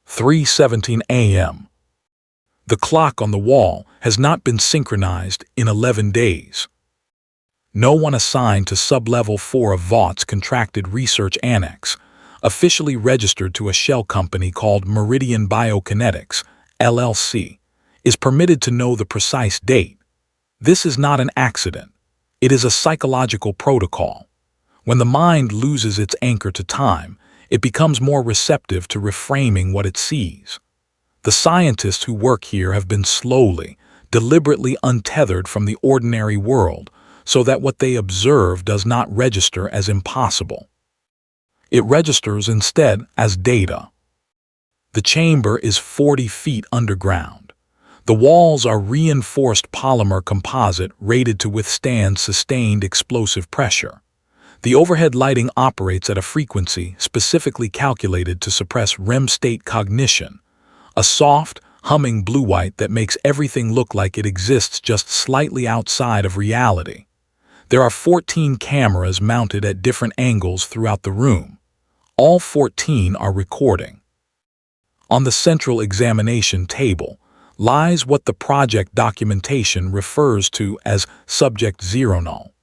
3:17 a.m. The clock on the wall has not been synchronized in 11 days. No one assigned to Sub-Level 4 of Vaught's Contracted Research Annex, officially registered to a shell company called Meridian Biokinetics, LLC, is permitted to know the precise date. This is not an accident. It is a psychological protocol. When the mind loses its anchor to time, it becomes more receptive to reframing what it sees. The scientists who work here have been slowly, deliberately untethered from the ordinary world so that what they observe does not register as impossible. It registers instead as data. The chamber is 40 feet underground. The walls are reinforced polymer composite rated to withstand sustained explosive pressure. The overhead lighting operates at a frequency specifically calculated to suppress REM state cognition, a soft, humming blue-white that makes everything look like it exists just slightly outside of reality. There are 14 cameras mounted at different angles throughout the room. All 14 are recording. On the central examination table lies what the project documentation refers to as Subject Zero Null.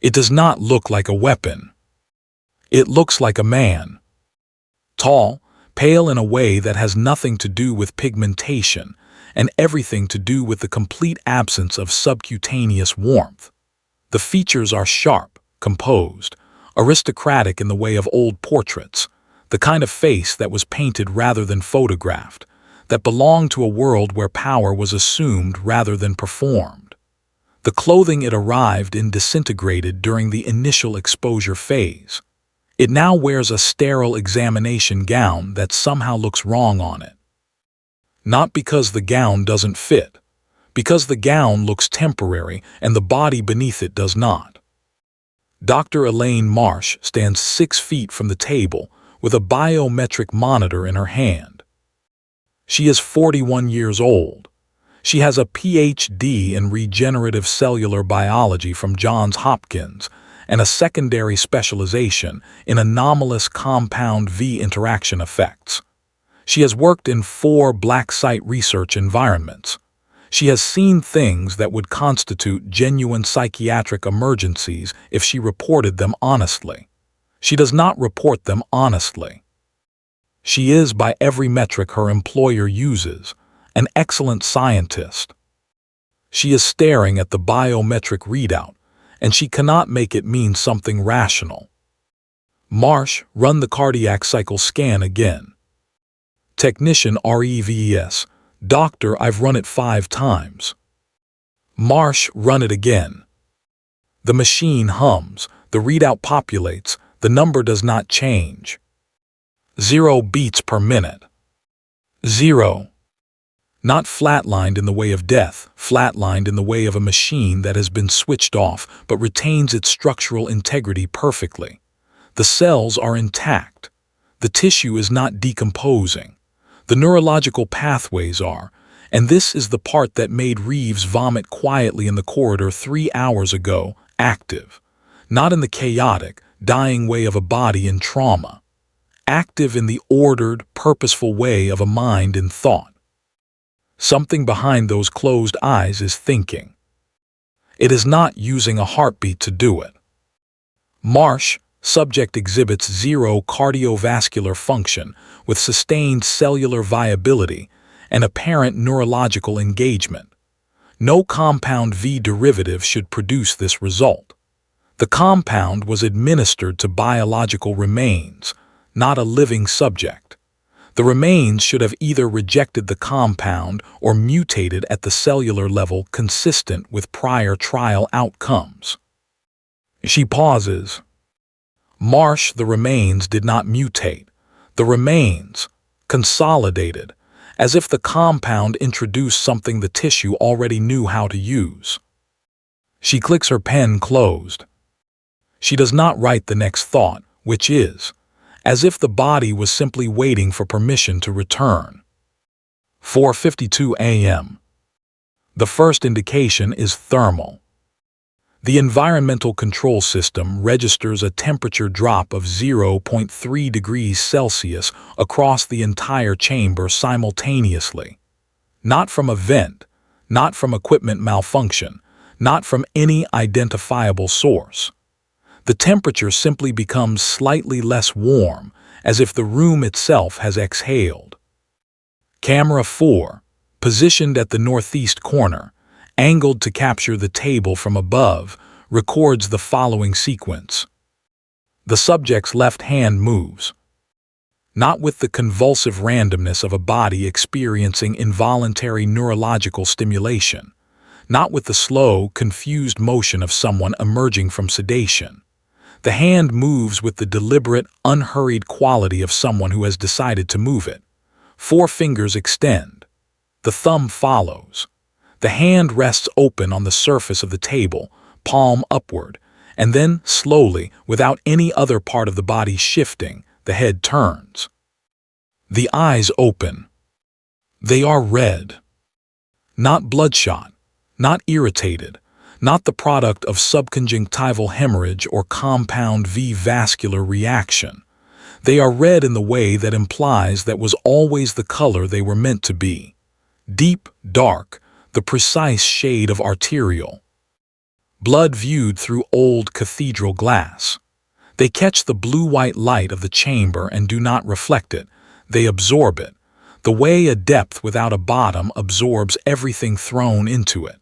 It does not look like a weapon. It looks like a man. Tall, pale in a way that has nothing to do with pigmentation and everything to do with the complete absence of subcutaneous warmth. The features are sharp, composed, aristocratic in the way of old portraits, the kind of face that was painted rather than photographed, that belonged to a world where power was assumed rather than performed. The clothing it arrived in disintegrated during the initial exposure phase. It now wears a sterile examination gown that somehow looks wrong on it. Not because the gown doesn't fit, because the gown looks temporary and the body beneath it does not. Dr. Elaine Marsh stands 6 feet from the table with a biometric monitor in her hand. She is 41 years old. She has a PhD in regenerative cellular biology from Johns Hopkins and a secondary specialization in anomalous compound V interaction effects. She has worked in 4 black site research environments. She has seen things that would constitute genuine psychiatric emergencies if she reported them honestly. She does not report them honestly. She is, by every metric her employer uses, an excellent scientist. She is staring at the biometric readout, and she cannot make it mean something rational. Marsh, run the cardiac cycle scan again. Technician REVES, Doctor, I've run it 5 times. Marsh, run it again. The machine hums, the readout populates, the number does not change. 0 beats per minute. 0. Not flatlined in the way of death, flatlined in the way of a machine that has been switched off but retains its structural integrity perfectly. The cells are intact. The tissue is not decomposing. The neurological pathways are, and this is the part that made Reeves vomit quietly in the corridor 3 hours ago, active. Not in the chaotic, dying way of a body in trauma. Active in the ordered, purposeful way of a mind in thought. Something behind those closed eyes is thinking. It is not using a heartbeat to do it. Marsh, subject exhibits 0 cardiovascular function with sustained cellular viability and apparent neurological engagement. No compound V derivative should produce this result. The compound was administered to biological remains, not a living subject. The remains should have either rejected the compound or mutated at the cellular level consistent with prior trial outcomes. She pauses. Marsh, the remains did not mutate. The remains consolidated, as if the compound introduced something the tissue already knew how to use. She clicks her pen closed. She does not write the next thought, which is, as if the body was simply waiting for permission to return. 4:52 a.m. The first indication is thermal. The environmental control system registers a temperature drop of 0.3 degrees Celsius across the entire chamber simultaneously. Not from a vent, not from equipment malfunction, not from any identifiable source. The temperature simply becomes slightly less warm, as if the room itself has exhaled. Camera 4, positioned at the northeast corner, angled to capture the table from above, records the following sequence. The subject's left hand moves, not with the convulsive randomness of a body experiencing involuntary neurological stimulation, not with the slow, confused motion of someone emerging from sedation. The hand moves with the deliberate, unhurried quality of someone who has decided to move it. 4 fingers extend. The thumb follows. The hand rests open on the surface of the table, palm upward, and then, slowly, without any other part of the body shifting, the head turns. The eyes open. They are red. Not bloodshot, not irritated, not the product of subconjunctival hemorrhage or compound V vascular reaction. They are red in the way that implies that was always the color they were meant to be. Deep, dark, the precise shade of arterial. Blood viewed through old cathedral glass. They catch the blue-white light of the chamber and do not reflect it. They absorb it, the way a depth without a bottom absorbs everything thrown into it.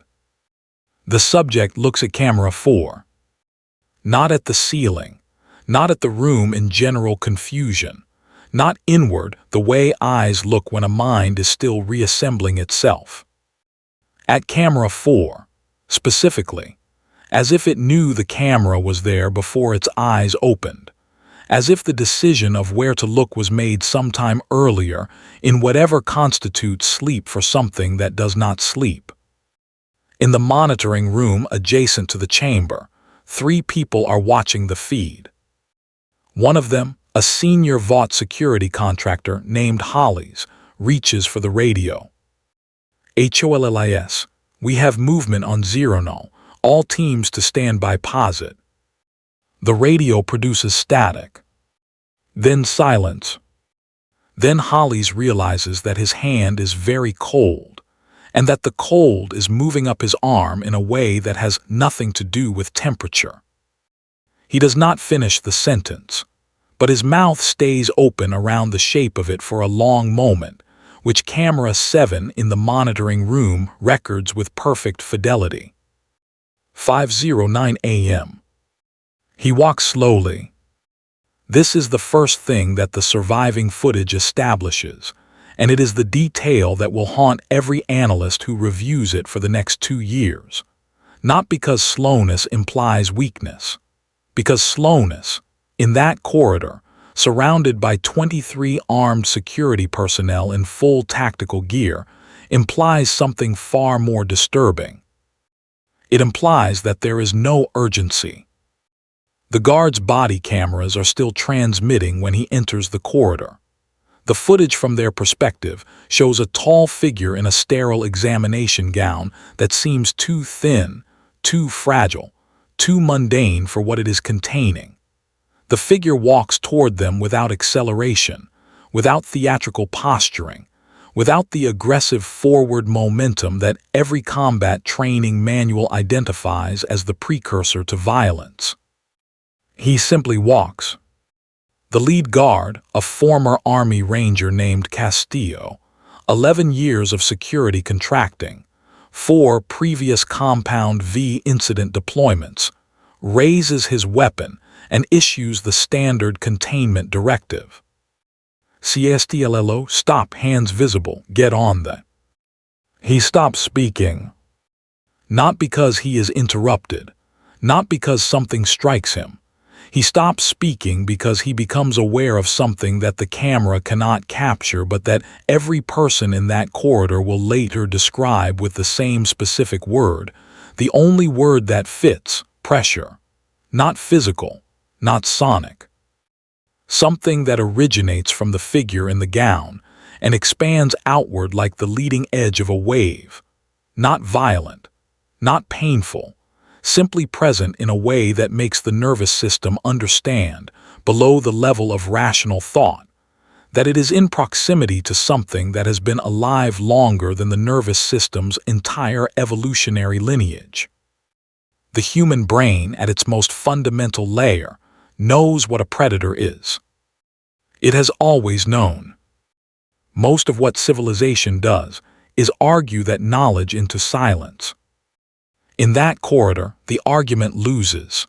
The subject looks at camera 4. Not at the ceiling, not at the room in general confusion, not inward the way eyes look when a mind is still reassembling itself. At camera 4, specifically, as if it knew the camera was there before its eyes opened, as if the decision of where to look was made sometime earlier in whatever constitutes sleep for something that does not sleep. In the monitoring room adjacent to the chamber, 3 people are watching the feed. One of them, a senior Vought security contractor named Hollis, reaches for the radio. HOLLIS, we have movement on 0 all teams to stand by posit. The radio produces static. Then silence. Then Hollis realizes that his hand is very cold, and that the cold is moving up his arm in a way that has nothing to do with temperature. He does not finish the sentence, but his mouth stays open around the shape of it for a long moment, which camera 7 in the monitoring room records with perfect fidelity. 5:09 a.m. He walks slowly. This is the first thing that the surviving footage establishes, and it is the detail that will haunt every analyst who reviews it for the next 2 years. Not because slowness implies weakness, because slowness, in that corridor, surrounded by 23 armed security personnel in full tactical gear, implies something far more disturbing. It implies that there is no urgency. The guard's body cameras are still transmitting when he enters the corridor. The footage from their perspective shows a tall figure in a sterile examination gown that seems too thin, too fragile, too mundane for what it is containing. The figure walks toward them without acceleration, without theatrical posturing, without the aggressive forward momentum that every combat training manual identifies as the precursor to violence. He simply walks. The lead guard, a former Army Ranger named Castillo, 11 years of security contracting, 4 previous Compound V incident deployments, raises his weapon and issues the standard containment directive. CSTLLO, stop, hands visible, get on that. He stops speaking. Not because he is interrupted, not because something strikes him. He stops speaking because he becomes aware of something that the camera cannot capture, but that every person in that corridor will later describe with the same specific word, the only word that fits: pressure. Not physical, not sonic. Something that originates from the figure in the gown and expands outward like the leading edge of a wave. Not violent, not painful, simply present in a way that makes the nervous system understand, below the level of rational thought, that it is in proximity to something that has been alive longer than the nervous system's entire evolutionary lineage. The human brain, at its most fundamental layer, knows what a predator is. It has always known. Most of what civilization does is argue that knowledge into silence. In that corridor, the argument loses.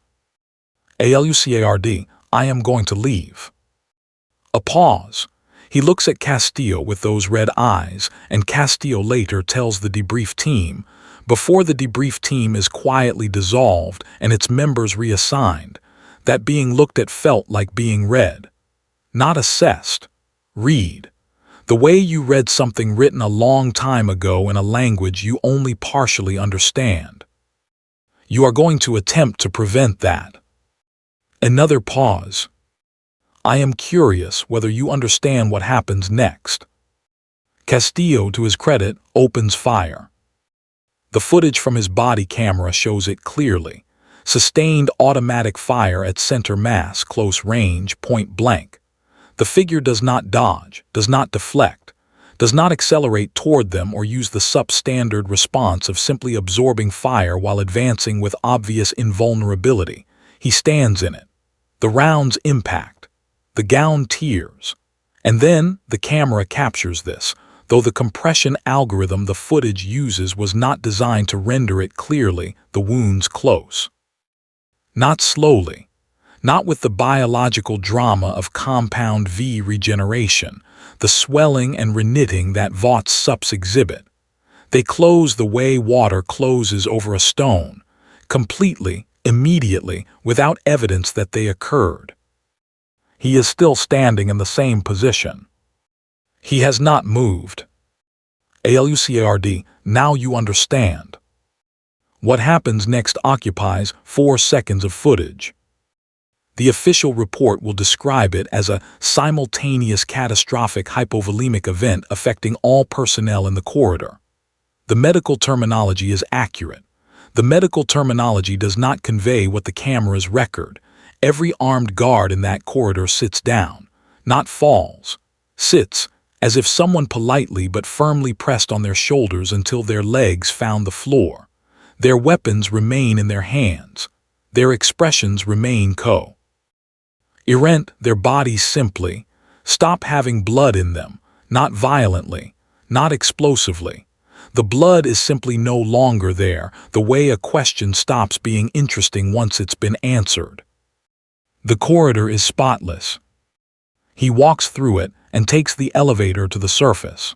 Alucard, I am going to leave. A pause. He looks at Castillo with those red eyes, and Castillo later tells the debrief team, before the debrief team is quietly dissolved and its members reassigned, that being looked at felt like being read. Not assessed. Read. The way you read something written a long time ago in a language you only partially understand. You are going to attempt to prevent that. Another pause. I am curious whether you understand what happens next. Castillo, to his credit, opens fire. The footage from his body camera shows it clearly. Sustained automatic fire at center mass, close range, point blank. The figure does not dodge, does not deflect, does not accelerate toward them or use the substandard response of simply absorbing fire while advancing with obvious invulnerability. He stands in it. The rounds impact. The gown tears. And then the camera captures this, though the compression algorithm the footage uses was not designed to render it clearly, the wounds close. Not slowly. Not with the biological drama of compound V regeneration, the swelling and reknitting that Vought sups exhibit. They close the way water closes over a stone, completely, immediately, without evidence that they occurred. He is still standing in the same position. He has not moved. Alucard, now you understand. What happens next occupies 4 seconds of footage. The official report will describe it as a simultaneous catastrophic hypovolemic event affecting all personnel in the corridor. The medical terminology is accurate. The medical terminology does not convey what the cameras record. Every armed guard in that corridor sits down, not falls, sits, as if someone politely but firmly pressed on their shoulders until their legs found the floor. Their weapons remain in their hands. Their expressions remain coherent, their bodies simply stop having blood in them, not violently, not explosively. The blood is simply no longer there, the way a question stops being interesting once it's been answered. The corridor is spotless. He walks through it and takes the elevator to the surface.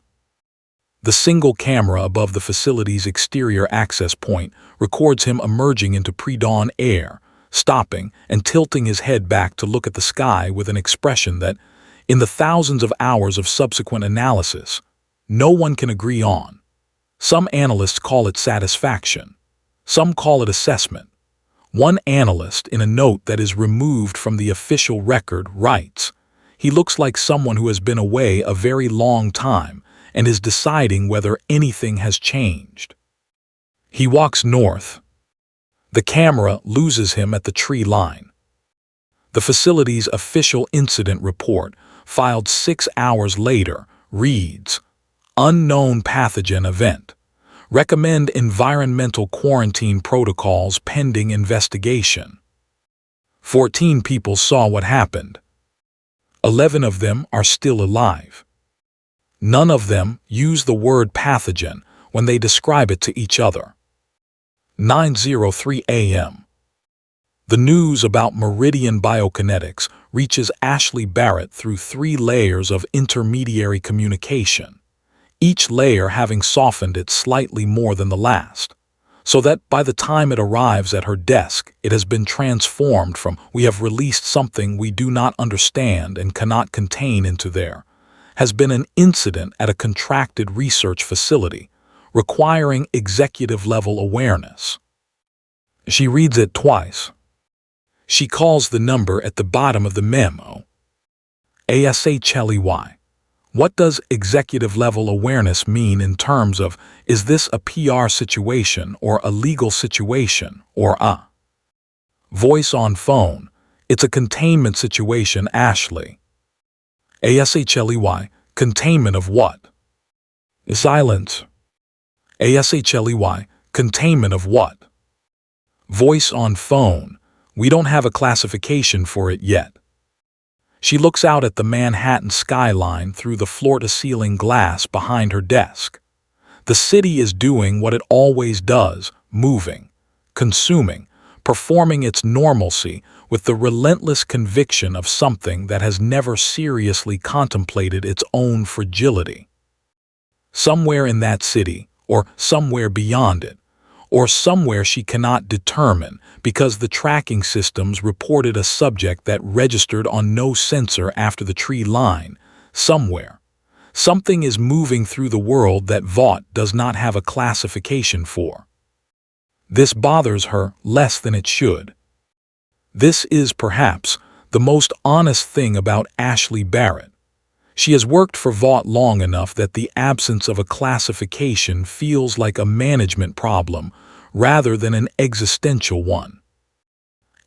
The single camera above the facility's exterior access point records him emerging into pre-dawn air, stopping and tilting his head back to look at the sky with an expression that, in the thousands of hours of subsequent analysis, no one can agree on. Some analysts call it satisfaction. Some call it assessment. One analyst, in a note that is removed from the official record, writes, "He looks like someone who has been away a very long time and is deciding whether anything has changed." He walks north. The camera loses him at the tree line. The facility's official incident report, filed 6 hours later, reads, "Unknown pathogen event. Recommend environmental quarantine protocols pending investigation." 14 people saw what happened. 11 of them are still alive. None of them use the word pathogen when they describe it to each other. 9:03 a.m. The news about meridian biokinetics reaches Ashley Barrett through 3 layers of intermediary communication, each layer having softened it slightly more than the last, so that by the time it arrives at her desk, it has been transformed from "we have released something we do not understand and cannot contain" into "there has been an incident at a contracted research facility, requiring executive-level awareness." She reads it twice. She calls the number at the bottom of the memo. ASHLEY What does executive-level awareness mean in terms of, is this a PR situation or a legal situation or a voice on phone? It's a containment situation, Ashley. ASHLEY, containment of what? Silence. ASHLEY, containment of what? Voice on phone. We don't have a classification for it yet. She looks out at the Manhattan skyline through the floor-to-ceiling glass behind her desk. The city is doing what it always does, moving, consuming, performing its normalcy with the relentless conviction of something that has never seriously contemplated its own fragility. Somewhere in that city, or somewhere beyond it, or somewhere she cannot determine because the tracking systems reported a subject that registered on no sensor after the tree line, somewhere. Something is moving through the world that Vought does not have a classification for. This bothers her less than it should. This is, perhaps, the most honest thing about Ashley Barrett. She has worked for Vought long enough that the absence of a classification feels like a management problem rather than an existential one.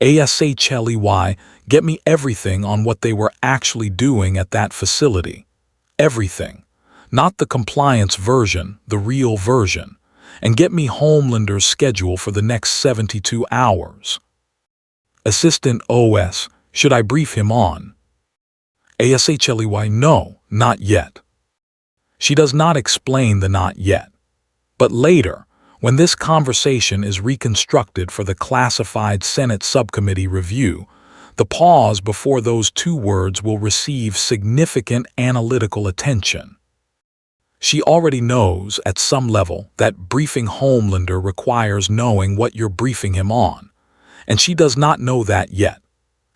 ASHLEY, get me everything on what they were actually doing at that facility. Everything. Not the compliance version, the real version. And get me Homelander's schedule for the next 72 hours. Assistant OS, should I brief him on? ASHLEY, no, not yet. She does not explain the not yet. But later, when this conversation is reconstructed for the classified Senate subcommittee review, the pause before those two words will receive significant analytical attention. She already knows at some level that briefing Homelander requires knowing what you're briefing him on, and she does not know that yet.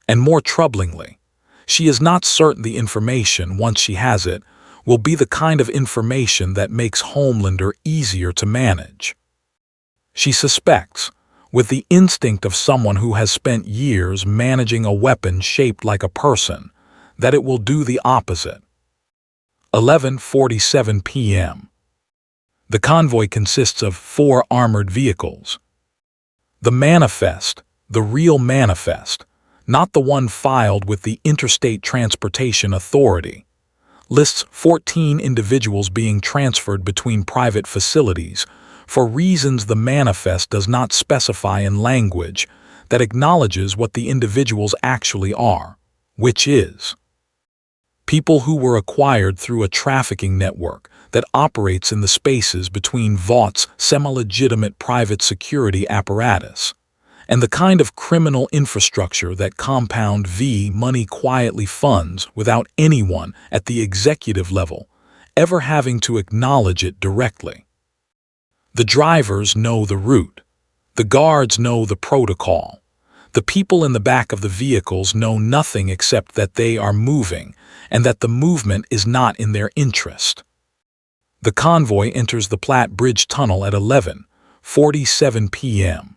And more troublingly, she is not certain the information, once she has it, will be the kind of information that makes Homelander easier to manage. She suspects, with the instinct of someone who has spent years managing a weapon shaped like a person, that it will do the opposite. 11:47 p.m. The convoy consists of 4 armored vehicles. The manifest, the real manifest, not the one filed with the Interstate Transportation Authority, lists 14 individuals being transferred between private facilities for reasons the manifest does not specify in language that acknowledges what the individuals actually are, which is people who were acquired through a trafficking network that operates in the spaces between Vaught's semi-legitimate private security apparatus and the kind of criminal infrastructure that Compound V money quietly funds without anyone at the executive level ever having to acknowledge it directly. The drivers know the route. The guards know the protocol. The people in the back of the vehicles know nothing except that they are moving and that the movement is not in their interest. The convoy enters the Platte Bridge Tunnel at 11:47 p.m.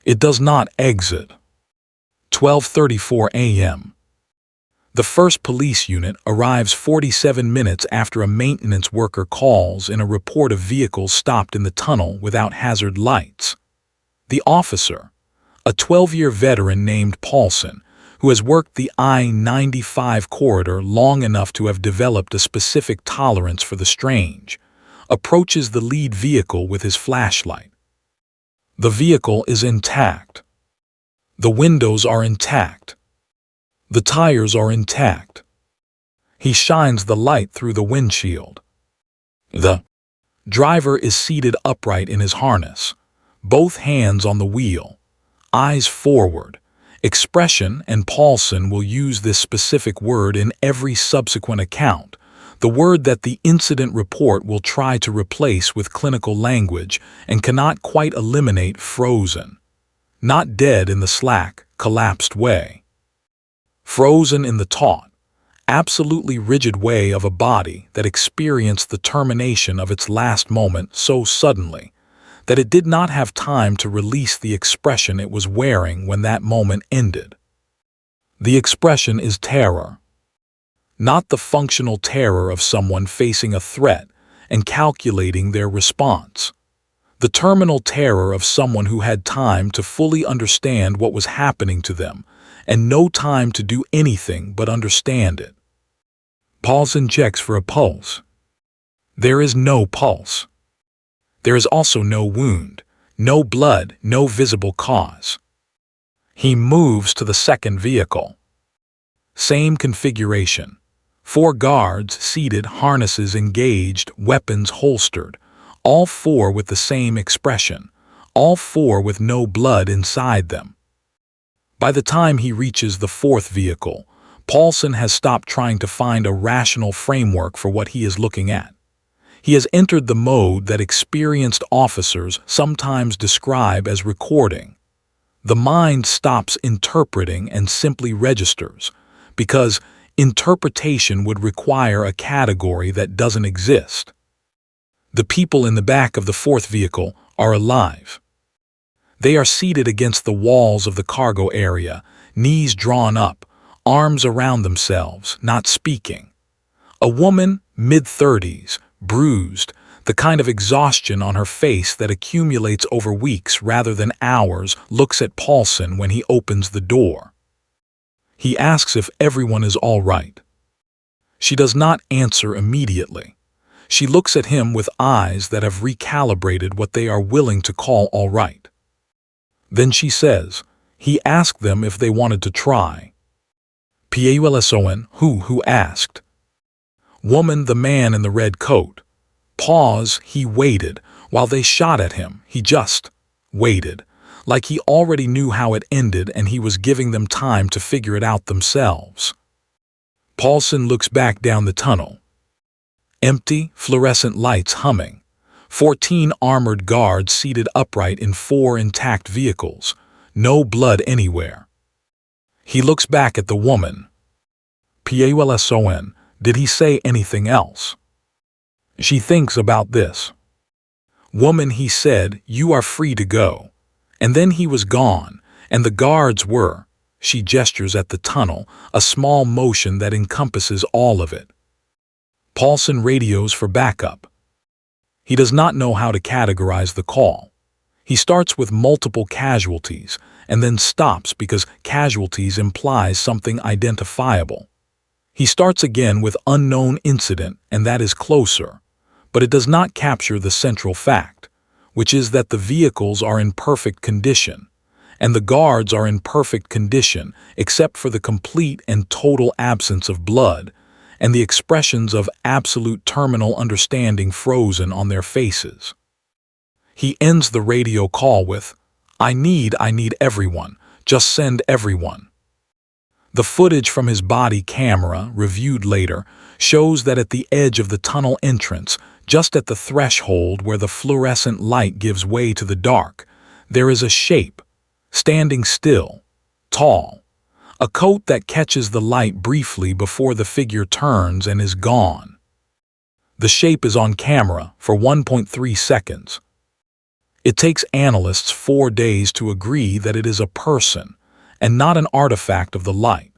It does not exit. 12:34 a.m. The first police unit arrives 47 minutes after a maintenance worker calls in a report of vehicles stopped in the tunnel without hazard lights. The officer, a 12-year veteran named Paulson, who has worked the I-95 corridor long enough to have developed a specific tolerance for the strange, approaches the lead vehicle with his flashlight. The vehicle is intact. The windows are intact. The tires are intact. He shines the light through the windshield. The driver is seated upright in his harness, both hands on the wheel, eyes forward. Expression, and Paulson will use this specific word in every subsequent account, the word that the incident report will try to replace with clinical language and cannot quite eliminate frozen. Not dead in the slack, collapsed way. Frozen in the taut, absolutely rigid way of a body that experienced the termination of its last moment so suddenly that it did not have time to release the expression it was wearing when that moment ended. The expression is terror. not the functional terror of someone facing a threat and calculating their response. The terminal terror of someone who had time to fully understand what was happening to them and no time to do anything but understand it. Paulson checks for a pulse. There is no pulse. There is also no wound, no blood, no visible cause. He moves to the second vehicle. Same configuration. 4 guards seated, harnesses engaged, weapons holstered, all 4 with the same expression, all 4 with no blood inside them. By the time he reaches the 4th vehicle, Paulson has stopped trying to find a rational framework for what he is looking at. He has entered the mode that experienced officers sometimes describe as recording. The mind stops interpreting and simply registers, because interpretation would require a category that doesn't exist. The people in the back of the 4th vehicle are alive. They are seated against the walls of the cargo area, knees drawn up, arms around themselves, not speaking. A woman, mid-30s, bruised, the kind of exhaustion on her face that accumulates over weeks rather than hours, looks at Paulson when he opens the door. He asks if everyone is all right. She does not answer immediately. She looks at him with eyes that have recalibrated what they are willing to call all right. Then she says, he asked them if they wanted to try. Paulson, who asked? Woman, the man in the red coat. Pause, he waited. While they shot at him, he just waited, like he already knew how it ended and he was giving them time to figure it out themselves. Paulson looks back down the tunnel. Empty, fluorescent lights humming. 14 armored guards seated upright in 4 intact vehicles. No blood anywhere. He looks back at the woman. Paulson, did he say anything else? She thinks about this. Woman, he said, you are free to go. And then he was gone, and the guards were, she gestures at the tunnel, a small motion that encompasses all of it. Paulson radios for backup. He does not know how to categorize the call. He starts with multiple casualties and then stops because casualties implies something identifiable. He starts again with unknown incident, and that is closer, but it does not capture the central fact, which is that the vehicles are in perfect condition, and the guards are in perfect condition except for the complete and total absence of blood, and the expressions of absolute terminal understanding frozen on their faces. He ends the radio call with, I need everyone, just send everyone. The footage from his body camera, reviewed later, shows that at the edge of the tunnel entrance, just at the threshold where the fluorescent light gives way to the dark, there is a shape, standing still, tall, a coat that catches the light briefly before the figure turns and is gone. The shape is on camera for 1.3 seconds. It takes analysts 4 days to agree that it is a person and not an artifact of the light.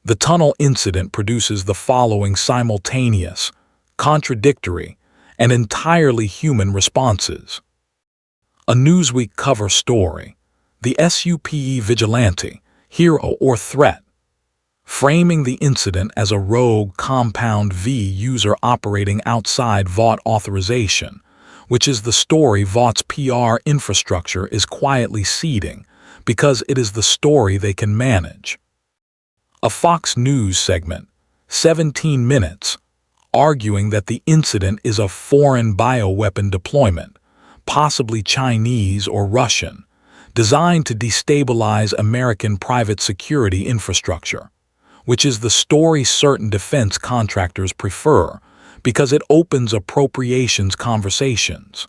The tunnel incident produces the following simultaneous, contradictory, and entirely human responses. A Newsweek cover story, the supe vigilante, hero or threat, framing the incident as a rogue Compound V user operating outside Vought authorization, which is the story Vought's PR infrastructure is quietly seeding, because it is the story they can manage. A Fox News segment, 17 minutes, arguing that the incident is a foreign bioweapon deployment, possibly Chinese or Russian, designed to destabilize American private security infrastructure, which is the story certain defense contractors prefer because it opens appropriations conversations.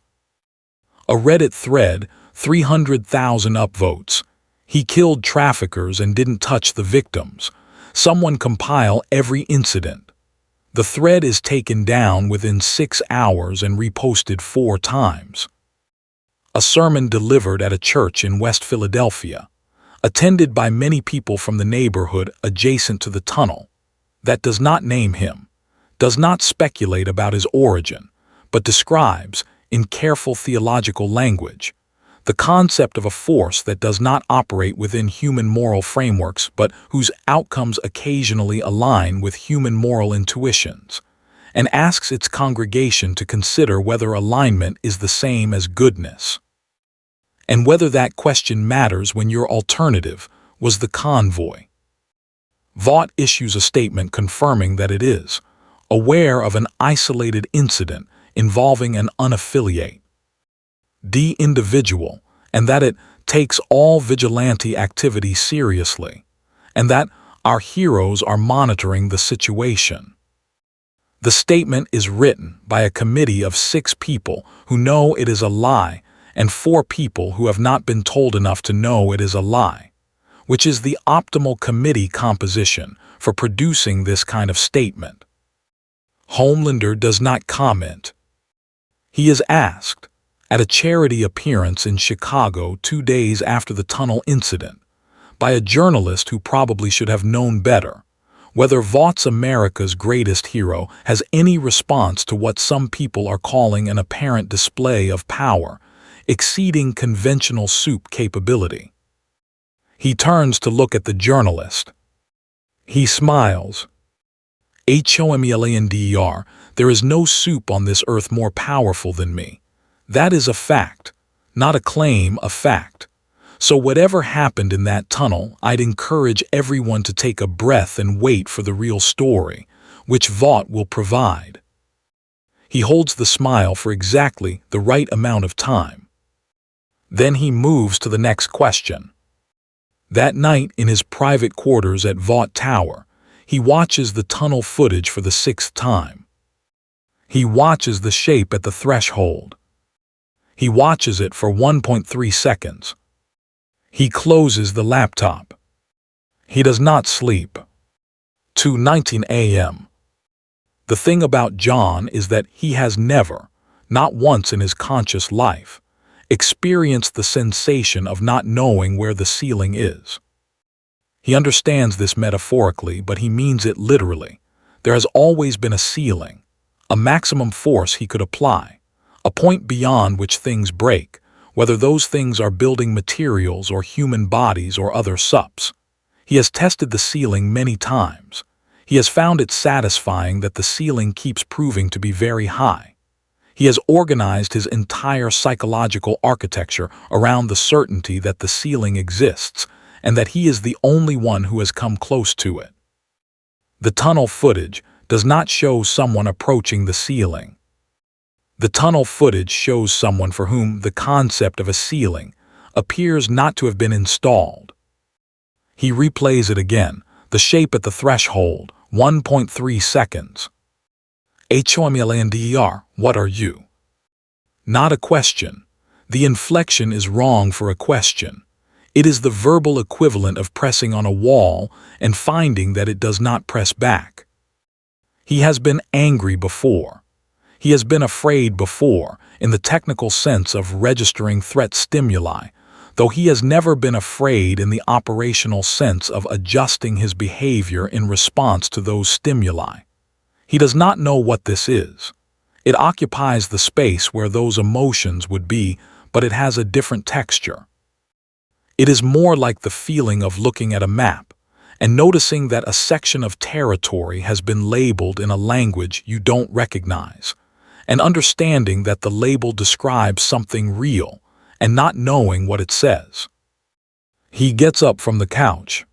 A Reddit thread, 300,000 upvotes. He killed traffickers and didn't touch the victims. Someone compile every incident. The thread is taken down within 6 hours and reposted 4 times. A sermon delivered at a church in West Philadelphia, attended by many people from the neighborhood adjacent to the tunnel. that does not name him, does not speculate about his origin, but describes, in careful theological language, the concept of a force that does not operate within human moral frameworks but whose outcomes occasionally align with human moral intuitions, and asks its congregation to consider whether alignment is the same as goodness, and whether that question matters when your alternative was the convoy. Vought issues a statement confirming that it is aware of an isolated incident involving an unaffiliate individual, and that it takes all vigilante activity seriously, and that our heroes are monitoring the situation. The statement is written by a committee of 6 people who know it is a lie and 4 people who have not been told enough to know it is a lie, which is the optimal committee composition for producing this kind of statement. Homelander does not comment. He is asked, at a charity appearance in Chicago 2 days after the tunnel incident, by a journalist who probably should have known better, whether Vought's America's greatest hero has any response to what some people are calling an apparent display of power, exceeding conventional supe capability. He turns to look at the journalist. He smiles. Homelander, there is no supe on this earth more powerful than me. That is a fact, not a claim, a fact. So whatever happened in that tunnel, I'd encourage everyone to take a breath and wait for the real story, which Vought will provide. He holds the smile for exactly the right amount of time. Then he moves to the next question. That night in his private quarters at Vought Tower, he watches the tunnel footage for the 6th time. He watches the shape at the threshold. He watches it for 1.3 seconds. He closes the laptop. He does not sleep. 2:19 a.m. The thing about John is that he has never, not once in his conscious life, experienced the sensation of not knowing where the ceiling is. He understands this metaphorically, but he means it literally. There has always been a ceiling, a maximum force he could apply, a point beyond which things break, whether those things are building materials or human bodies or other sups. He has tested the ceiling many times. He has found it satisfying that the ceiling keeps proving to be very high. He has organized his entire psychological architecture around the certainty that the ceiling exists, and that he is the only one who has come close to it. The tunnel footage does not show someone approaching the ceiling. The tunnel footage shows someone for whom the concept of a ceiling appears not to have been installed. He replays it again, the shape at the threshold, 1.3 seconds. Homelander, what are you? Not a question. The inflection is wrong for a question. It is the verbal equivalent of pressing on a wall and finding that it does not press back. He has been angry before. He has been afraid before, in the technical sense of registering threat stimuli, though he has never been afraid in the operational sense of adjusting his behavior in response to those stimuli. He does not know what this is. It occupies the space where those emotions would be, but it has a different texture. It is more like the feeling of looking at a map and noticing that a section of territory has been labeled in a language you don't recognize, and understanding that the label describes something real and not knowing what it says. He gets up from the couch.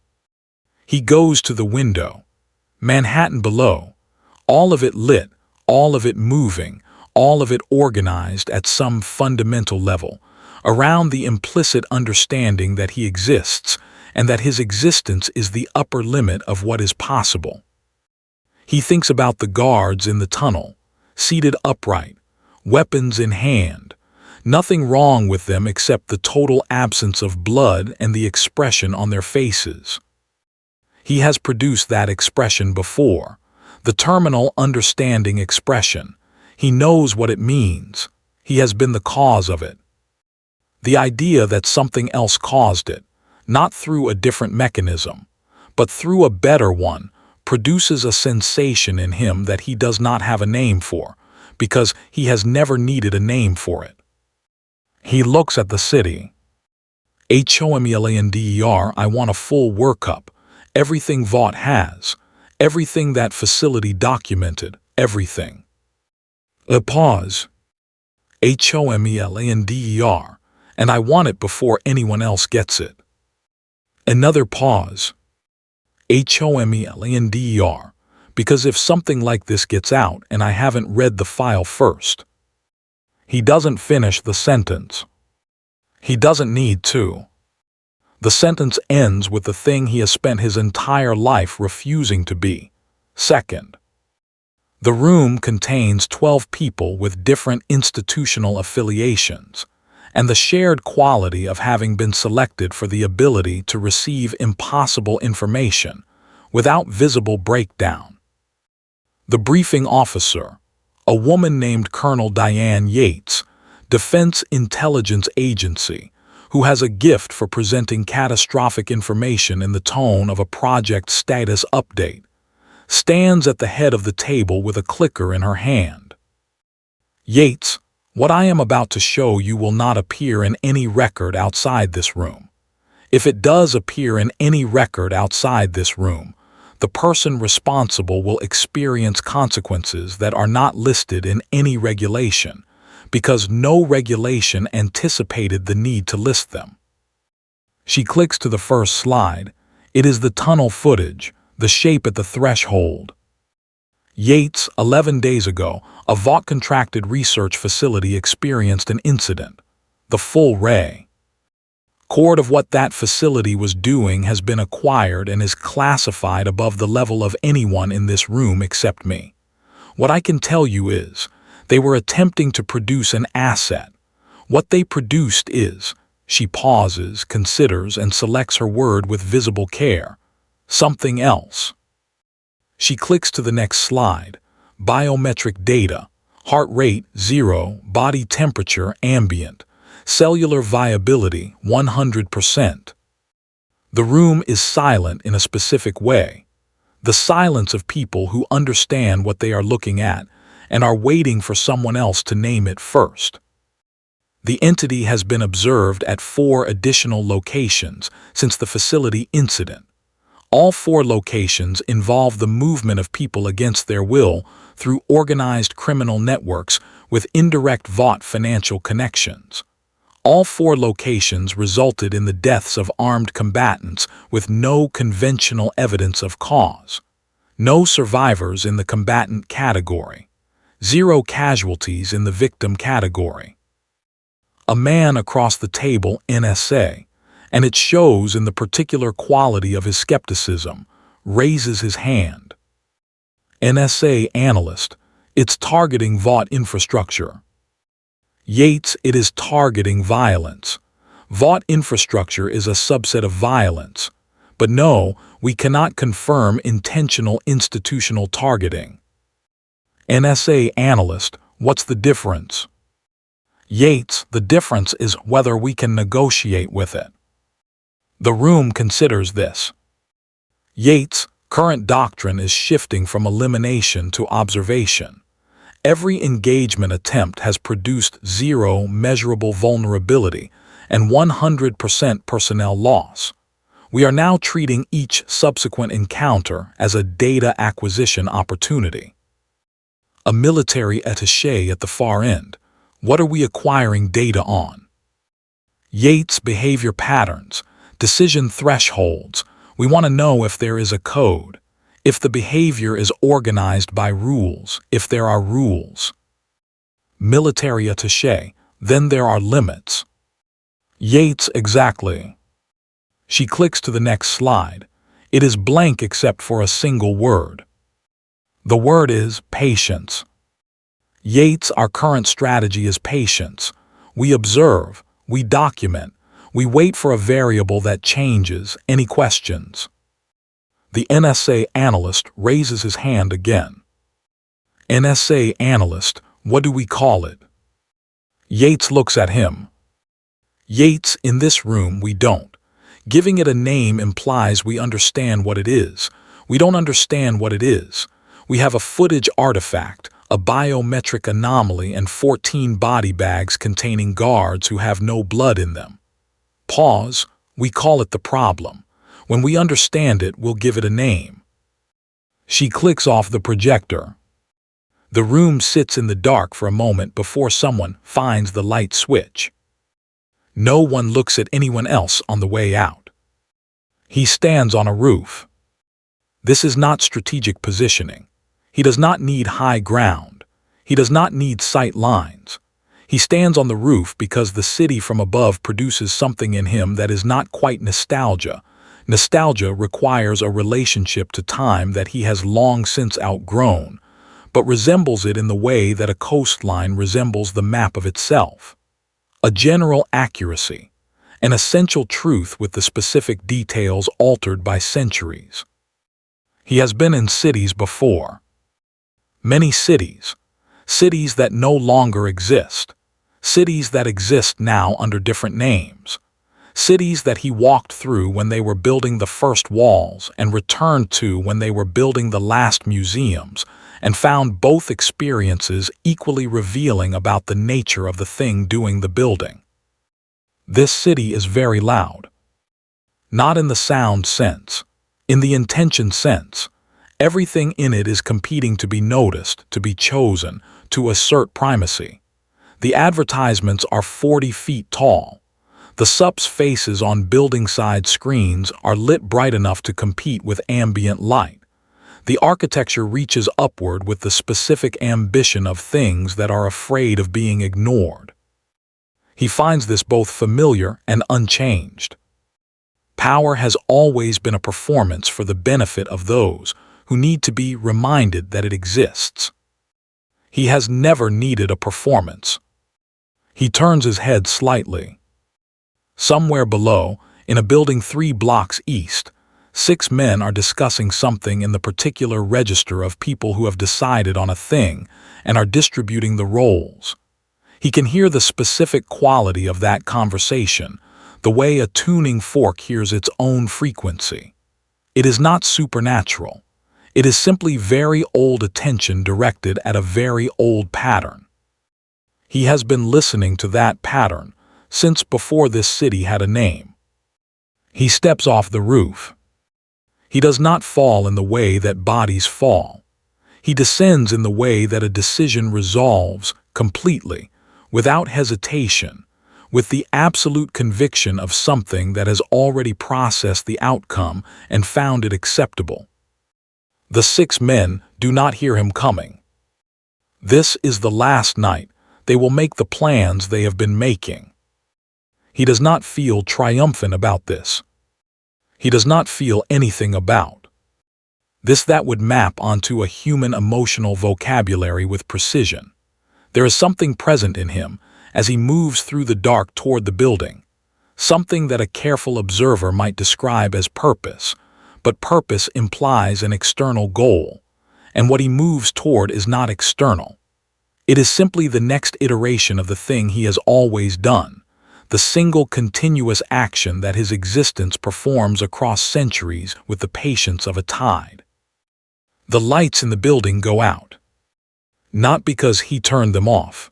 He goes to the window. Manhattan below, all of it lit, all of it moving, all of it organized at some fundamental level, around the implicit understanding that he exists and that his existence is the upper limit of what is possible. He thinks about the guards in the tunnel, seated upright, weapons in hand, nothing wrong with them except the total absence of blood and the expression on their faces. He has produced that expression before, the terminal understanding expression. He knows what it means. He has been the cause of it. The idea that something else caused it, not through a different mechanism, but through a better one, produces a sensation in him that he does not have a name for, because he has never needed a name for it. He looks at the city. Homelander, I want a full workup, everything Vought has, everything that facility documented, everything. A pause. Homelander, and I want it before anyone else gets it. Another pause. Homelander, because if something like this gets out and I haven't read the file first. He doesn't finish the sentence. He doesn't need to. The sentence ends with the thing he has spent his entire life refusing to be. Second. The room contains 12 people with different institutional affiliations, and the shared quality of having been selected for the ability to receive impossible information without visible breakdown. The briefing officer, a woman named Colonel Diane Yates, Defense Intelligence Agency, who has a gift for presenting catastrophic information in the tone of a project status update, stands at the head of the table with a clicker in her hand. Yates, what I am about to show you will not appear in any record outside this room. If it does appear in any record outside this room, the person responsible will experience consequences that are not listed in any regulation, because no regulation anticipated the need to list them. She clicks to the first slide. It is the tunnel footage, the shape at the threshold. Yates, 11 days ago, a Vought contracted research facility experienced an incident. The full record of what that facility was doing has been acquired and is classified above the level of anyone in this room except me. What I can tell you is, they were attempting to produce an asset. What they produced is, she pauses, considers, and selects her word with visible care, something else. She clicks to the next slide. Biometric data, heart rate 0, body temperature ambient, cellular viability 100%. The room is silent in a specific way, the silence of people who understand what they are looking at and are waiting for someone else to name it first. The entity has been observed at 4 additional locations since the facility incident. All 4 locations involve the movement of people against their will through organized criminal networks with indirect Vought financial connections. All 4 locations resulted in the deaths of armed combatants with no conventional evidence of cause. No survivors in the combatant category. 0 casualties in the victim category. A man across the table, NSA, and it shows in the particular quality of his skepticism, raises his hand. NSA analyst, it's targeting Vought infrastructure. Yates, it is targeting violence. Vought infrastructure is a subset of violence. But no, we cannot confirm intentional institutional targeting. NSA analyst, what's the difference? Yates, the difference is whether we can negotiate with it. The room considers this. Yates, current doctrine is shifting from elimination to observation. Every engagement attempt has produced 0 measurable vulnerability and 100% personnel loss. We are now treating each subsequent encounter as a data acquisition opportunity. A military attaché at the far end. What are we acquiring data on? Yates, behavior patterns, decision thresholds. We want to know if there is a code, if the behavior is organized by rules, if there are rules. Military attaché, then there are limits. Yates, exactly. She clicks to the next slide. It is blank except for a single word. The word is patience. Yates, our current strategy is patience. We observe, we document, we wait for a variable that changes. Any questions? The NSA analyst raises his hand again. NSA analyst, what do we call it? Yates looks at him. Yates, in this room we don't. Giving it a name implies we understand what it is. We don't understand what it is. We have a footage artifact, a biometric anomaly, and 14 body bags containing guards who have no blood in them. Pause. We call it the problem. When we understand it, we'll give it a name. She clicks off the projector. The room sits in the dark for a moment before someone finds the light switch. No one looks at anyone else on the way out. He stands on a roof. This is not strategic positioning. He does not need high ground. He does not need sight lines. He stands on the roof because the city from above produces something in him that is not quite nostalgia. Nostalgia requires a relationship to time that he has long since outgrown, but resembles it in the way that a coastline resembles the map of itself. A general accuracy, an essential truth with the specific details altered by centuries. He has been in cities before. Many cities. Cities that no longer exist. Cities that exist now under different names. Cities that he walked through when they were building the first walls and returned to when they were building the last museums, and found both experiences equally revealing about the nature of the thing doing the building. This city is very loud. Not in the sound sense, in the intention sense. Everything in it is competing to be noticed, to be chosen, to assert primacy. The advertisements are 40 feet tall. The sup's faces on building side screens are lit bright enough to compete with ambient light. The architecture reaches upward with the specific ambition of things that are afraid of being ignored. He finds this both familiar and unchanged. Power has always been a performance for the benefit of those who need to be reminded that it exists. He has never needed a performance. He turns his head slightly. Somewhere below, in a building 3 blocks east, 6 men are discussing something in the particular register of people who have decided on a thing and are distributing the roles. He can hear the specific quality of that conversation, the way a tuning fork hears its own frequency. It is not supernatural. It is simply very old attention directed at a very old pattern. He has been listening to that pattern since before this city had a name. He steps off the roof. He does not fall in the way that bodies fall. He descends in the way that a decision resolves completely, without hesitation, with the absolute conviction of something that has already processed the outcome and found it acceptable. The 6 men do not hear him coming. This is the last night. They will make the plans they have been making. He does not feel triumphant about this. He does not feel anything about this that would map onto a human emotional vocabulary with precision. There is something present in him as he moves through the dark toward the building, something that a careful observer might describe as purpose, but purpose implies an external goal, and what he moves toward is not external. It is simply the next iteration of the thing he has always done, the single continuous action that his existence performs across centuries with the patience of a tide. The lights in the building go out. Not because he turned them off.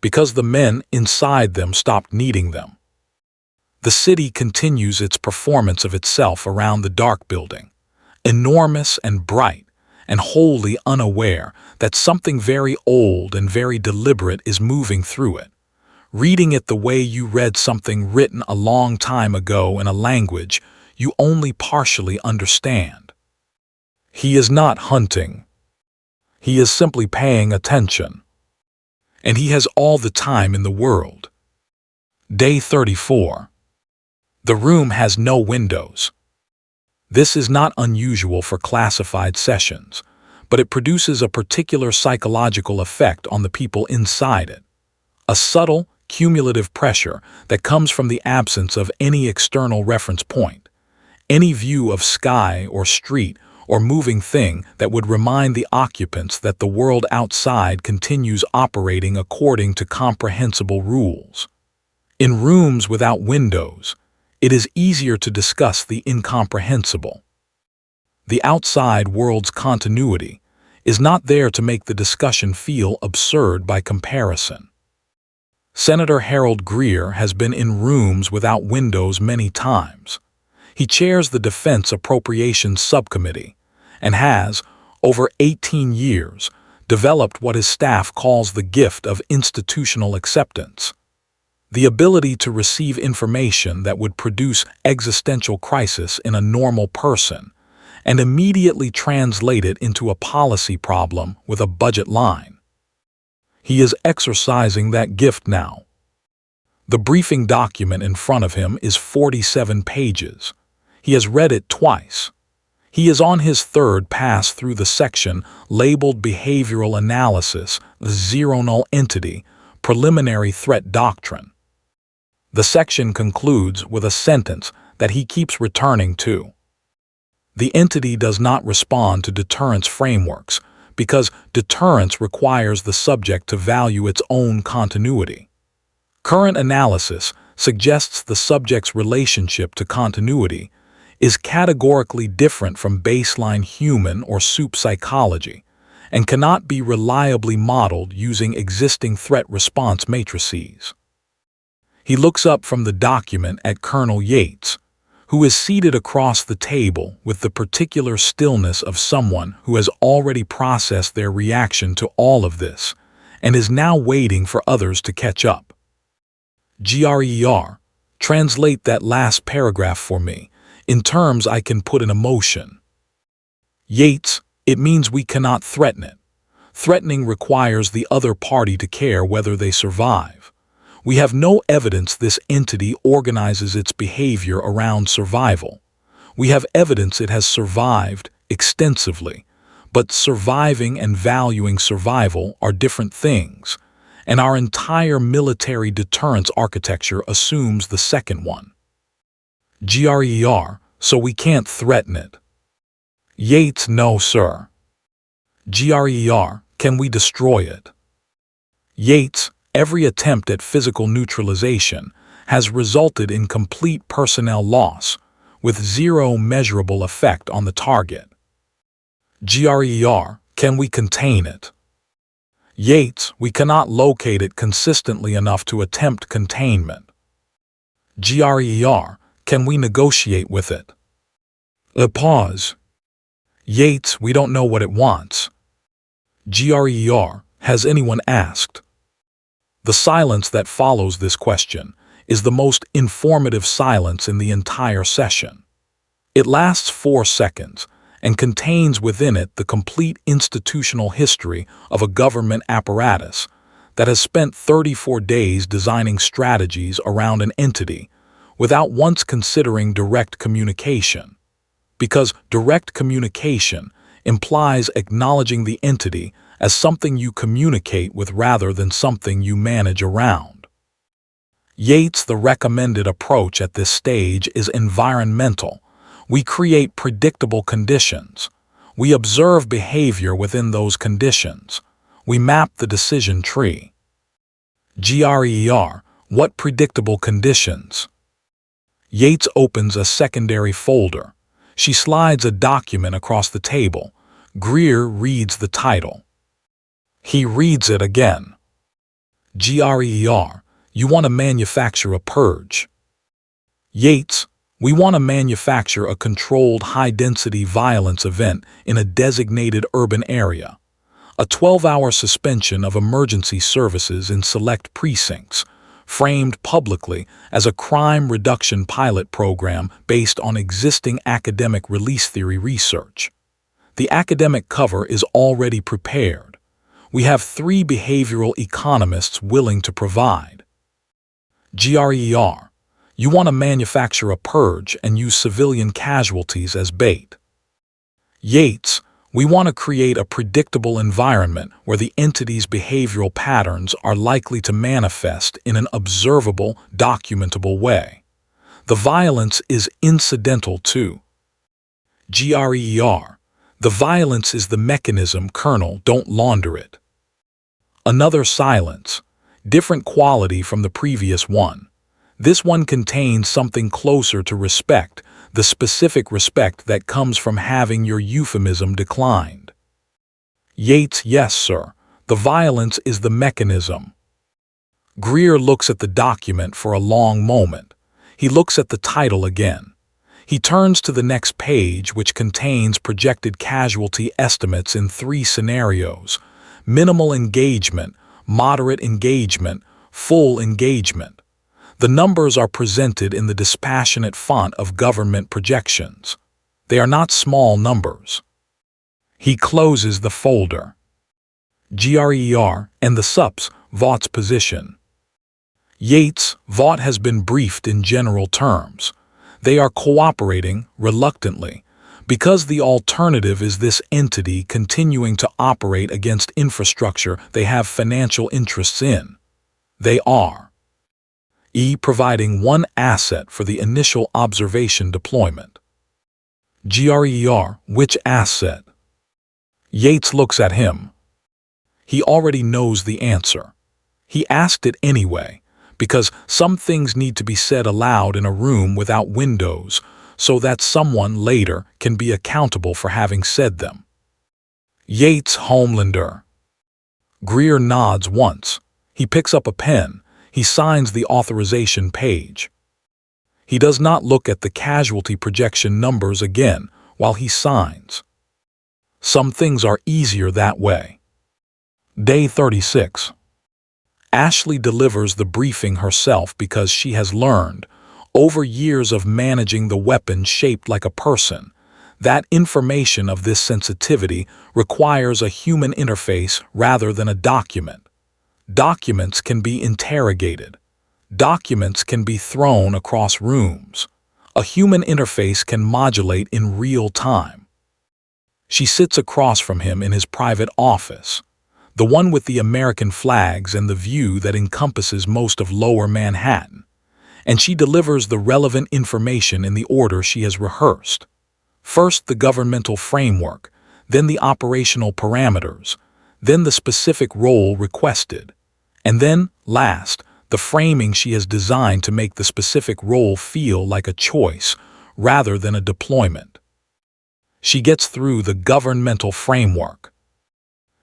Because the men inside them stopped needing them. The city continues its performance of itself around the dark building, enormous and bright, and wholly unaware that something very old and very deliberate is moving through it, reading it the way you read something written a long time ago in a language you only partially understand. He is not hunting. He is simply paying attention. And he has all the time in the world. Day 34. The room has no windows. This is not unusual for classified sessions, but it produces a particular psychological effect on the people inside it. A subtle, cumulative pressure that comes from the absence of any external reference point, any view of sky or street or moving thing that would remind the occupants that the world outside continues operating according to comprehensible rules. In rooms without windows, it is easier to discuss the incomprehensible. The outside world's continuity is not there to make the discussion feel absurd by comparison. Senator Harold Greer has been in rooms without windows many times. He chairs the Defense Appropriations Subcommittee and has, over 18 years, developed what his staff calls the gift of institutional acceptance. The ability to receive information that would produce existential crisis in a normal person and immediately translate it into a policy problem with a budget line. He is exercising that gift now. The briefing document in front of him is 47 pages. He has read it twice. He is on his third pass through the section labeled Behavioral Analysis, the Zero-Null Entity, Preliminary Threat Doctrine. The section concludes with a sentence that he keeps returning to. The entity does not respond to deterrence frameworks because deterrence requires the subject to value its own continuity. Current analysis suggests the subject's relationship to continuity is categorically different from baseline human or supe psychology and cannot be reliably modeled using existing threat response matrices. He looks up from the document at Colonel Yates, who is seated across the table with the particular stillness of someone who has already processed their reaction to all of this and is now waiting for others to catch up. GRER, translate that last paragraph for me in terms I can put in emotion. Yates, it means we cannot threaten it. Threatening requires the other party to care whether they survive. We have no evidence this entity organizes its behavior around survival. We have evidence it has survived extensively, but surviving and valuing survival are different things, and our entire military deterrence architecture assumes the second one. GRER, so we can't threaten it. Yates, no, sir. GRER, can we destroy it? Yates, every attempt at physical neutralization has resulted in complete personnel loss, with zero measurable effect on the target. GRER, can we contain it? Yates, we cannot locate it consistently enough to attempt containment. GRER, can we negotiate with it? A pause. Yates, we don't know what it wants. GRER, has anyone asked? The silence that follows this question is the most informative silence in the entire session. It lasts 4 seconds and contains within it the complete institutional history of a government apparatus that has spent 34 days designing strategies around an entity without once considering direct communication. Because direct communication implies acknowledging the entity as something you communicate with rather than something you manage around. Yates, the recommended approach at this stage is environmental. We create predictable conditions. We observe behavior within those conditions. We map the decision tree. GRER, what predictable conditions? Yates opens a secondary folder. She slides a document across the table. Greer reads the title. He reads it again. GRER, you want to manufacture a purge. Yates, we want to manufacture a controlled high-density violence event in a designated urban area. A 12-hour suspension of emergency services in select precincts, framed publicly as a crime reduction pilot program based on existing academic release theory research. The academic cover is already prepared. We have 3 behavioral economists willing to provide. GRER, you want to manufacture a purge and use civilian casualties as bait. Yates, we want to create a predictable environment where the entity's behavioral patterns are likely to manifest in an observable, documentable way. The violence is incidental to. GRER, the violence is the mechanism, Colonel, don't launder it. Another silence, different quality from the previous one. This one contains something closer to respect the specific respect that comes from having your euphemism declined. Yates, yes, sir. The violence is the mechanism. Greer looks at the document for a long moment. He looks at the title again. He turns to the next page, which contains projected casualty estimates in 3 scenarios: minimal engagement, moderate engagement, full engagement. The numbers are presented in the dispassionate font of government projections. They are not small numbers. He closes the folder. GRER and the SUP's Vought's position. Yates, Vought has been briefed in general terms. They are cooperating, reluctantly, because the alternative is this entity continuing to operate against infrastructure they have financial interests in. They are providing 1 asset for the initial observation deployment. GRER, which asset? Yates looks at him. He already knows the answer. He asked it anyway, because some things need to be said aloud in a room without windows so that someone later can be accountable for having said them. Yates, Homelander. Greer nods once. He picks up a pen. He signs the authorization page. He does not look at the casualty projection numbers again while he signs. Some things are easier that way. Day 36. Ashley delivers the briefing herself because she has learned, over years of managing the weapon shaped like a person, that information of this sensitivity requires a human interface rather than a document. Documents can be interrogated. Documents can be thrown across rooms. A human interface can modulate in real time. She sits across from him in his private office, the one with the American flags and the view that encompasses most of Lower Manhattan, and she delivers the relevant information in the order she has rehearsed. First, the governmental framework, then the operational parameters, then the specific role requested, and then, last, the framing she has designed to make the specific role feel like a choice rather than a deployment. She gets through the governmental framework.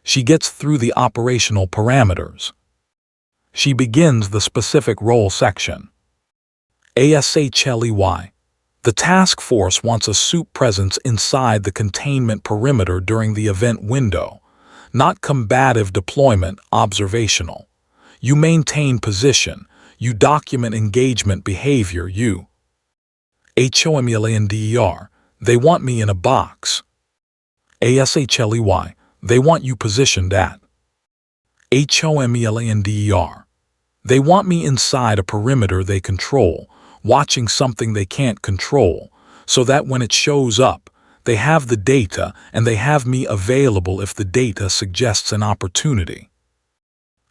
She gets through the operational parameters. She begins the specific role section. ASHLEY. The task force wants a supe presence inside the containment perimeter during the event window, not combative deployment, observational. You maintain position. You document engagement behavior. You. HOMLANDER. They want me in a box. ASHLEY. They want you positioned at. HOMLANDER. They want me inside a perimeter they control, watching something they can't control, so that when it shows up, they have the data and they have me available if the data suggests an opportunity.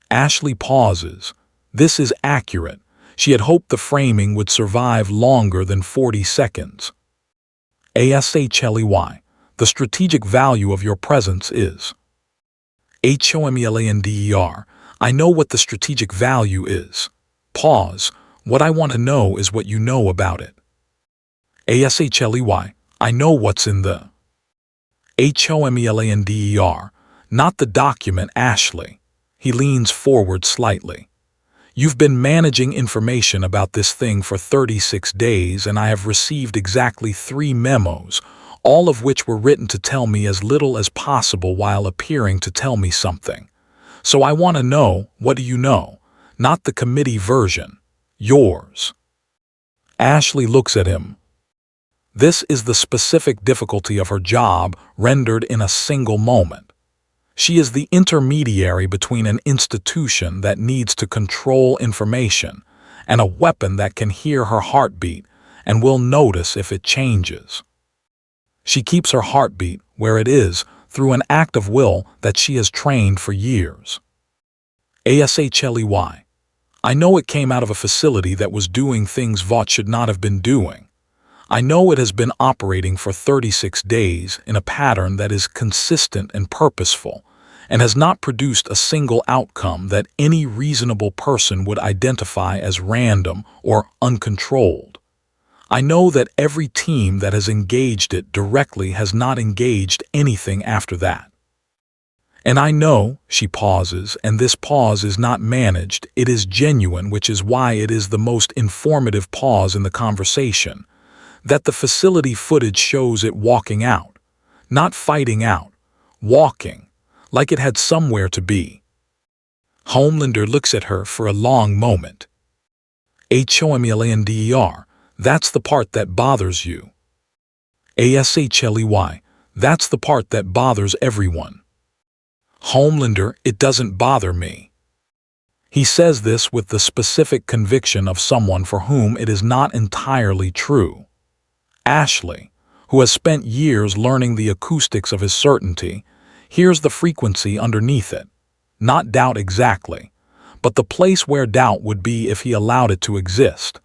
Ashley pauses. This is accurate. She had hoped the framing would survive longer than 40 seconds. ASHLEY. The strategic value of your presence is. HOMLANDER. I know what the strategic value is. Pause. What I want to know is what you know about it. ASHLEY. I know what's in the. HOMLANDER. Not the document, Ashley. He leans forward slightly. You've been managing information about this thing for 36 days, and I have received exactly 3 memos, all of which were written to tell me as little as possible while appearing to tell me something. So I want to know, what do you know? Not the committee version. Yours. Ashley looks at him. This is the specific difficulty of her job rendered in a single moment. She is the intermediary between an institution that needs to control information and a weapon that can hear her heartbeat and will notice if it changes. She keeps her heartbeat where it is through an act of will that she has trained for years. ASHLEY. I know it came out of a facility that was doing things Vought should not have been doing. I know it has been operating for 36 days in a pattern that is consistent and purposeful, and has not produced a single outcome that any reasonable person would identify as random or uncontrolled. I know that every team that has engaged it directly has not engaged anything after that. And I know, she pauses, and this pause is not managed, it is genuine, which is why it is the most informative pause in the conversation, that the facility footage shows it walking out, not fighting out, walking, like it had somewhere to be. Homelander looks at her for a long moment. Homelander, that's the part that bothers you. Ashley, that's the part that bothers everyone. Homelander, it doesn't bother me. He says this with the specific conviction of someone for whom it is not entirely true. Ashley, who has spent years learning the acoustics of his certainty, hears the frequency underneath it. Not doubt exactly, but the place where doubt would be if he allowed it to exist.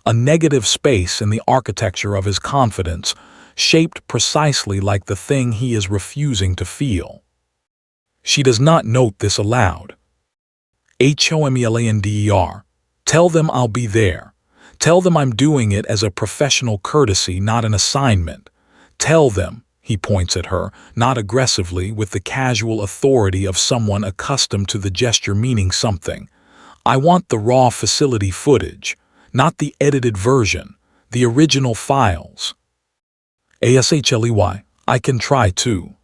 A negative space in the architecture of his confidence, shaped precisely like the thing he is refusing to feel. She does not note this aloud. Homelander, tell them I'll be there. Tell them I'm doing it as a professional courtesy, not an assignment. Tell them, he points at her, not aggressively, with the casual authority of someone accustomed to the gesture meaning something. I want the raw facility footage, not the edited version, the original files. Ashley, I can try too.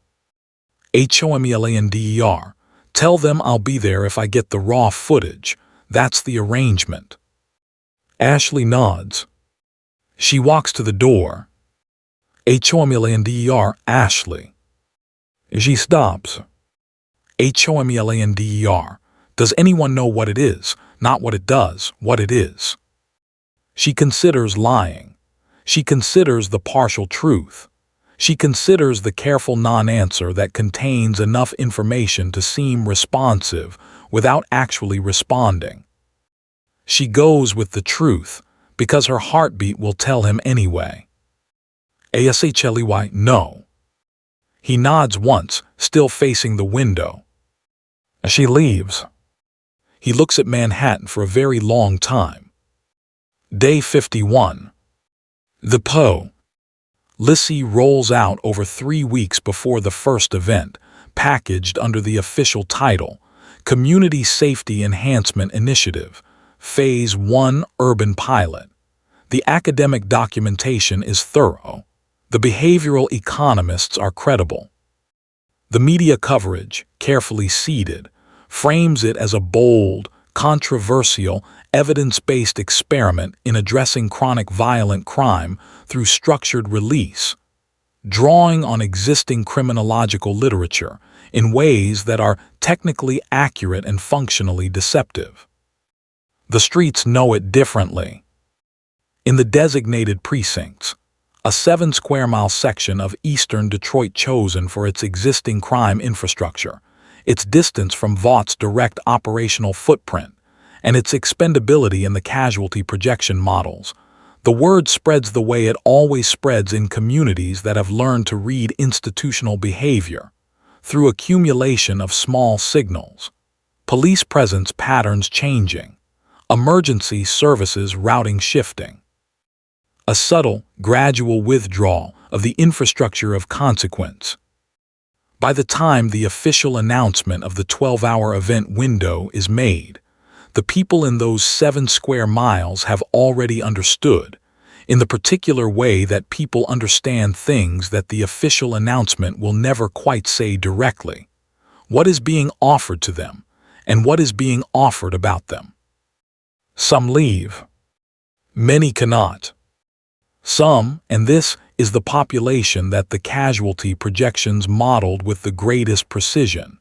Homelander, tell them I'll be there if I get the raw footage. That's the arrangement. Ashley nods. She walks to the door. Homelander, Ashley. She stops. Homelander, does anyone know what it is? Not what it does, what it is. She considers lying. She considers the partial truth. She considers the careful non-answer that contains enough information to seem responsive without actually responding. She goes with the truth because her heartbeat will tell him anyway. Ashley, no. He nods once, still facing the window. She leaves. He looks at Manhattan for a very long time. Day 51. The Po. Lissy rolls out over 3 weeks before the first event, packaged under the official title, Community Safety Enhancement Initiative, Phase 1 Urban Pilot. The academic documentation is thorough. The behavioral economists are credible. The media coverage, carefully seeded, frames it as a bold, controversial, evidence-based experiment in addressing chronic violent crime through structured release, drawing on existing criminological literature in ways that are technically accurate and functionally deceptive. The streets know it differently. In the designated precincts, a 7-square-mile section of eastern Detroit chosen for its existing crime infrastructure, its distance from Vaught's direct operational footprint, and its expendability in the casualty projection models, the word spreads the way it always spreads in communities that have learned to read institutional behavior, through accumulation of small signals, police presence patterns changing, emergency services routing shifting. A subtle, gradual withdrawal of the infrastructure of consequence. By the time the official announcement of the 12-hour event window is made, the people in those 7 square miles have already understood, in the particular way that people understand things that the official announcement will never quite say directly, what is being offered to them, and what is being offered about them. Some leave. Many cannot. Some, and this is the population that the casualty projections modeled with the greatest precision,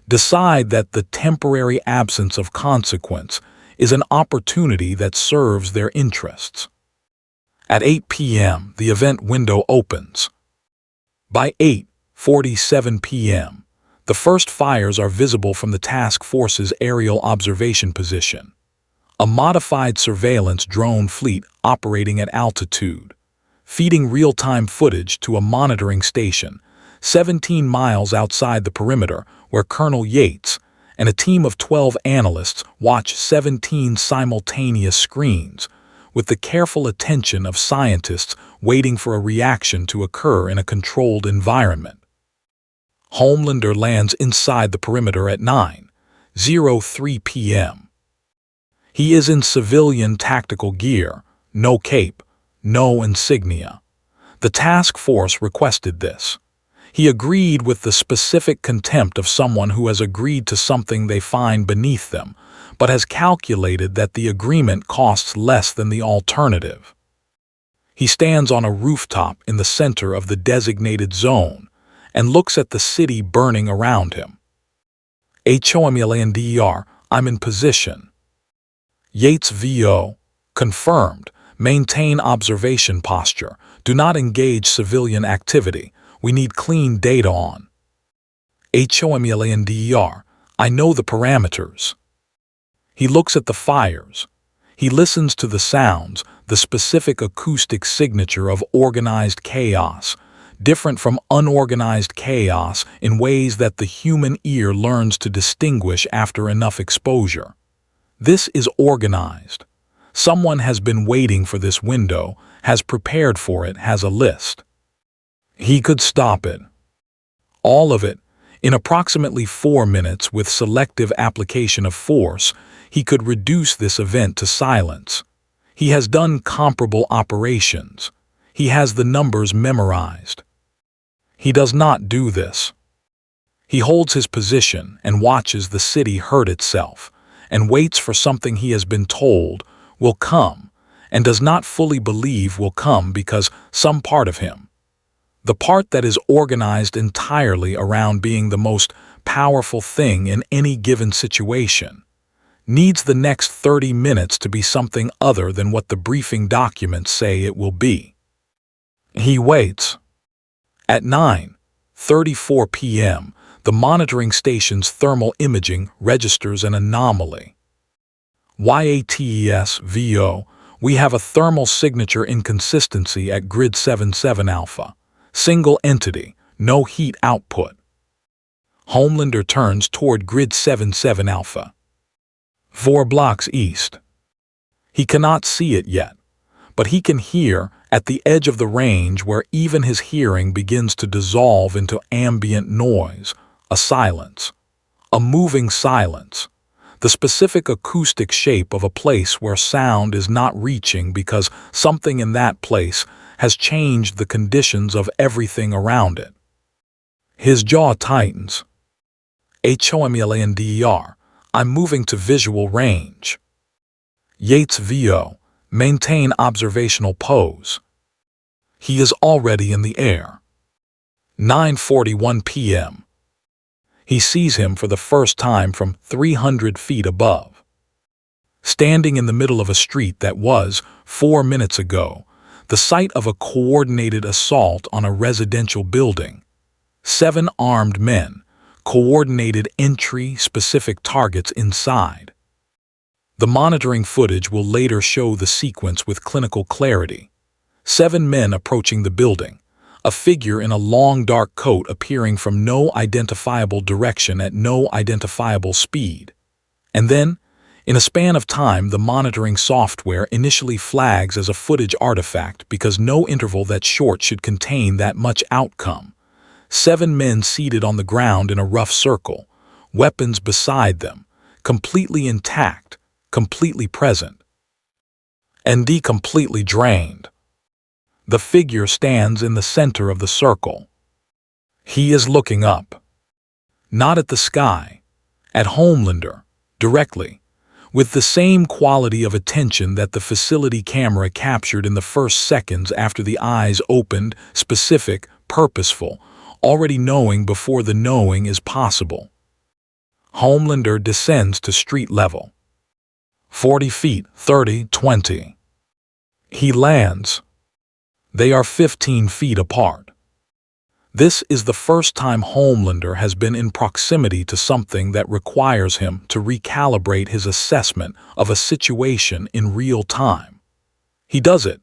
decide that the temporary absence of consequence is an opportunity that serves their interests. At 8 p.m., the event window opens. By 8:47 p.m., the first fires are visible from the task force's aerial observation position, a modified surveillance drone fleet operating at altitude, feeding real-time footage to a monitoring station 17 miles outside the perimeter where Colonel Yates and a team of 12 analysts watch 17 simultaneous screens, with the careful attention of scientists waiting for a reaction to occur in a controlled environment. Homelander lands inside the perimeter at 9:03 p.m. He is in civilian tactical gear, no cape, no insignia. The task force requested this. He agreed with the specific contempt of someone who has agreed to something they find beneath them, but has calculated that the agreement costs less than the alternative. He stands on a rooftop in the center of the designated zone and looks at the city burning around him. Homelander, I'm in position. Yates VO, confirmed, maintain observation posture, do not engage civilian activity, we need clean data on. Homelander, I know the parameters. He looks at the fires. He listens to the sounds, the specific acoustic signature of organized chaos, different from unorganized chaos in ways that the human ear learns to distinguish after enough exposure. This is organized. Someone has been waiting for this window, has prepared for it, has a list. He could stop it. All of it, in approximately 4 minutes with selective application of force, he could reduce this event to silence. He has done comparable operations. He has the numbers memorized. He does not do this. He holds his position and watches the city hurt itself, and waits for something he has been told will come, and does not fully believe will come because some part of him, the part that is organized entirely around being the most powerful thing in any given situation, needs the next 30 minutes to be something other than what the briefing documents say it will be. He waits. At 9:34 p.m., the monitoring station's thermal imaging registers an anomaly. Yates VO, we have a thermal signature inconsistency at grid 77 alpha. Single entity, no heat output. Homelander turns toward grid 77 alpha. 4 blocks east. He cannot see it yet, but he can hear at the edge of the range where even his hearing begins to dissolve into ambient noise, a silence, a moving silence, the specific acoustic shape of a place where sound is not reaching because something in that place has changed the conditions of everything around it. His jaw tightens. Homelander, I'm moving to visual range. Yates VO, maintain observational pose. He is already in the air. 9:41 p.m. He sees him for the first time from 300 feet above. Standing in the middle of a street that was, 4 minutes ago, the site of a coordinated assault on a residential building. 7 armed men, coordinated entry, specific targets inside. The monitoring footage will later show the sequence with clinical clarity. 7 men approaching the building, a figure in a long dark coat appearing from no identifiable direction at no identifiable speed. And then, in a span of time, the monitoring software initially flags as a footage artifact because no interval that short should contain that much outcome. 7 men seated on the ground in a rough circle, weapons beside them, completely intact, completely present. And completely drained. The figure stands in the center of the circle. He is looking up. Not at the sky, at Homelander, directly, with the same quality of attention that the facility camera captured in the first seconds after the eyes opened, specific, purposeful, already knowing before the knowing is possible. Homelander descends to street level. 40 feet, 30, 20. He lands. They are 15 feet apart. This is the first time Homelander has been in proximity to something that requires him to recalibrate his assessment of a situation in real time. He does it,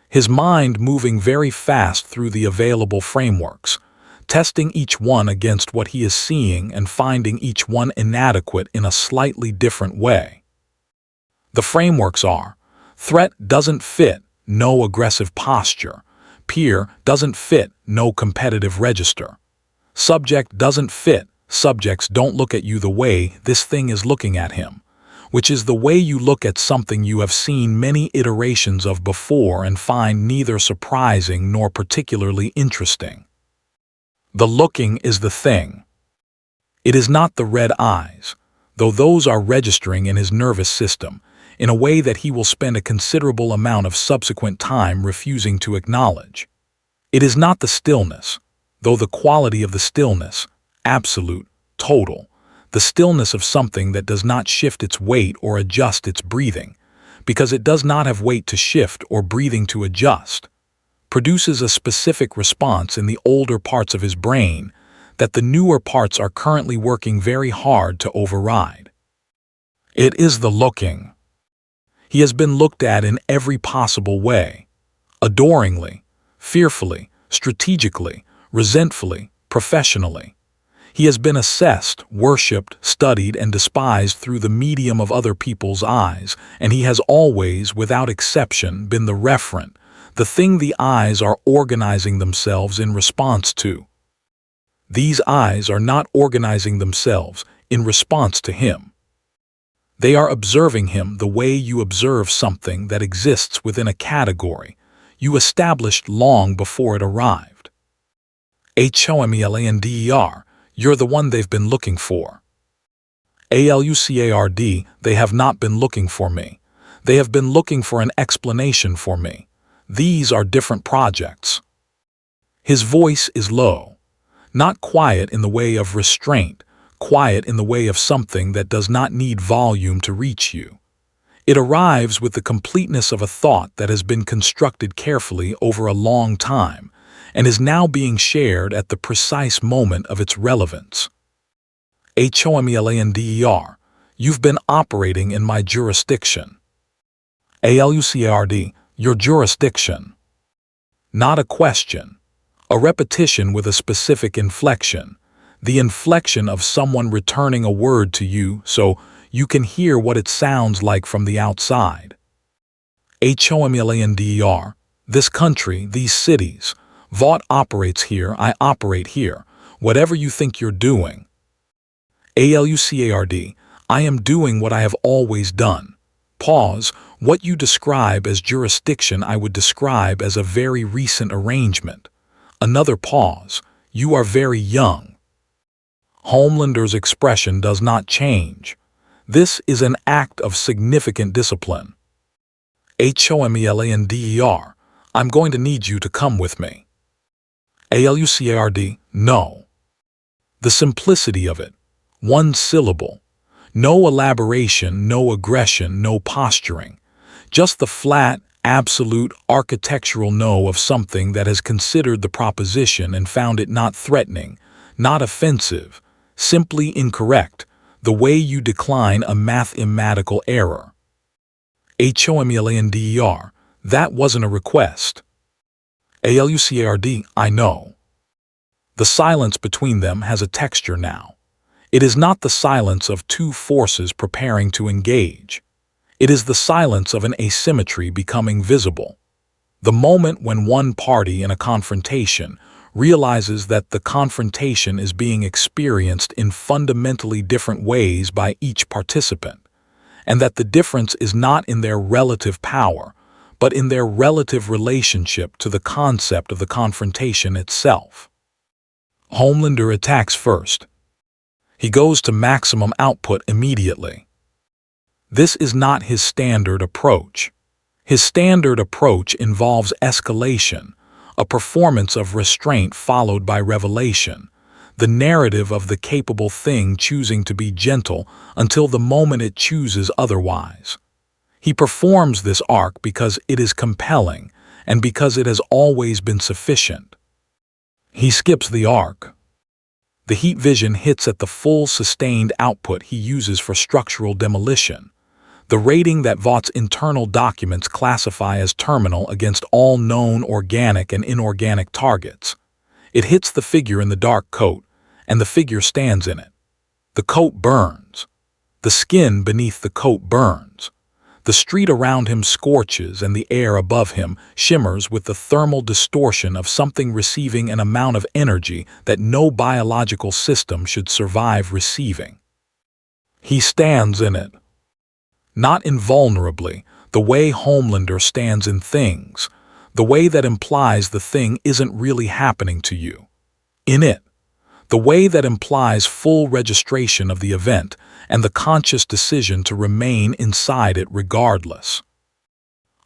his mind moving very fast through the available frameworks, testing each one against what he is seeing and finding each one inadequate in a slightly different way. The frameworks are Threat doesn't fit, no aggressive posture. Peer doesn't fit, no competitive register. Subject doesn't fit, subjects don't look at you the way this thing is looking at him, which is the way you look at something you have seen many iterations of before and find neither surprising nor particularly interesting. The looking is the thing. It is not the red eyes, though those are registering in his nervous system, in a way that he will spend a considerable amount of subsequent time refusing to acknowledge. It is not the stillness, though the quality of the stillness, absolute, total, the stillness of something that does not shift its weight or adjust its breathing, because it does not have weight to shift or breathing to adjust, produces a specific response in the older parts of his brain that the newer parts are currently working very hard to override. It is the looking. He has been looked at in every possible way, adoringly, fearfully, strategically, resentfully, professionally. He has been assessed, worshipped, studied, and despised through the medium of other people's eyes, and he has always, without exception, been the referent, the thing the eyes are organizing themselves in response to. These eyes are not organizing themselves in response to him. They are observing him the way you observe something that exists within a category you established long before it arrived. Homelander, you're the one they've been looking for. Alucard, they have not been looking for me. They have been looking for an explanation for me. These are different projects. His voice is low, not quiet in the way of restraint, quiet in the way of something that does not need volume to reach you. It arrives with the completeness of a thought that has been constructed carefully over a long time and is now being shared at the precise moment of its relevance. Homelander, you've been operating in my jurisdiction. Alucard, your jurisdiction. Not a question, a repetition with a specific inflection, the inflection of someone returning a word to you so you can hear what it sounds like from the outside. Homelander, this country, these cities, Vought operates here, I operate here, whatever you think you're doing. Alucard, I am doing what I have always done. Pause, what you describe as jurisdiction I would describe as a very recent arrangement. Another pause, you are very young. Homelander's expression does not change. This is an act of significant discipline. Homelander, I'm going to need you to come with me. Alucard, no. The simplicity of it, one syllable, no elaboration, no aggression, no posturing, just the flat, absolute, architectural no of something that has considered the proposition and found it not threatening, not offensive, simply incorrect, the way you decline a mathematical error. Homelander, that wasn't a request. Alucard, I know. The silence between them has a texture now. It is not the silence of two forces preparing to engage. It is the silence of an asymmetry becoming visible. The moment when one party in a confrontation realizes that the confrontation is being experienced in fundamentally different ways by each participant, and that the difference is not in their relative power, but in their relative relationship to the concept of the confrontation itself. Homelander attacks first. He goes to maximum output immediately. This is not his standard approach. His standard approach involves escalation, a performance of restraint followed by revelation, the narrative of the capable thing choosing to be gentle until the moment it chooses otherwise. He performs this arc because it is compelling and because it has always been sufficient. He skips the arc. The heat vision hits at the full sustained output he uses for structural demolition, the rating that Vought's internal documents classify as terminal against all known organic and inorganic targets. It hits the figure in the dark coat, and the figure stands in it. The coat burns. The skin beneath the coat burns. The street around him scorches and the air above him shimmers with the thermal distortion of something receiving an amount of energy that no biological system should survive receiving. He stands in it. Not invulnerably, the way Homelander stands in things, the way that implies the thing isn't really happening to you. In it. The way that implies full registration of the event and the conscious decision to remain inside it regardless.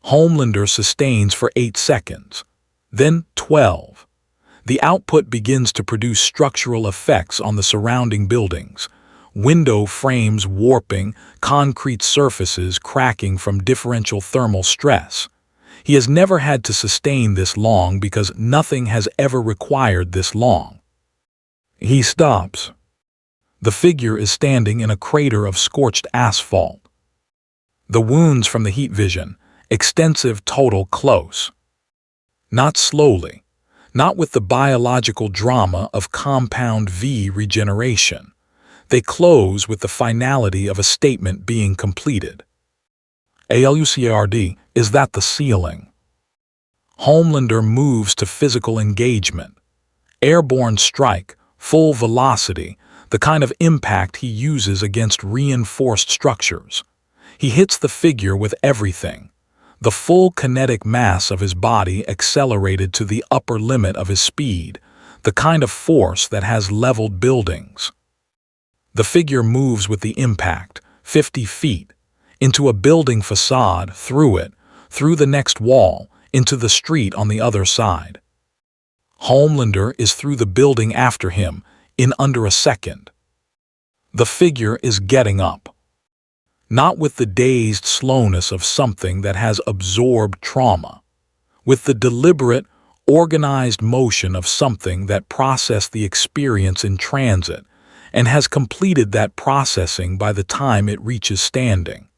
Homelander sustains for 8 seconds, then 12. The output begins to produce structural effects on the surrounding buildings, window frames warping, concrete surfaces cracking from differential thermal stress. He has never had to sustain this long because nothing has ever required this long. He stops. The figure is standing in a crater of scorched asphalt. The wounds from the heat vision, extensive, total, close. Not slowly, not with the biological drama of compound V regeneration. They close with the finality of a statement being completed. Alucard, is that the ceiling? Homelander moves to physical engagement. Airborne strike, full velocity, the kind of impact he uses against reinforced structures. He hits the figure with everything. The full kinetic mass of his body accelerated to the upper limit of his speed, the kind of force that has leveled buildings. The figure moves with the impact, 50 feet, into a building facade, through it, through the next wall, into the street on the other side. Homelander is through the building after him in under a second. The figure is getting up. Not with the dazed slowness of something that has absorbed trauma. With the deliberate, organized motion of something that processed the experience in transit and has completed that processing by the time it reaches standing.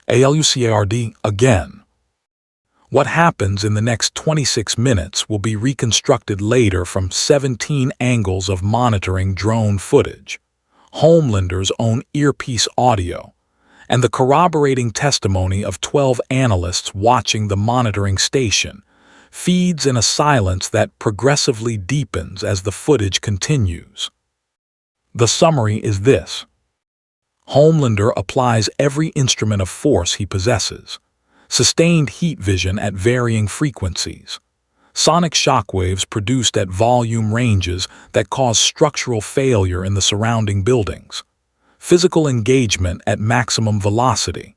Alucard again. What happens in the next 26 minutes will be reconstructed later from 17 angles of monitoring drone footage, Homelander's own earpiece audio, and the corroborating testimony of 12 analysts watching the monitoring station, feeds in a silence that progressively deepens as the footage continues. The summary is this. Homelander applies every instrument of force he possesses. Sustained heat vision at varying frequencies, sonic shockwaves produced at volume ranges that cause structural failure in the surrounding buildings, physical engagement at maximum velocity,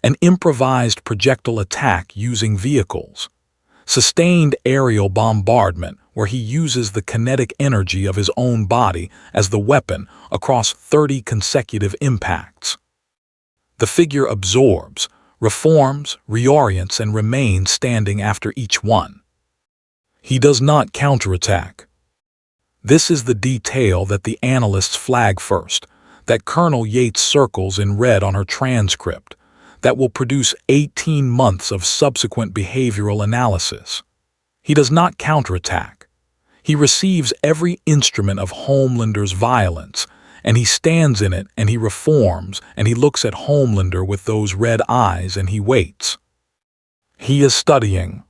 an improvised projectile attack using vehicles, sustained aerial bombardment where he uses the kinetic energy of his own body as the weapon across 30 consecutive impacts. The figure absorbs, reforms, reorients, and remains standing after each one. He does not counterattack. This is the detail that the analysts flag first, that Colonel Yates circles in red on her transcript, that will produce 18 months of subsequent behavioral analysis. He does not counterattack. He receives every instrument of Homelander's violence, and he stands in it, and he reforms, and he looks at Homelander with those red eyes, and he waits. He is studying.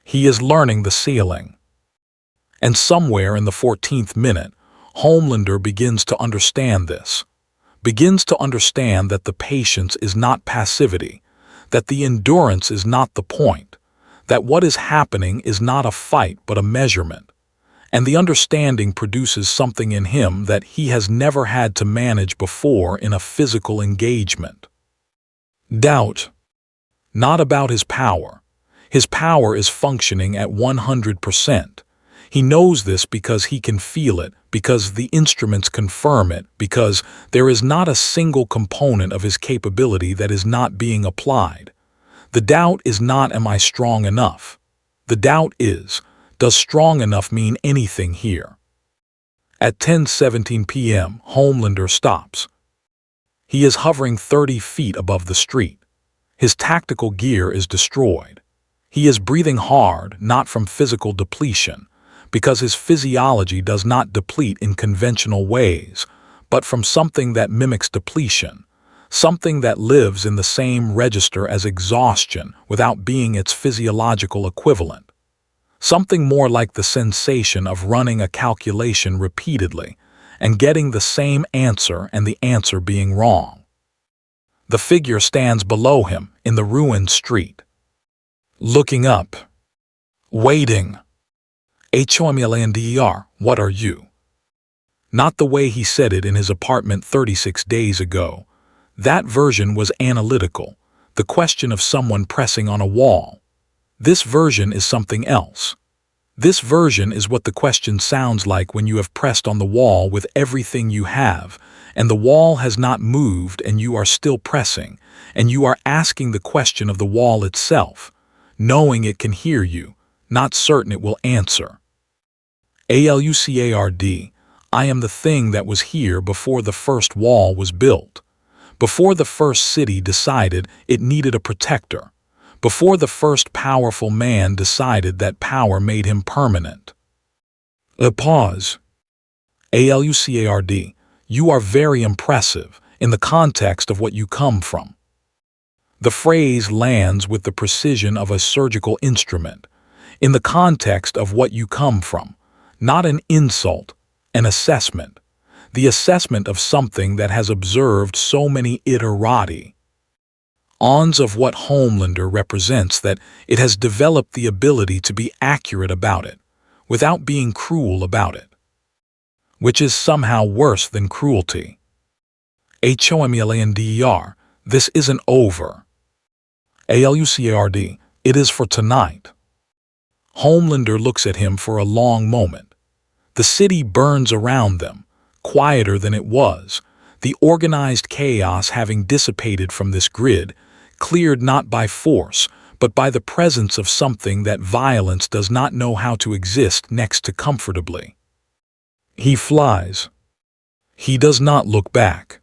He is learning the ceiling. And somewhere in the 14th minute, Homelander begins to understand this, begins to understand that the patience is not passivity, that the endurance is not the point, that what is happening is not a fight but a measurement. And the understanding produces something in him that he has never had to manage before in a physical engagement. Doubt. Not about his power. His power is functioning at 100%. He knows this because he can feel it, because the instruments confirm it, because there is not a single component of his capability that is not being applied. The doubt is not, am I strong enough? The doubt is, does strong enough mean anything here? At 10:17 p.m., Homelander stops. He is hovering 30 feet above the street. His tactical gear is destroyed. He is breathing hard, not from physical depletion, because his physiology does not deplete in conventional ways, but from something that mimics depletion, something that lives in the same register as exhaustion without being its physiological equivalent. Something more like the sensation of running a calculation repeatedly and getting the same answer and the answer being wrong. The figure stands below him in the ruined street, looking up, waiting. Homelander, what are you? Not the way he said it in his apartment 36 days ago. That version was analytical, the question of someone pressing on a wall. This version is something else. This version is what the question sounds like when you have pressed on the wall with everything you have, and the wall has not moved and you are still pressing, and you are asking the question of the wall itself, knowing it can hear you, not certain it will answer. Alucard, I am the thing that was here before the first wall was built, before the first city decided it needed a protector, before the first powerful man decided that power made him permanent. A pause. Alucard, you are very impressive in the context of what you come from. The phrase lands with the precision of a surgical instrument, in the context of what you come from, not an insult, an assessment, the assessment of something that has observed so many iterati. Ons of what Homelander represents, that it has developed the ability to be accurate about it, without being cruel about it, which is somehow worse than cruelty. Homelander, this isn't over. Alucard, it is for tonight. Homelander looks at him for a long moment. The city burns around them, quieter than it was, the organized chaos having dissipated from this grid, cleared not by force, but by the presence of something that violence does not know how to exist next to comfortably. He flies. He does not look back.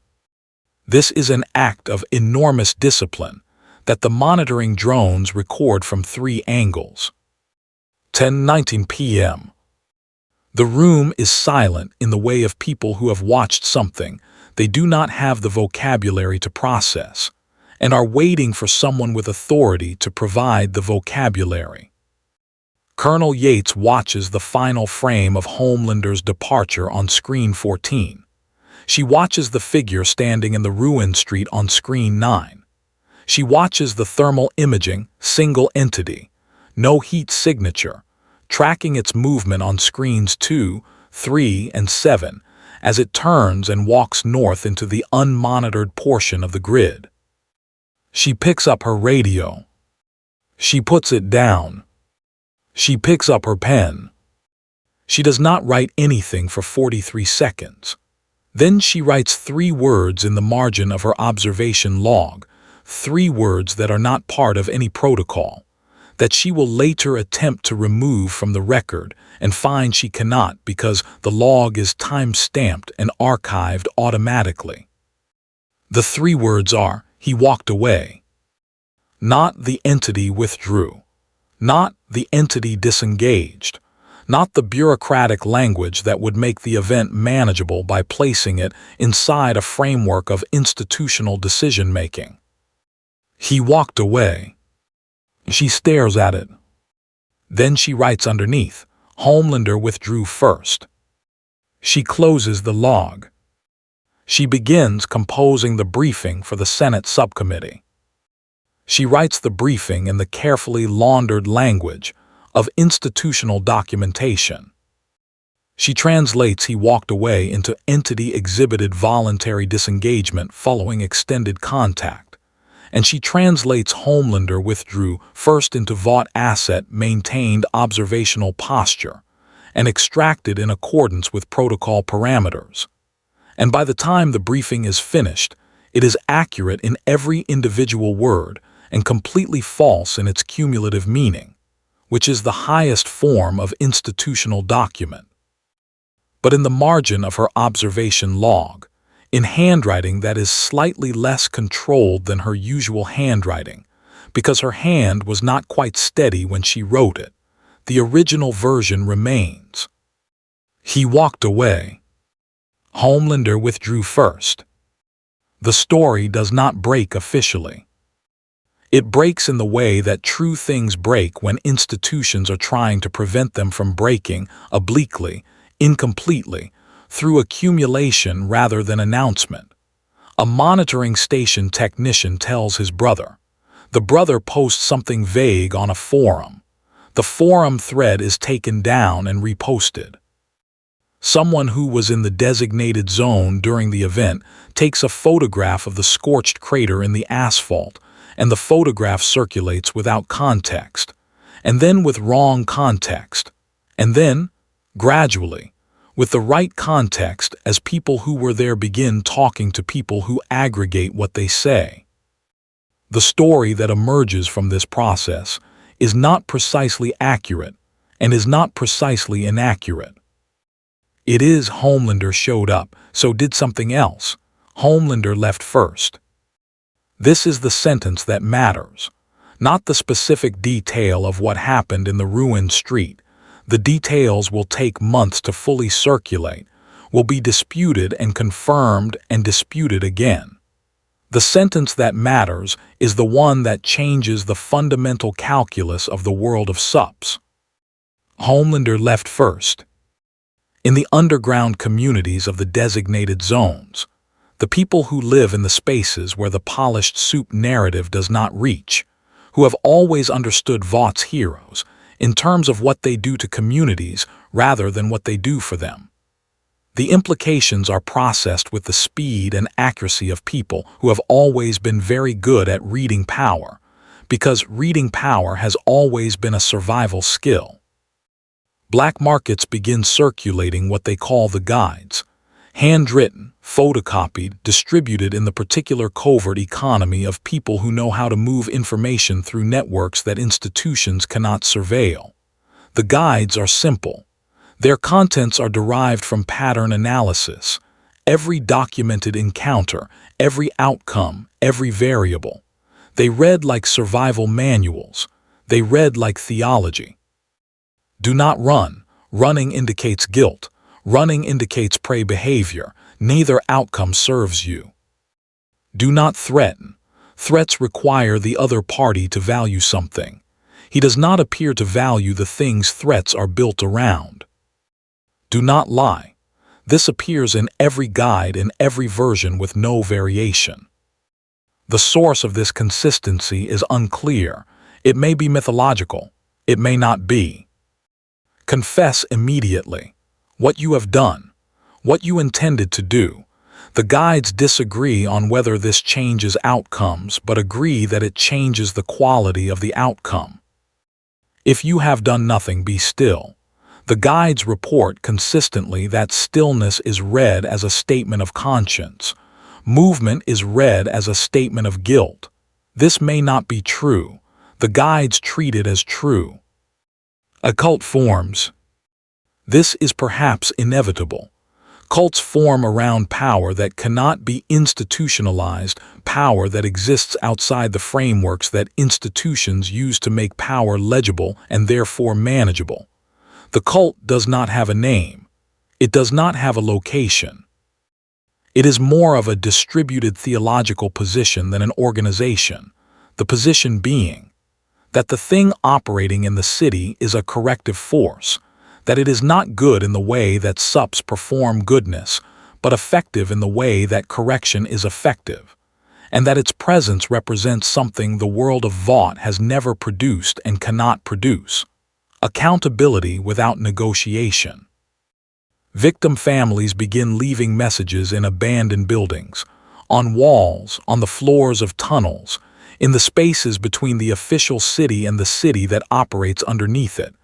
This is an act of enormous discipline that the monitoring drones record from 3 angles. 10:19 p.m. The room is silent in the way of people who have watched something they do not have the vocabulary to process, and are waiting for someone with authority to provide the vocabulary. Colonel Yates watches the final frame of Homelander's departure on screen 14. She watches the figure standing in the ruined street on screen 9. She watches the thermal imaging, single entity, no heat signature, tracking its movement on screens 2, 3, and 7 as it turns and walks north into the unmonitored portion of the grid. She picks up her radio. She puts it down. She picks up her pen. She does not write anything for 43 seconds. Then she writes 3 words in the margin of her observation log, 3 words that are not part of any protocol, that she will later attempt to remove from the record and find she cannot because the log is time-stamped and archived automatically. The 3 words are, he walked away. Not the entity withdrew. Not the entity disengaged. Not the bureaucratic language that would make the event manageable by placing it inside a framework of institutional decision-making. He walked away. She stares at it. Then she writes underneath, Homelander withdrew first. She closes the log. She begins composing the briefing for the Senate subcommittee. She writes the briefing in the carefully laundered language of institutional documentation. She translates he walked away into entity exhibited voluntary disengagement following extended contact, and she translates Homelander withdrew first into Vought asset maintained observational posture and extracted in accordance with protocol parameters. And by the time the briefing is finished, it is accurate in every individual word and completely false in its cumulative meaning, which is the highest form of institutional document. But in the margin of her observation log, in handwriting that is slightly less controlled than her usual handwriting, because her hand was not quite steady when she wrote it, the original version remains. He walked away. Homelander withdrew first. The story does not break officially. It breaks in the way that true things break when institutions are trying to prevent them from breaking, obliquely, incompletely, through accumulation rather than announcement. A monitoring station technician tells his brother. The brother posts something vague on a forum. The forum thread is taken down and reposted. Someone who was in the designated zone during the event takes a photograph of the scorched crater in the asphalt, and the photograph circulates without context, and then with wrong context, and then, gradually, with the right context as people who were there begin talking to people who aggregate what they say. The story that emerges from this process is not precisely accurate and is not precisely inaccurate. It is Homelander showed up, so did something else. Homelander left first. This is the sentence that matters, not the specific detail of what happened in the ruined street. The details will take months to fully circulate, will be disputed and confirmed and disputed again. The sentence that matters is the one that changes the fundamental calculus of the world of sups. Homelander left first. In the underground communities of the designated zones, the people who live in the spaces where the polished supe narrative does not reach, who have always understood Vought's heroes in terms of what they do to communities rather than what they do for them. The implications are processed with the speed and accuracy of people who have always been very good at reading power, because reading power has always been a survival skill. Black markets begin circulating what they call the guides, handwritten, photocopied, distributed in the particular covert economy of people who know how to move information through networks that institutions cannot surveil. The guides are simple. Their contents are derived from pattern analysis. Every documented encounter, every outcome, every variable. They read like survival manuals. They read like theology. Do not run. Running indicates guilt. Running indicates prey behavior. Neither outcome serves you. Do not threaten. Threats require the other party to value something. He does not appear to value the things threats are built around. Do not lie. This appears in every guide in every version with no variation. The source of this consistency is unclear. It may be mythological. It may not be. Confess immediately what you have done, what you intended to do. The guides disagree on whether this changes outcomes, but agree that it changes the quality of the outcome. If you have done nothing, be still. The guides report consistently that stillness is read as a statement of conscience. Movement is read as a statement of guilt. This may not be true. The guides treat it as true. Occult forms. This is perhaps inevitable. Cults form around power that cannot be institutionalized, power that exists outside the frameworks that institutions use to make power legible and therefore manageable. The cult does not have a name. It does not have a location. It is more of a distributed theological position than an organization, the position being that the thing operating in the city is a corrective force, that it is not good in the way that sups perform goodness, but effective in the way that correction is effective, and that its presence represents something the world of Vought has never produced and cannot produce: accountability without negotiation. Victim families begin leaving messages in abandoned buildings, on walls, on the floors of tunnels, in the spaces between the official city and the city that operates underneath it.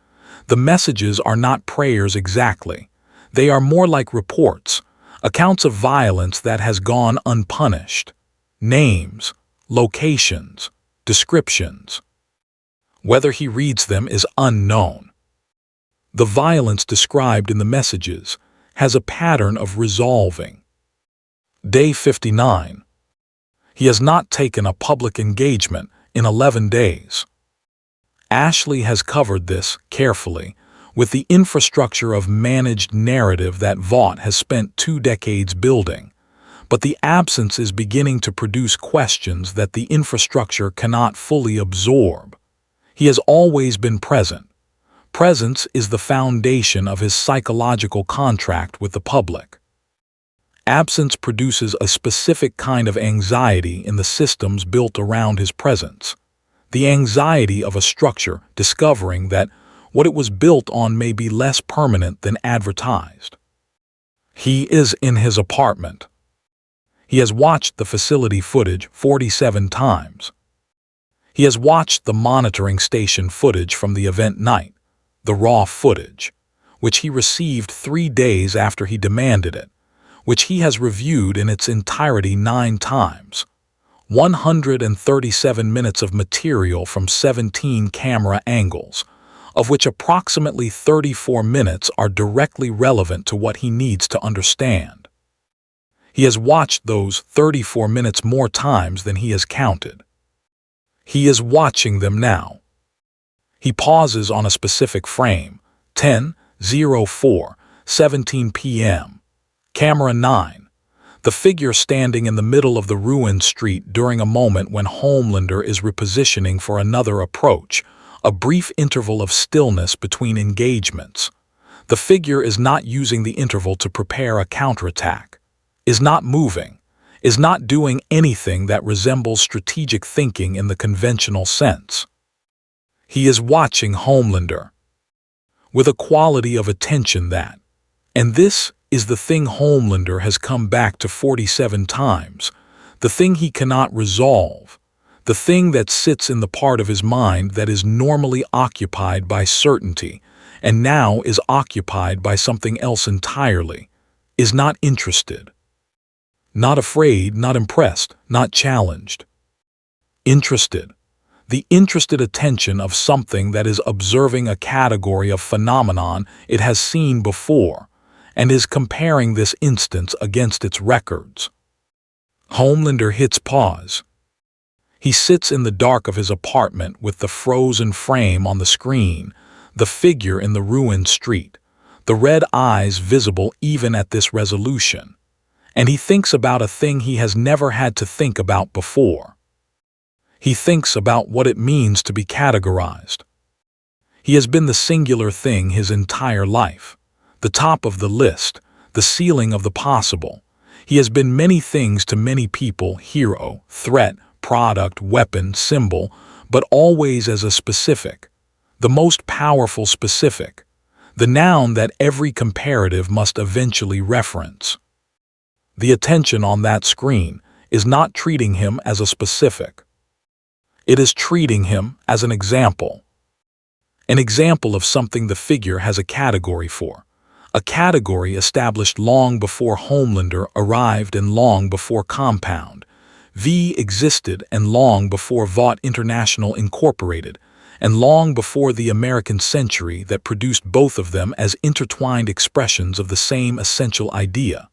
The messages are not prayers exactly. They are more like reports, accounts of violence that has gone unpunished. Names, locations, descriptions. Whether he reads them is unknown. The violence described in the messages has a pattern of resolving. Day 59. He has not taken a public engagement in 11 days. Ashley has covered this carefully with the infrastructure of managed narrative that Vought has spent 2 decades building, but the absence is beginning to produce questions that the infrastructure cannot fully absorb. He has always been present. Presence is the foundation of his psychological contract with the public. Absence produces a specific kind of anxiety in the systems built around his presence. The anxiety of a structure discovering that what it was built on may be less permanent than advertised. He is in his apartment. He has watched the facility footage 47 times. He has watched the monitoring station footage from the event night, the raw footage, which he received 3 days after he demanded it, which he has reviewed in its entirety 9 times. 137 minutes of material from 17 camera angles, of which approximately 34 minutes are directly relevant to what he needs to understand. He has watched those 34 minutes more times than he has counted. He is watching them now. He pauses on a specific frame, 10:04, 17 p.m. Camera 9. The figure standing in the middle of the ruined street during a moment when Homelander is repositioning for another approach, a brief interval of stillness between engagements. The figure is not using the interval to prepare a counterattack, is not moving, is not doing anything that resembles strategic thinking in the conventional sense. He is watching Homelander with a quality of attention that, and this is the thing Homelander has come back to 47 times, the thing he cannot resolve, the thing that sits in the part of his mind that is normally occupied by certainty and now is occupied by something else entirely, is not interested, not afraid, not impressed, not challenged. Interested. The interested attention of something that is observing a category of phenomenon it has seen before and is comparing this instance against its records. Homelander hits pause. He sits in the dark of his apartment with the frozen frame on the screen, the figure in the ruined street, the red eyes visible even at this resolution, and he thinks about a thing he has never had to think about before. He thinks about what it means to be categorized. He has been the singular thing his entire life, the top of the list, the ceiling of the possible. He has been many things to many people: hero, threat, product, weapon, symbol, but always as a specific, the most powerful specific, the noun that every comparative must eventually reference. The attention on that screen is not treating him as a specific. It is treating him as an example of something the figure has a category for, a category established long before Homelander arrived and long before Compound V existed and long before Vought International Incorporated and long before the American century that produced both of them as intertwined expressions of the same essential idea.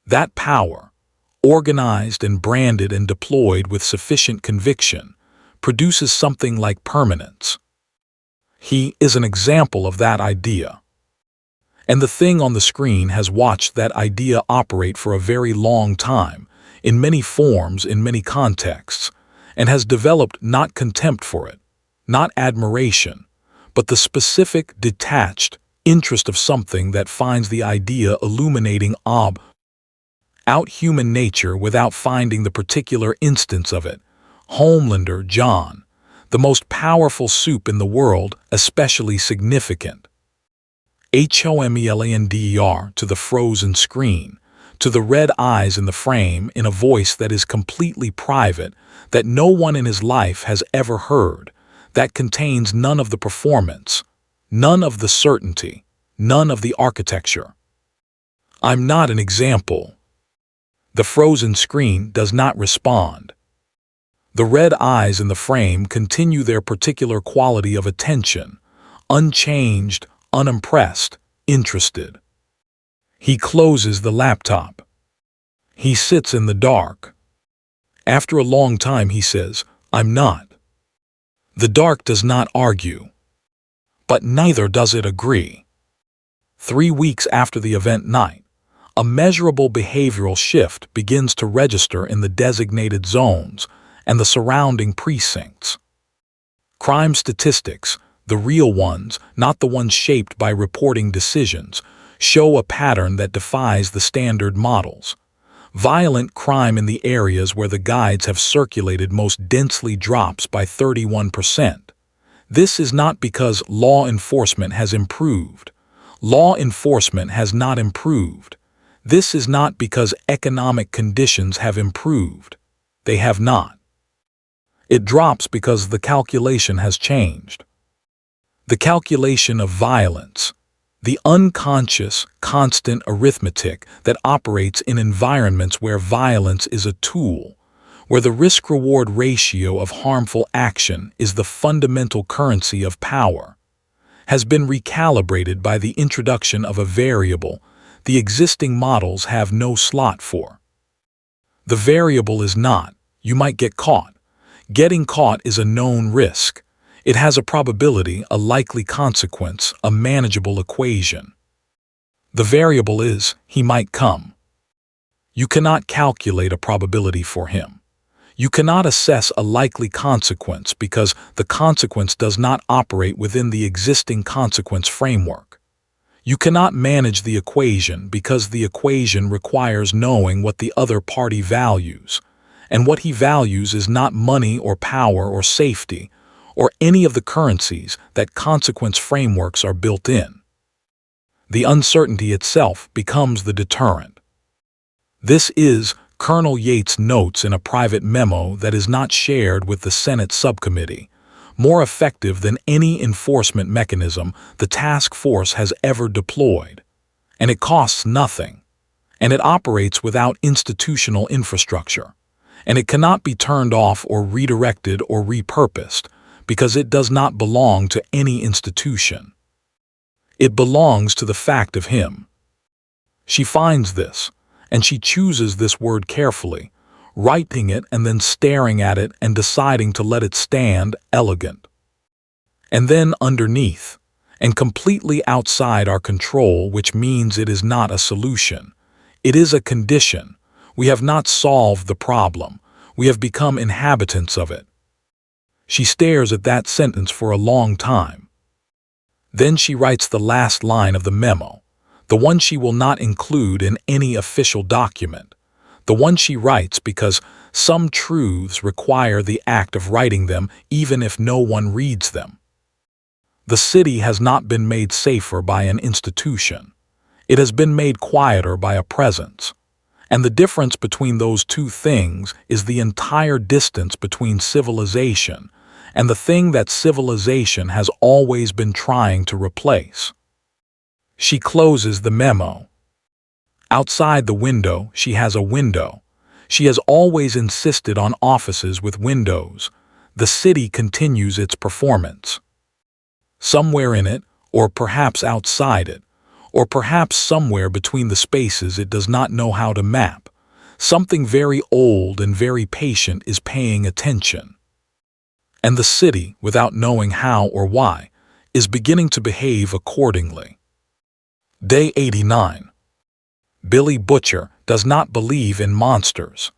That power, organized and branded and deployed with sufficient conviction, produces something like permanence. He is an example of that idea. And the thing on the screen has watched that idea operate for a very long time, in many forms, in many contexts, and has developed not contempt for it, not admiration, but the specific, detached interest of something that finds the idea illuminating out human nature without finding the particular instance of it. Homelander, John, the most powerful supe in the world, especially significant. Homelander to the frozen screen, to the red eyes in the frame in a voice that is completely private, that no one in his life has ever heard, that contains none of the performance, none of the certainty, none of the architecture. I'm not an example. The frozen screen does not respond. The red eyes in the frame continue their particular quality of attention, unchanged, unimpressed, interested. He closes the laptop. He sits in the dark. After a long time he says, "I'm not." The dark does not argue. But neither does it agree. 3 weeks after the event night, a measurable behavioral shift begins to register in the designated zones and the surrounding precincts. Crime statistics, the real ones, not the ones shaped by reporting decisions, show a pattern that defies the standard models. Violent crime in the areas where the guides have circulated most densely drops by 31%. This is not because law enforcement has improved. Law enforcement has not improved. This is not because economic conditions have improved. They have not. It drops because the calculation has changed. The calculation of violence, the unconscious, constant arithmetic that operates in environments where violence is a tool, where the risk-reward ratio of harmful action is the fundamental currency of power, has been recalibrated by the introduction of a variable the existing models have no slot for. The variable is not, you might get caught. Getting caught is a known risk. It has a probability, a likely consequence, a manageable equation. The variable is, he might come. You cannot calculate a probability for him. You cannot assess a likely consequence because the consequence does not operate within the existing consequence framework. You cannot manage the equation because the equation requires knowing what the other party values, and what he values is not money or power or safety, or any of the currencies that consequence frameworks are built in. The uncertainty itself becomes the deterrent. This is, Colonel Yates notes in a private memo that is not shared with the Senate subcommittee, more effective than any enforcement mechanism the task force has ever deployed. And it costs nothing. And it operates without institutional infrastructure. And it cannot be turned off or redirected or repurposed because it does not belong to any institution. It belongs to the fact of him. She finds this, and she chooses this word carefully, writing it and then staring at it and deciding to let it stand elegant. And then underneath, and completely outside our control, which means it is not a solution. It is a condition. We have not solved the problem. We have become inhabitants of it. She stares at that sentence for a long time. Then she writes the last line of the memo, the one she will not include in any official document, the one she writes because some truths require the act of writing them even if no one reads them. The city has not been made safer by an institution. It has been made quieter by a presence. And the difference between those two things is the entire distance between civilization and the thing that civilization has always been trying to replace. She closes the memo. Outside the window, she has a window. She has always insisted on offices with windows. The city continues its performance. Somewhere in it, or perhaps outside it, or perhaps somewhere between the spaces it does not know how to map, something very old and very patient is paying attention. And the city, without knowing how or why, is beginning to behave accordingly. Day 89. Billy Butcher does not believe in monsters.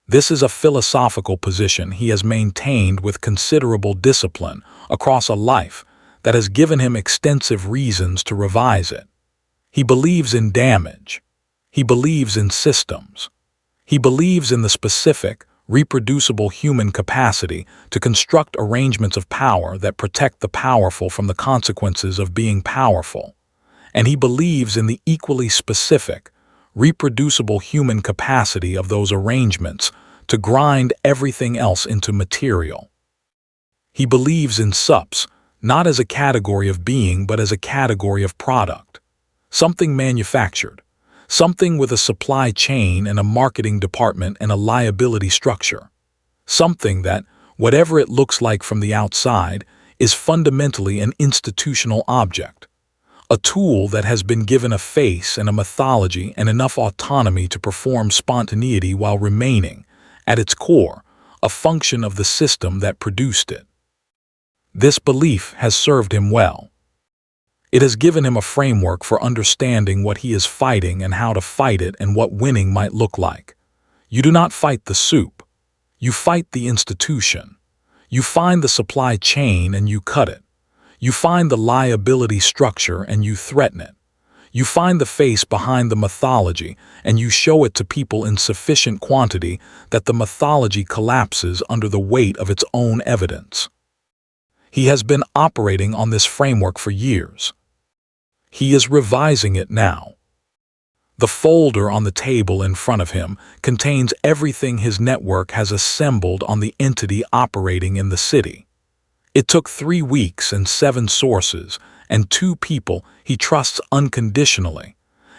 This is a philosophical position he has maintained with considerable discipline across a life that has given him extensive reasons to revise it. He believes in damage. He believes in systems. He believes in the specific, reproducible human capacity to construct arrangements of power that protect the powerful from the consequences of being powerful. And he believes in the equally specific, reproducible human capacity of those arrangements to grind everything else into material. He believes in supes, not as a category of being but as a category of product, something manufactured, something with a supply chain and a marketing department and a liability structure, something that, whatever it looks like from the outside, is fundamentally an institutional object. A tool that has been given a face and a mythology and enough autonomy to perform spontaneity while remaining, at its core, a function of the system that produced it. This belief has served him well. It has given him a framework for understanding what he is fighting and how to fight it and what winning might look like. You do not fight the soup. You fight the institution. You find the supply chain and you cut it. You find the liability structure and you threaten it. You find the face behind the mythology and you show it to people in sufficient quantity that the mythology collapses under the weight of its own evidence. He has been operating on this framework for years. He is revising it now. The folder on the table in front of him contains everything his network has assembled on the entity operating in the city. It took 3 weeks and 7 sources and 2 people he trusts unconditionally,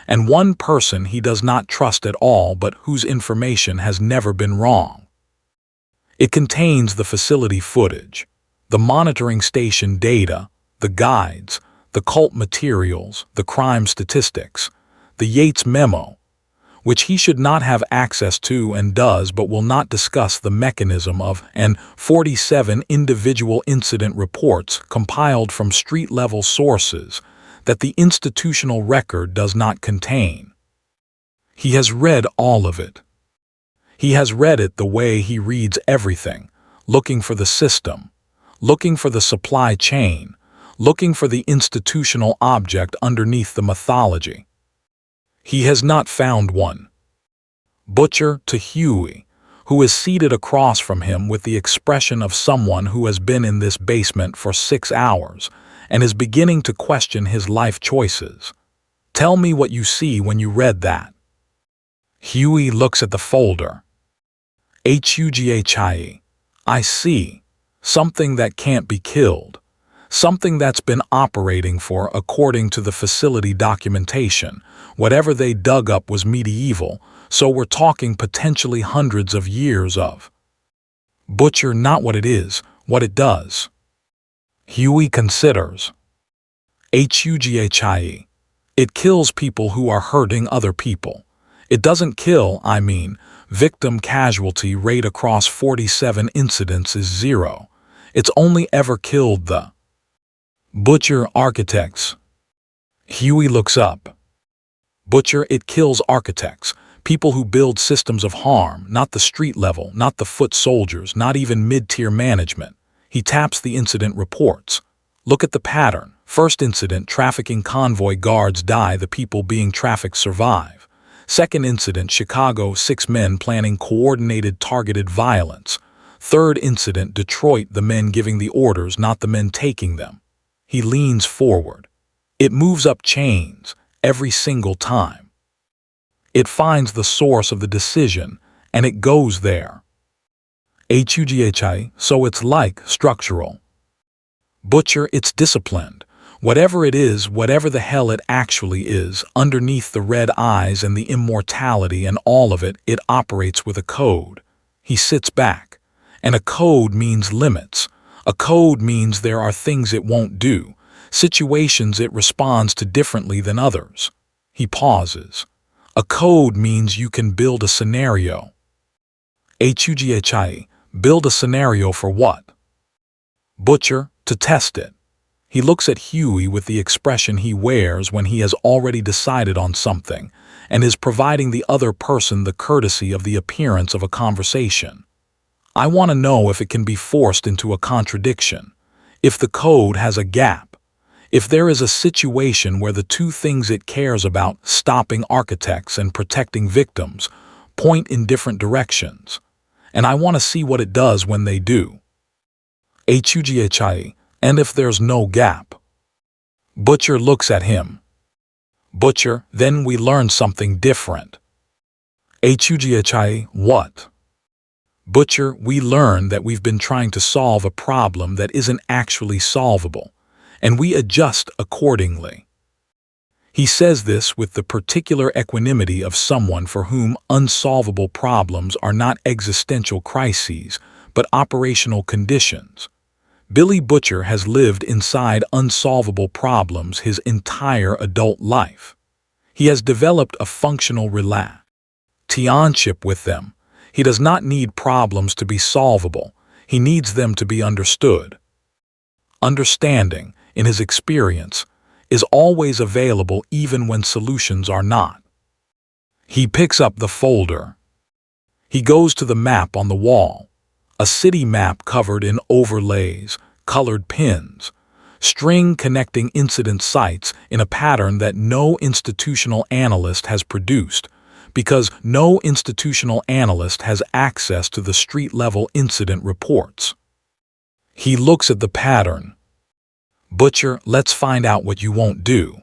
and 1 person he does not trust at all but whose information has never been wrong. It contains the facility footage, the monitoring station data, the guides, the cult materials, the crime statistics, the Yates memo, which he should not have access to and does but will not discuss the mechanism of, and 47 individual incident reports compiled from street-level sources that the institutional record does not contain. He has read all of it. He has read it the way he reads everything, looking for the system, looking for the supply chain, looking for the institutional object underneath the mythology. He has not found one. Butcher to Huey, who is seated across from him with the expression of someone who has been in this basement for 6 hours and is beginning to question his life choices. Tell me what you see when you read that. Huey looks at the folder. Hughi. I see. Something that can't be killed. Something that's been operating for, according to the facility documentation. Whatever they dug up was medieval, so we're talking potentially hundreds of years of. Butcher, not what it is, what it does. Huey considers. Hughi. It kills people who are hurting other people. It doesn't kill, victim casualty rate across 47 incidents is 0. It's only ever killed the Butcher architects. Huey looks up. Butcher, it kills architects, people who build systems of harm, not the street level, not the foot soldiers, not even mid-tier management. He taps the incident reports. Look at the pattern. First incident, trafficking convoy guards die, the people being trafficked survive. Second incident, Chicago, 6 men planning coordinated targeted violence. Third incident, Detroit, the men giving the orders, not the men taking them. He leans forward. It moves up chains every single time. It finds the source of the decision, and it goes there. Hughi, so it's like structural. Butcher, it's disciplined. Whatever it is, whatever the hell it actually is, underneath the red eyes and the immortality and all of it, it operates with a code. He sits back. And a code means limits. A code means there are things it won't do, situations it responds to differently than others. He pauses. A code means you can build a scenario. Hughi, build a scenario for what? Butcher, to test it. He looks at Huey with the expression he wears when he has already decided on something and is providing the other person the courtesy of the appearance of a conversation. I want to know if it can be forced into a contradiction, if the code has a gap, if there is a situation where the 2 things it cares about, stopping architects and protecting victims, point in different directions, and I want to see what it does when they do. Hughi, and if there's no gap. Butcher looks at him. Butcher, then we learn something different. Hughi, what? Butcher, we learn that we've been trying to solve a problem that isn't actually solvable, and we adjust accordingly. He says this with the particular equanimity of someone for whom unsolvable problems are not existential crises, but operational conditions. Billy Butcher has lived inside unsolvable problems his entire adult life. He has developed a functional relationship with them. He does not need problems to be solvable. He needs them to be understood. Understanding, in his experience, is always available even when solutions are not. He picks up the folder. He goes to the map on the wall, a city map covered in overlays, colored pins, string connecting incident sites in a pattern that no institutional analyst has produced, because no institutional analyst has access to the street-level incident reports. He looks at the pattern. Butcher, let's find out what you won't do.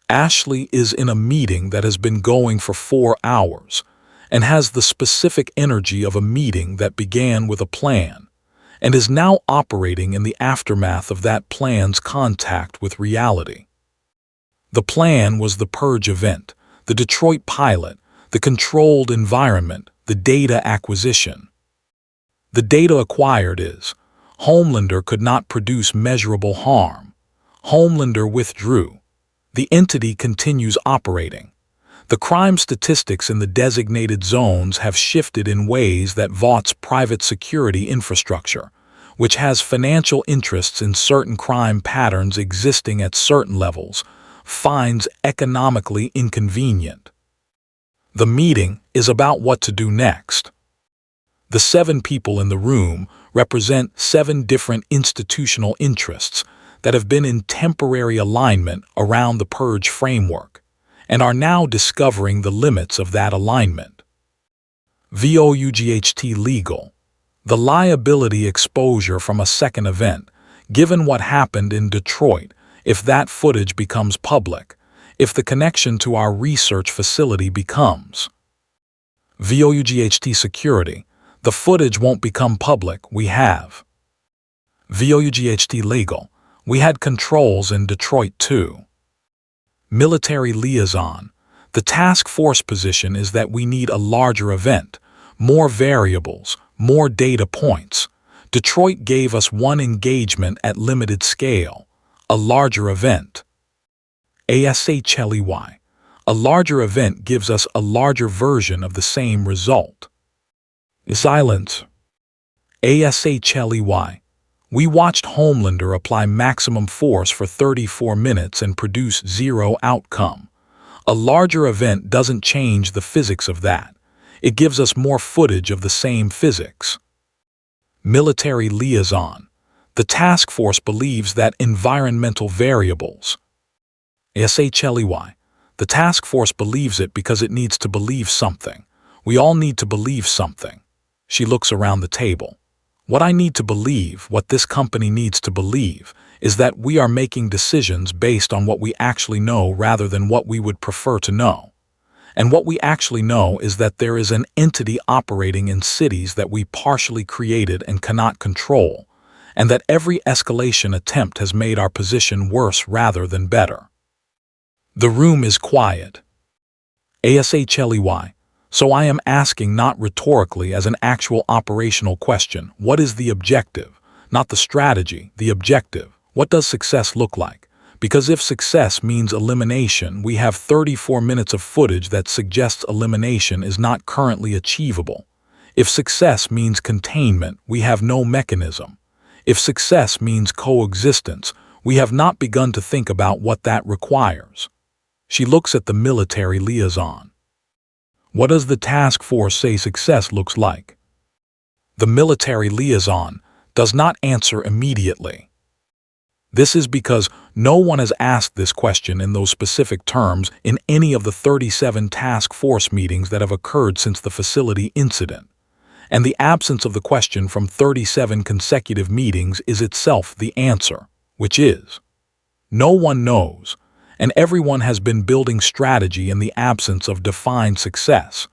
Ashley is in a meeting that has been going for 4 hours and has the specific energy of a meeting that began with a plan and is now operating in the aftermath of that plan's contact with reality. The plan was the purge event, the Detroit pilot, the controlled environment, the data acquisition. The data acquired is Homelander could not produce measurable harm. Homelander withdrew. The entity continues operating. The crime statistics in the designated zones have shifted in ways that Vaught's private security infrastructure, which has financial interests in certain crime patterns existing at certain levels, finds economically inconvenient. The meeting is about what to do next. The 7 people in the room represent 7 different institutional interests that have been in temporary alignment around the purge framework and are now discovering the limits of that alignment. Vought legal. The liability exposure from a second event, given what happened in Detroit, if that footage becomes public, if the connection to our research facility becomes. Vought security. The footage won't become public, we have. Vought legal. We had controls in Detroit too. Military liaison. The task force position is that we need a larger event, more variables, more data points. Detroit gave us one engagement at limited scale, a larger event. ASHLEY. A larger event gives us a larger version of the same result. Silence. ASHLEY. We watched Homelander apply maximum force for 34 minutes and produce 0 outcome. A larger event doesn't change the physics of that. It gives us more footage of the same physics. Military liaison. The task force believes that environmental variables. SHLEY. The task force believes it because it needs to believe something. We all need to believe something. She looks around the table. What I need to believe, what this company needs to believe, is that we are making decisions based on what we actually know rather than what we would prefer to know. And what we actually know is that there is an entity operating in cities that we partially created and cannot control, and that every escalation attempt has made our position worse rather than better. The room is quiet. ASHLEY. So I am asking not rhetorically as an actual operational question, what is the objective? Not the strategy, the objective. What does success look like? Because if success means elimination, we have 34 minutes of footage that suggests elimination is not currently achievable. If success means containment, we have no mechanism. If success means coexistence, we have not begun to think about what that requires. She looks at the military liaison. What does the task force say success looks like? The military liaison does not answer immediately. This is because no one has asked this question in those specific terms in any of the 37 task force meetings that have occurred since the facility incident, and the absence of the question from 37 consecutive meetings is itself the answer, which is, no one knows. And everyone has been building strategy in the absence of defined success,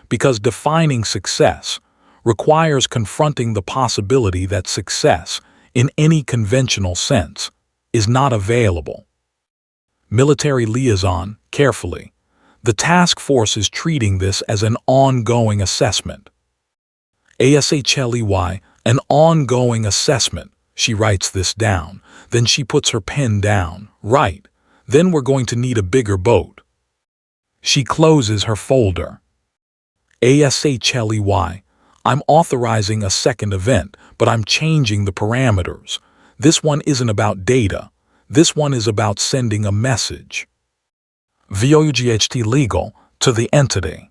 because defining success requires confronting the possibility that success, in any conventional sense, is not available. Military liaison, carefully. The task force is treating this as an ongoing assessment. ASHLEY, an ongoing assessment. She writes this down. Then she puts her pen down. Right. Then we're going to need a bigger boat. She closes her folder. ASHLEY. I'm authorizing a second event, but I'm changing the parameters. This one isn't about data. This one is about sending a message. Vought legal to the entity.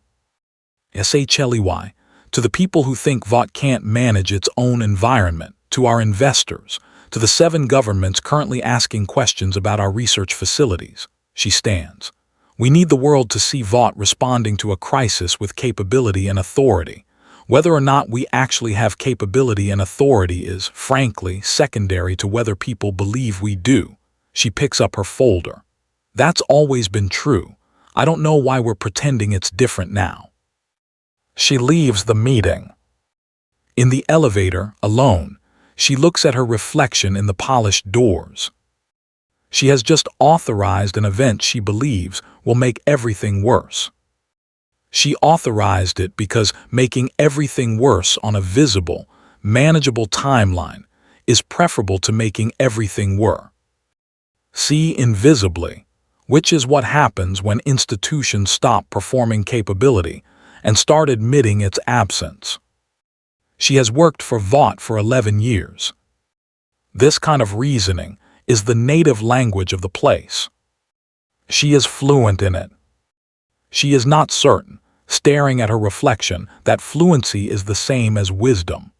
SHLEY, to the people who think Vought can't manage its own environment, to our investors, to the 7 governments currently asking questions about our research facilities. She stands. We need the world to see Vought responding to a crisis with capability and authority. Whether or not we actually have capability and authority is, frankly, secondary to whether people believe we do. She picks up her folder. That's always been true. I don't know why we're pretending it's different now. She leaves the meeting. In the elevator, alone, she looks at her reflection in the polished doors. She has just authorized an event she believes will make everything worse. She authorized it because making everything worse on a visible, manageable timeline is preferable to making everything worse. See invisibly, which is what happens when institutions stop performing capability and start admitting its absence. She has worked for Vought for 11 years. This kind of reasoning is the native language of the place. She is fluent in it. She is not certain, staring at her reflection, that fluency is the same as wisdom.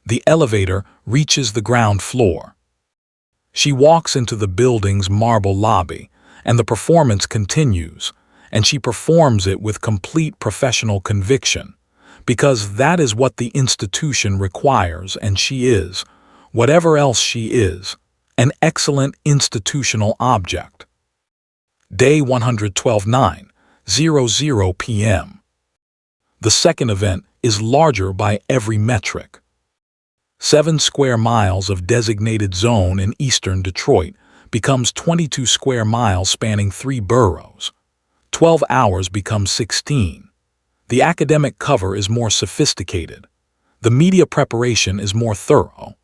The elevator reaches the ground floor. She walks into the building's marble lobby, and the performance continues, and she performs it with complete professional conviction, because that is what the institution requires, and she is, whatever else she is, an excellent institutional object. Day 112, 9:00 p.m. The second event is larger by every metric. 7 square miles of designated zone in eastern Detroit becomes 22 square miles spanning 3 boroughs. 12 hours becomes 16. The academic cover is more sophisticated. The media preparation is more thorough.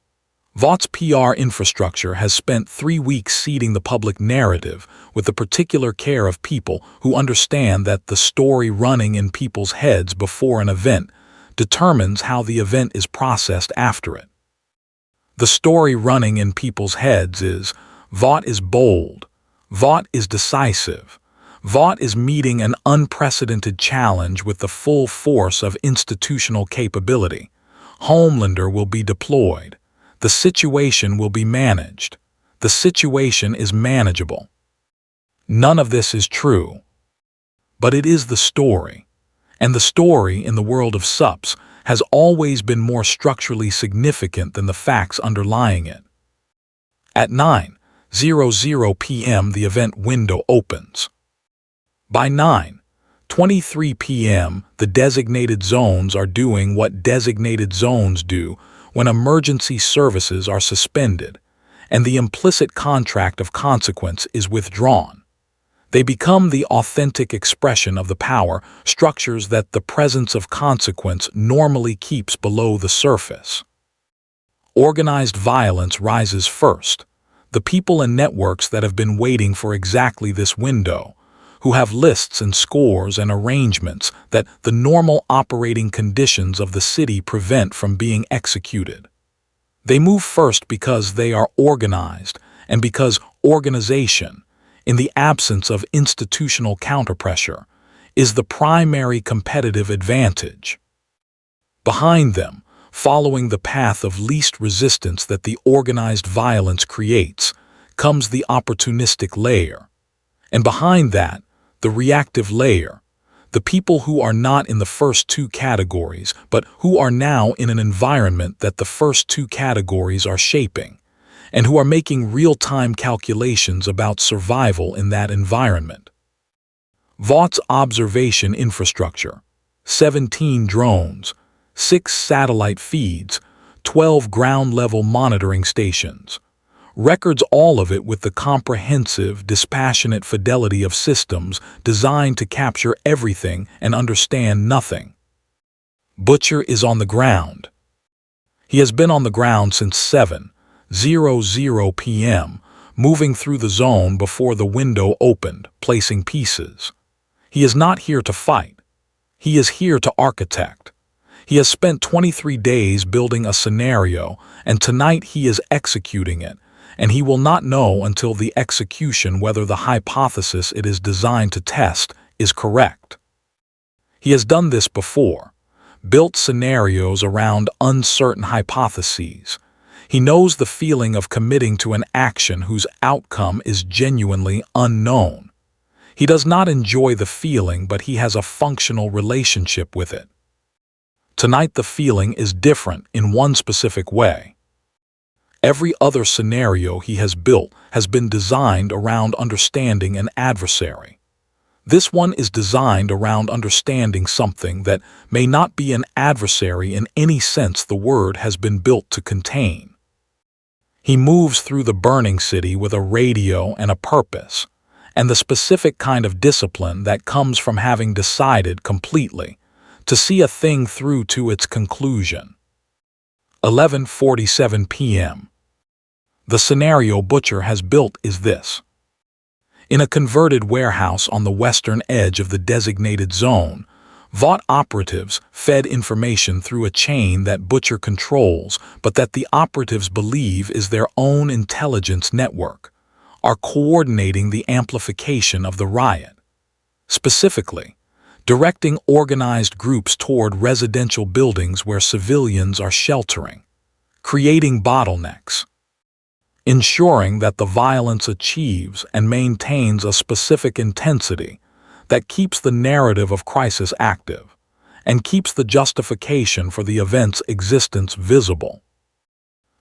Vaught's PR infrastructure has spent 3 weeks seeding the public narrative with the particular care of people who understand that the story running in people's heads before an event determines how the event is processed after it. The story running in people's heads is, Vought is bold, Vought is decisive, Vought is meeting an unprecedented challenge with the full force of institutional capability. Homelander will be deployed. The situation will be managed. The situation is manageable. None of this is true. But it is the story. And the story in the world of sups has always been more structurally significant than the facts underlying it. At 9:00 p.m. the event window opens. By 9:23 p.m. the designated zones are doing what designated zones do when emergency services are suspended, and the implicit contract of consequence is withdrawn. They become the authentic expression of the power structures that the presence of consequence normally keeps below the surface. Organized violence rises first. The people and networks that have been waiting for exactly this window, who have lists and scores and arrangements that the normal operating conditions of the city prevent from being executed. They move first because they are organized and because organization, in the absence of institutional counterpressure, is the primary competitive advantage. Behind them, following the path of least resistance that the organized violence creates, comes the opportunistic layer. And behind that, the reactive layer, the people who are not in the first 2 categories, but who are now in an environment that the first 2 categories are shaping, and who are making real-time calculations about survival in that environment. Vaught's observation infrastructure, 17 drones, 6 satellite feeds, 12 ground-level monitoring stations, records all of it with the comprehensive, dispassionate fidelity of systems designed to capture everything and understand nothing. Butcher is on the ground. He has been on the ground since 7:00 p.m., moving through the zone before the window opened, placing pieces. He is not here to fight. He is here to architect. He has spent 23 days building a scenario, and tonight he is executing it, and he will not know until the execution whether the hypothesis it is designed to test is correct. He has done this before, built scenarios around uncertain hypotheses. He knows the feeling of committing to an action whose outcome is genuinely unknown. He does not enjoy the feeling, but he has a functional relationship with it. Tonight the feeling is different in one specific way. Every other scenario he has built has been designed around understanding an adversary. This one is designed around understanding something that may not be an adversary in any sense the word has been built to contain. He moves through the burning city with a radio and a purpose, and the specific kind of discipline that comes from having decided completely to see a thing through to its conclusion. 11:47 p.m. The scenario Butcher has built is this. In a converted warehouse on the western edge of the designated zone, Vought operatives fed information through a chain that Butcher controls, but that the operatives believe is their own intelligence network, are coordinating the amplification of the riot. Specifically, directing organized groups toward residential buildings where civilians are sheltering, creating bottlenecks, ensuring that the violence achieves and maintains a specific intensity that keeps the narrative of crisis active and keeps the justification for the event's existence visible.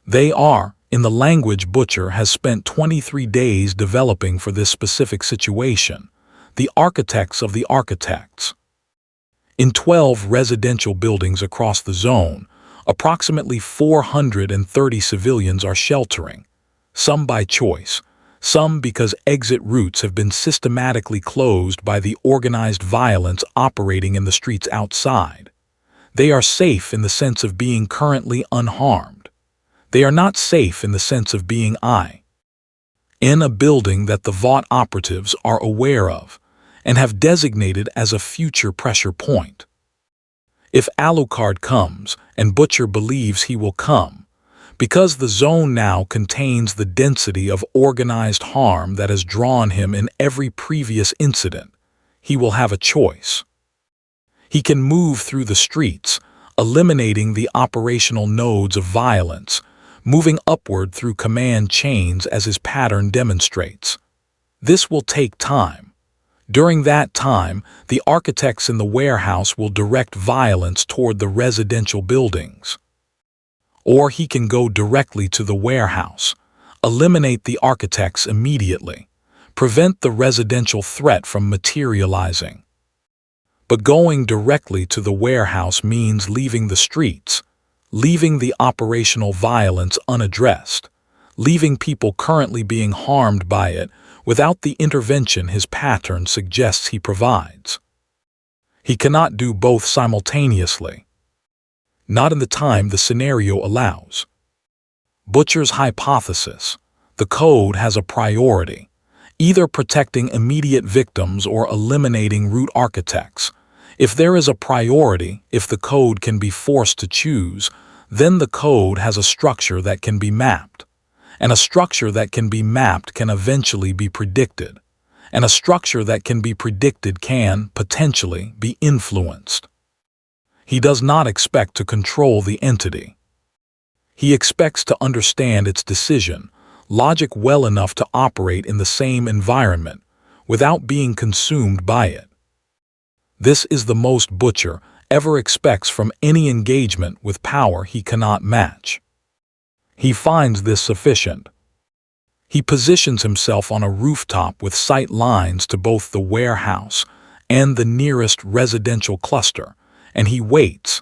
They are, in the language Butcher has spent 23 days developing for this specific situation, the architects of the architects. In 12 residential buildings across the zone, approximately 430 civilians are sheltering, some by choice, some because exit routes have been systematically closed by the organized violence operating in the streets outside. They are safe in the sense of being currently unharmed. They are not safe in the sense of being in a building that the Vought operatives are aware of and have designated as a future pressure point. If Alucard comes, and Butcher believes he will come, because the zone now contains the density of organized harm that has drawn him in every previous incident, he will have a choice. He can move through the streets, eliminating the operational nodes of violence, moving upward through command chains as his pattern demonstrates. This will take time. During that time, the architects in the warehouse will direct violence toward the residential buildings. Or he can go directly to the warehouse, eliminate the architects immediately, prevent the residential threat from materializing. But going directly to the warehouse means leaving the streets, leaving the operational violence unaddressed, leaving people currently being harmed by it without the intervention his pattern suggests he provides. He cannot do both simultaneously. Not in the time the scenario allows. Butcher's hypothesis, the code has a priority, either protecting immediate victims or eliminating root architects. If there is a priority, if the code can be forced to choose, then the code has a structure that can be mapped. And a structure that can be mapped can eventually be predicted. And a structure that can be predicted can, potentially, be influenced. He does not expect to control the entity. He expects to understand its decision, logic well enough to operate in the same environment, without being consumed by it. This is the most Butcher ever expects from any engagement with power he cannot match. He finds this sufficient. He positions himself on a rooftop with sight lines to both the warehouse and the nearest residential cluster, and he waits,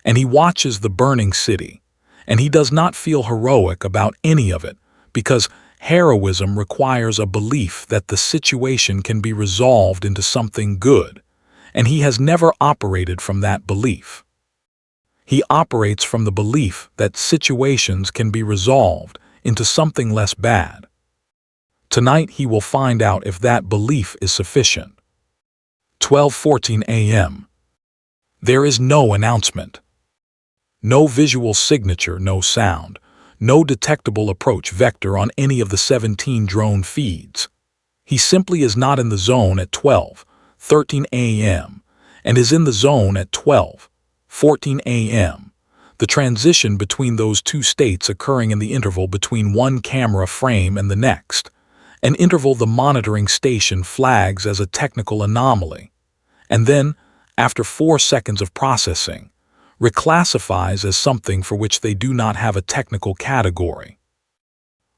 and he watches the burning city, and he does not feel heroic about any of it, because heroism requires a belief that the situation can be resolved into something good, and he has never operated from that belief. He operates from the belief that situations can be resolved into something less bad. Tonight he will find out if that belief is sufficient. 12:14 a.m. There is no announcement. No visual signature, no sound, no detectable approach vector on any of the 17 drone feeds. He simply is not in the zone at 12:13 a.m. and is in the zone at 12:14 a.m., the transition between those two states occurring in the interval between one camera frame and the next, an interval the monitoring station flags as a technical anomaly, and then, after 4 seconds of processing, reclassifies as something for which they do not have a technical category.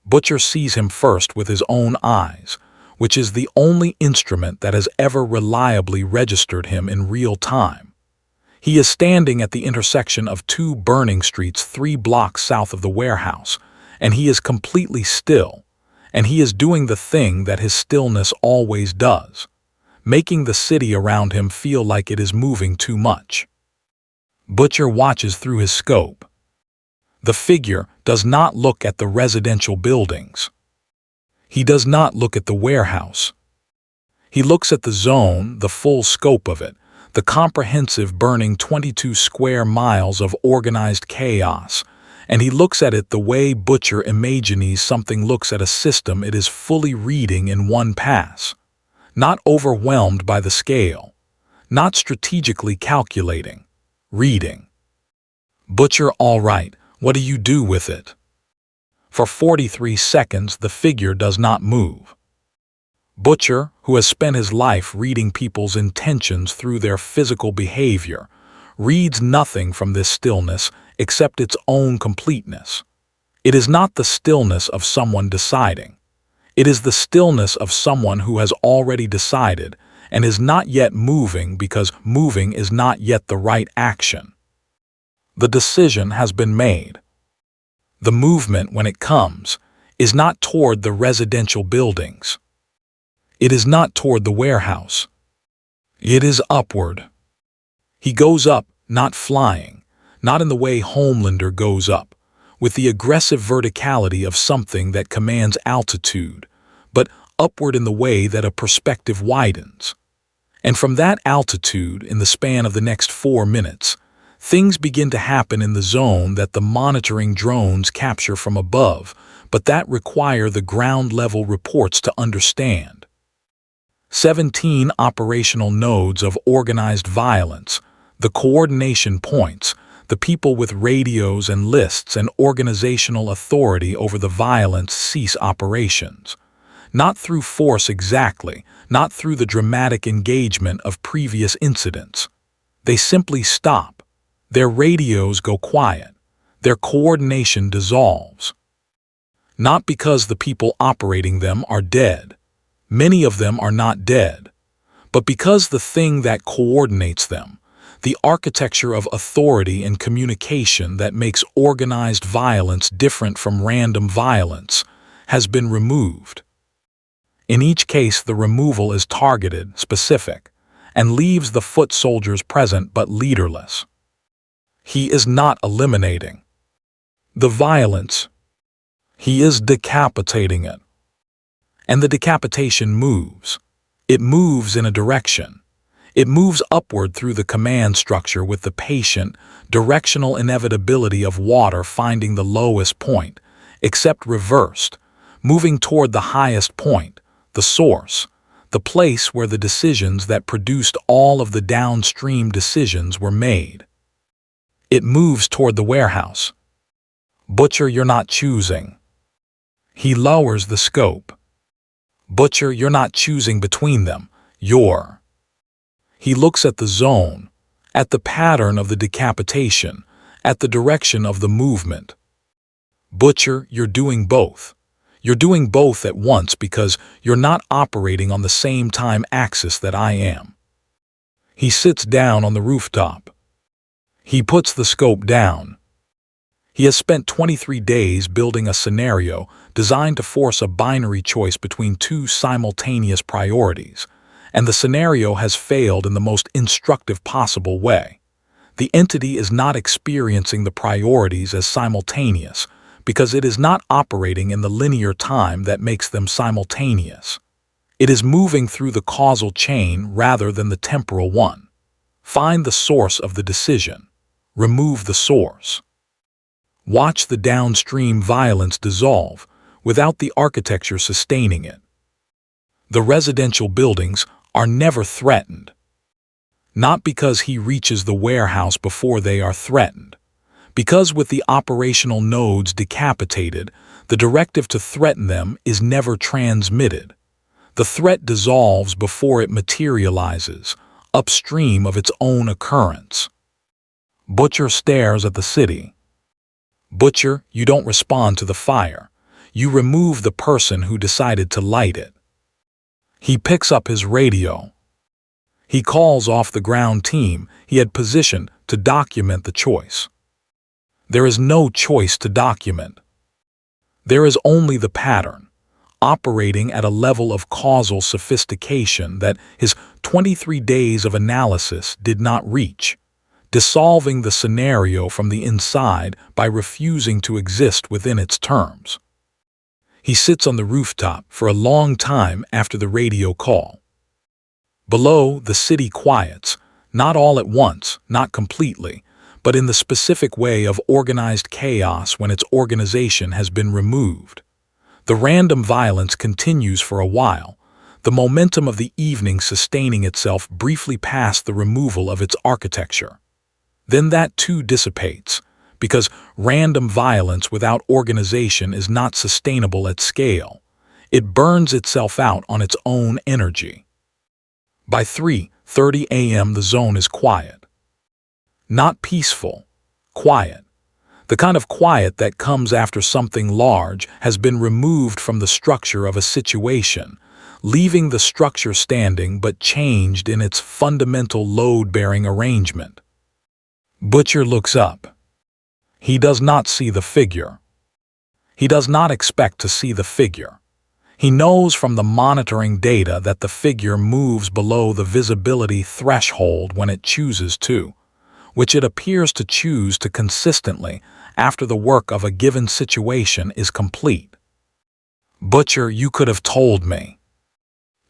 Butcher sees him first with his own eyes, which is the only instrument that has ever reliably registered him in real time. He is standing at the intersection of 2 burning streets 3 blocks south of the warehouse, and he is completely still, and he is doing the thing that his stillness always does, making the city around him feel like it is moving too much. Butcher watches through his scope. The figure does not look at the residential buildings. He does not look at the warehouse. He looks at the zone, the full scope of it, the comprehensive burning 22 square miles of organized chaos, and he looks at it the way Butcher imagines something looks at a system it is fully reading in one pass, not overwhelmed by the scale, not strategically calculating, reading. Butcher, all right, what do you do with it? For 43 seconds, the figure does not move. Butcher, who has spent his life reading people's intentions through their physical behavior, reads nothing from this stillness except its own completeness. It is not the stillness of someone deciding. It is the stillness of someone who has already decided and is not yet moving because moving is not yet the right action. The decision has been made. The movement, when it comes, is not toward the residential buildings. It is not toward the warehouse. It is upward. He goes up, not flying, not in the way Homelander goes up, with the aggressive verticality of something that commands altitude, but upward in the way that a perspective widens. And from that altitude, in the span of the next 4 minutes, things begin to happen in the zone that the monitoring drones capture from above, but that require the ground-level reports to understand. 17 operational nodes of organized violence, the coordination points, the people with radios and lists and organizational authority over the violence cease operations. Not through force exactly, not through the dramatic engagement of previous incidents. They simply stop. Their radios go quiet. Their coordination dissolves. Not because the people operating them are dead. Many of them are not dead. But because the thing that coordinates them, the architecture of authority and communication that makes organized violence different from random violence, has been removed. In each case, the removal is targeted, specific, and leaves the foot soldiers present but leaderless. He is not eliminating the violence. He is decapitating it. And the decapitation moves. It moves in a direction. It moves upward through the command structure with the patient, directional inevitability of water finding the lowest point, except reversed, moving toward the highest point, the source, the place where the decisions that produced all of the downstream decisions were made. It moves toward the warehouse. Butcher, you're not choosing. He lowers the scope. Butcher, you're not choosing between them. You're. He looks at the zone, at the pattern of the decapitation, at the direction of the movement. Butcher, you're doing both. You're doing both at once because you're not operating on the same time axis that I am. He sits down on the rooftop. He puts the scope down. He has spent 23 days building a scenario designed to force a binary choice between 2 simultaneous priorities, and the scenario has failed in the most instructive possible way. The entity is not experiencing the priorities as simultaneous, because it is not operating in the linear time that makes them simultaneous. It is moving through the causal chain rather than the temporal one. Find the source of the decision. Remove the source. Watch the downstream violence dissolve, without the architecture sustaining it. The residential buildings are never threatened. Not because he reaches the warehouse before they are threatened. Because with the operational nodes decapitated, the directive to threaten them is never transmitted. The threat dissolves before it materializes, upstream of its own occurrence. Butcher stares at the city. Butcher, you don't respond to the fire. You remove the person who decided to light it. He picks up his radio. He calls off the ground team he had positioned to document the choice. There is no choice to document. There is only the pattern, operating at a level of causal sophistication that his 23 days of analysis did not reach, dissolving the scenario from the inside by refusing to exist within its terms. He sits on the rooftop for a long time after the radio call. Below, the city quiets, not all at once, not completely, but in the specific way of organized chaos when its organization has been removed. The random violence continues for a while, the momentum of the evening sustaining itself briefly past the removal of its architecture. Then that too dissipates, because random violence without organization is not sustainable at scale. It burns itself out on its own energy. By 3:30 a.m. the zone is quiet. Not peaceful, quiet. The kind of quiet that comes after something large has been removed from the structure of a situation, leaving the structure standing but changed in its fundamental load-bearing arrangement. Butcher looks up. He does not see the figure. He does not expect to see the figure. He knows from the monitoring data that the figure moves below the visibility threshold when it chooses to, which it appears to choose to consistently after the work of a given situation is complete. Butcher, you could have told me.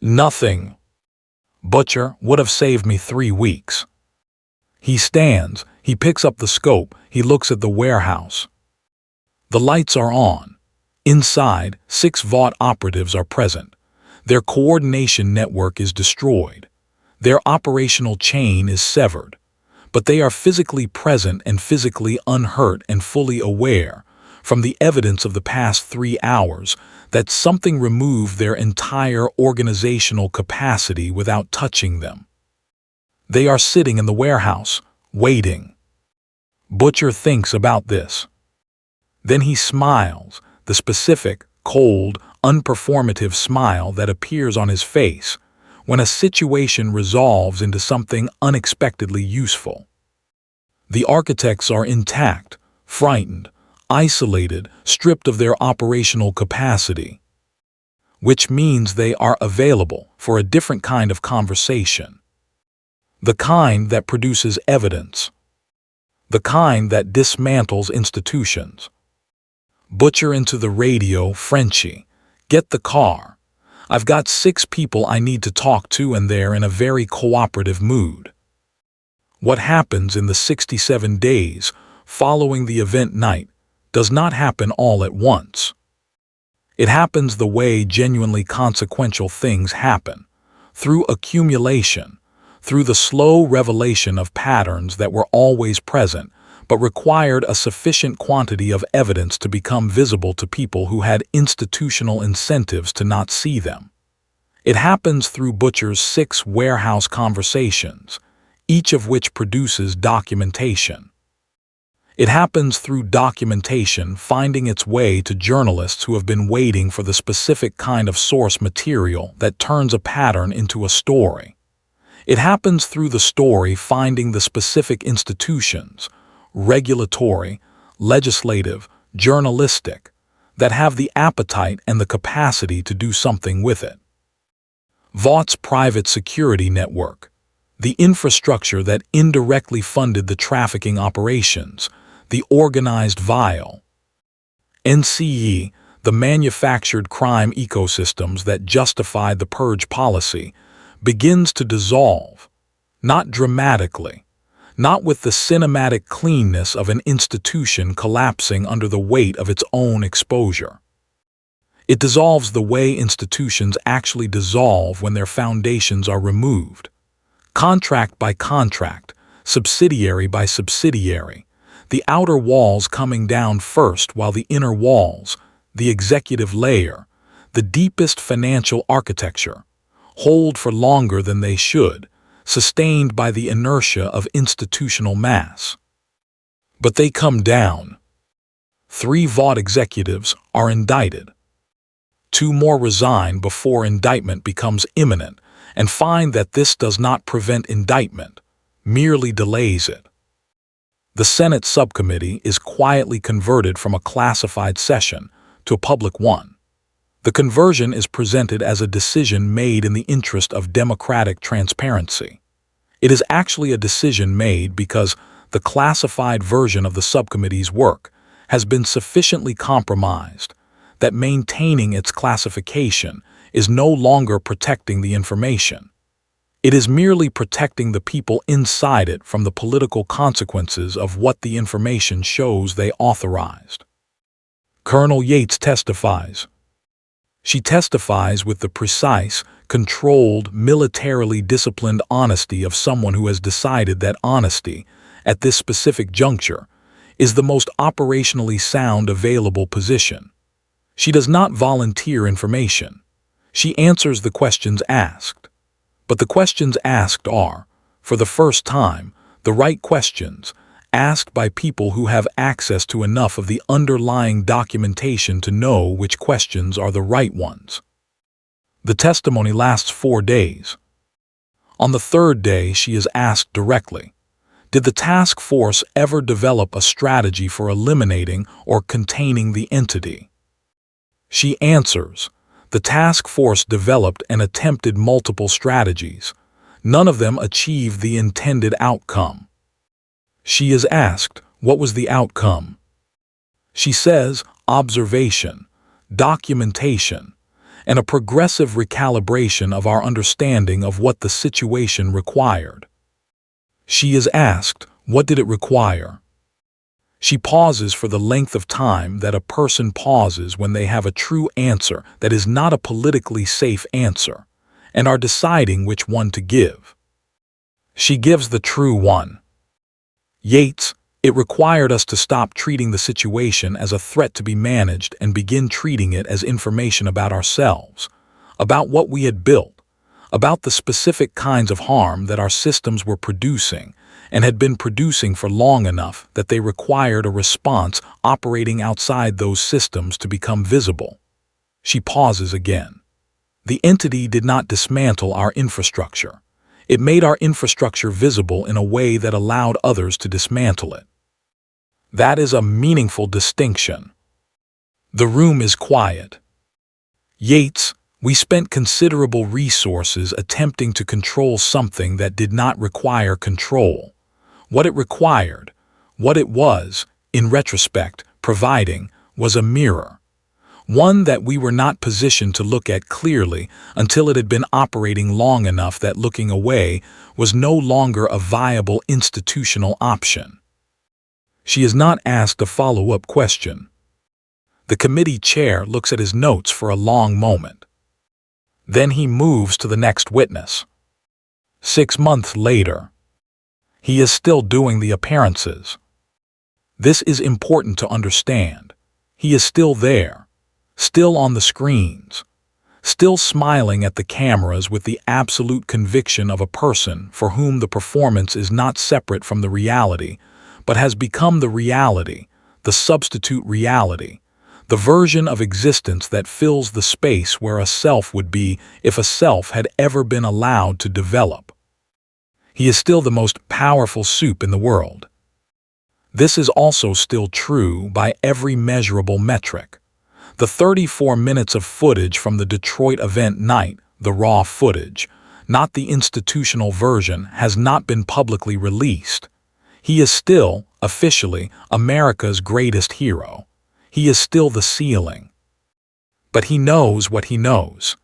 Nothing. Butcher would have saved me 3 weeks. He stands, he picks up the scope, he looks at the warehouse. The lights are on. Inside, 6 Vought operatives are present. Their coordination network is destroyed. Their operational chain is severed. But they are physically present and physically unhurt and fully aware, from the evidence of the past 3 hours, that something removed their entire organizational capacity without touching them. They are sitting in the warehouse, waiting. Butcher thinks about this. Then he smiles, the specific, cold, unperformative smile that appears on his face when a situation resolves into something unexpectedly useful. The architects are intact, frightened, isolated, stripped of their operational capacity, which means they are available for a different kind of conversation. The kind that produces evidence. The kind that dismantles institutions. Butcher into the radio, Frenchie. Get the car. I've got 6 people I need to talk to and they're in a very cooperative mood. What happens in the 67 days following the event night does not happen all at once. It happens the way genuinely consequential things happen, through accumulation, through the slow revelation of patterns that were always present but required a sufficient quantity of evidence to become visible to people who had institutional incentives to not see them. It happens through Butcher's 6 warehouse conversations, each of which produces documentation. It happens through documentation finding its way to journalists who have been waiting for the specific kind of source material that turns a pattern into a story. It happens through the story finding the specific institutions, regulatory, legislative, journalistic, that have the appetite and the capacity to do something with it. Vought's private security network, the infrastructure that indirectly funded the trafficking operations, the organized vial. NCE, the manufactured crime ecosystems that justified the purge policy, begins to dissolve, not dramatically, not with the cinematic cleanness of an institution collapsing under the weight of its own exposure. It dissolves the way institutions actually dissolve when their foundations are removed, contract by contract, subsidiary by subsidiary, the outer walls coming down first while the inner walls, the executive layer, the deepest financial architecture, hold for longer than they should, sustained by the inertia of institutional mass. But they come down. 3 Vought executives are indicted. 2 more resign before indictment becomes imminent and find that this does not prevent indictment, merely delays it. The Senate subcommittee is quietly converted from a classified session to a public one. The conversion is presented as a decision made in the interest of democratic transparency. It is actually a decision made because the classified version of the subcommittee's work has been sufficiently compromised that maintaining its classification is no longer protecting the information. It is merely protecting the people inside it from the political consequences of what the information shows they authorized. Colonel Yates testifies. She testifies with the precise, controlled, militarily disciplined honesty of someone who has decided that honesty, at this specific juncture, is the most operationally sound available position. She does not volunteer information. She answers the questions asked. But the questions asked are, for the first time, the right questions, asked by people who have access to enough of the underlying documentation to know which questions are the right ones. The testimony lasts 4 days. On the 3rd day, she is asked directly, did the task force ever develop a strategy for eliminating or containing the entity? She answers, the task force developed and attempted multiple strategies. None of them achieved the intended outcome. She is asked, what was the outcome? She says, observation, documentation, and a progressive recalibration of our understanding of what the situation required. She is asked, what did it require? She pauses for the length of time that a person pauses when they have a true answer that is not a politically safe answer, and are deciding which one to give. She gives the true one. Yates, it required us to stop treating the situation as a threat to be managed and begin treating it as information about ourselves, about what we had built, about the specific kinds of harm that our systems were producing and had been producing for long enough that they required a response operating outside those systems to become visible. She pauses again. The entity did not dismantle our infrastructure. It made our infrastructure visible in a way that allowed others to dismantle it. That is a meaningful distinction. The room is quiet. Yates, we spent considerable resources attempting to control something that did not require control. What it required, what it was, in retrospect, providing, was a mirror. One that we were not positioned to look at clearly until it had been operating long enough that looking away was no longer a viable institutional option. She is not asked a follow-up question. The committee chair looks at his notes for a long moment. Then he moves to the next witness. 6 months later. He is still doing the appearances. This is important to understand. He is still there, still on the screens, still smiling at the cameras with the absolute conviction of a person for whom the performance is not separate from the reality, but has become the reality, the substitute reality, the version of existence that fills the space where a self would be if a self had ever been allowed to develop. He is still the most powerful supe in the world. This is also still true by every measurable metric. The 34 minutes of footage from the Detroit event night, the raw footage, not the institutional version, has not been publicly released. He is still, officially, America's greatest hero. He is still the ceiling. But he knows what he knows.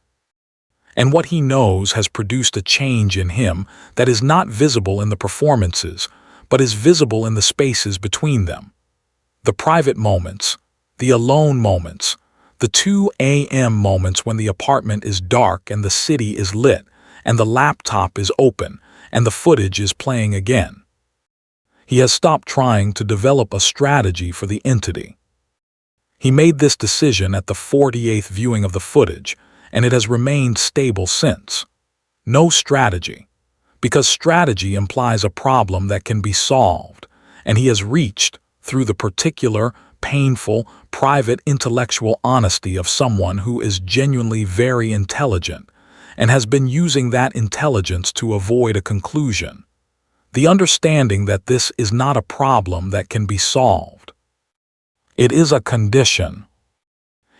And what he knows has produced a change in him that is not visible in the performances, but is visible in the spaces between them. The private moments, the alone moments, the 2 a.m. moments when the apartment is dark and the city is lit, and the laptop is open, and the footage is playing again. He has stopped trying to develop a strategy for the entity. He made this decision at the 48th viewing of the footage, and it has remained stable since. No strategy, because strategy implies a problem that can be solved, and he has reached, through the particular, painful, private intellectual honesty of someone who is genuinely very intelligent, and has been using that intelligence to avoid a conclusion. The understanding that this is not a problem that can be solved. It is a condition.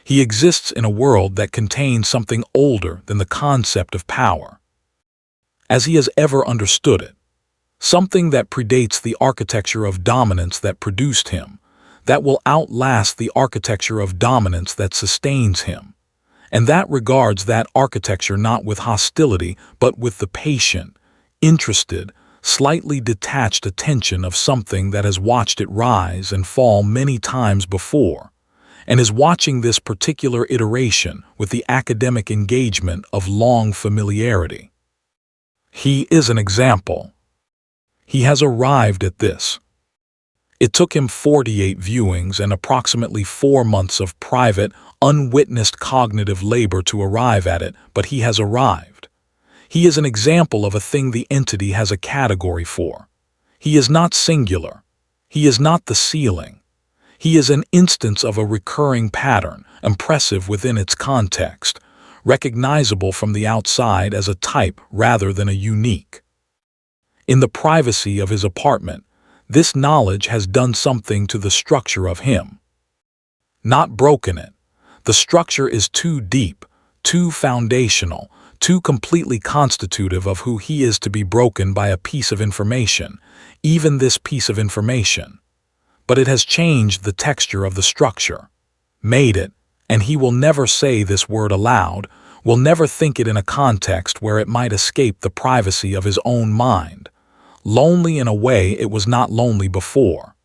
He exists in a world that contains something older than the concept of power, as he has ever understood it, something that predates the architecture of dominance that produced him, that will outlast the architecture of dominance that sustains him, and that regards that architecture not with hostility but with the patient, interested, slightly detached attention of something that has watched it rise and fall many times before, and is watching this particular iteration with the academic engagement of long familiarity. He is an example. He has arrived at this. It took him 48 viewings and approximately 4 months of private, unwitnessed cognitive labor to arrive at it, but he has arrived. He is an example of a thing the entity has a category for. He is not singular. He is not the ceiling. He is an instance of a recurring pattern, impressive within its context, recognizable from the outside as a type rather than a unique. In the privacy of his apartment, this knowledge has done something to the structure of him. Not broken it. The structure is too deep, too foundational, too completely constitutive of who he is to be broken by a piece of information, even this piece of information. But it has changed the texture of the structure, made it, and he will never say this word aloud, will never think it in a context where it might escape the privacy of his own mind. Lonely in a way it was not lonely before.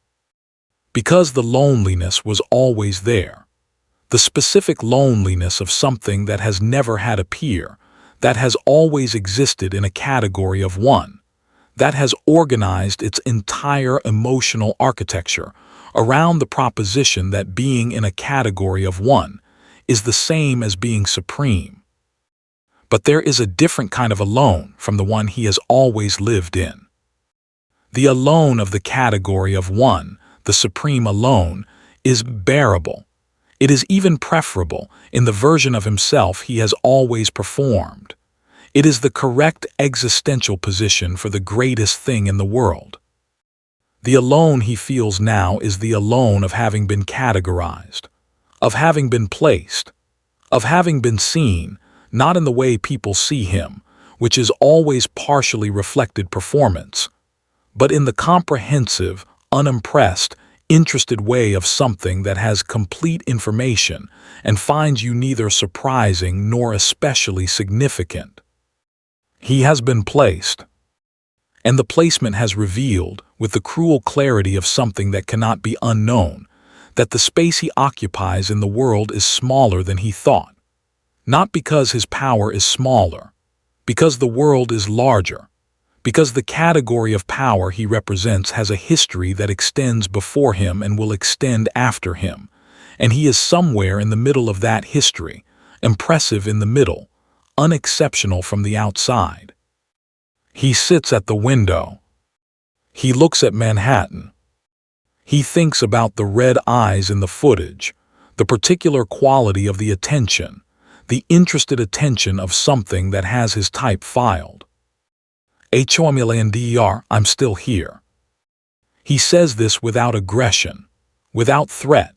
Because the loneliness was always there. The specific loneliness of something that has never had a peer, that has always existed in a category of one, that has organized its entire emotional architecture around the proposition that being in a category of one is the same as being supreme. But there is a different kind of alone from the one he has always lived in. The alone of the category of one, the supreme alone, is bearable. It is even preferable in the version of himself he has always performed. It is the correct existential position for the greatest thing in the world. The alone he feels now is the alone of having been categorized, of having been placed, of having been seen, not in the way people see him, which is always partially reflected performance, but in the comprehensive, unimpressed, interested way of something that has complete information and finds you neither surprising nor especially significant. He has been placed, and the placement has revealed, with the cruel clarity of something that cannot be unknown, that the space he occupies in the world is smaller than he thought. Not because his power is smaller, because the world is larger, because the category of power he represents has a history that extends before him and will extend after him, and he is somewhere in the middle of that history, impressive in the middle, unexceptional from the outside. He sits at the window. He looks at Manhattan. He thinks about the red eyes in the footage, the particular quality of the attention, the interested attention of something that has his type filed. Homelander, I'm still here. He says this without aggression, without threat,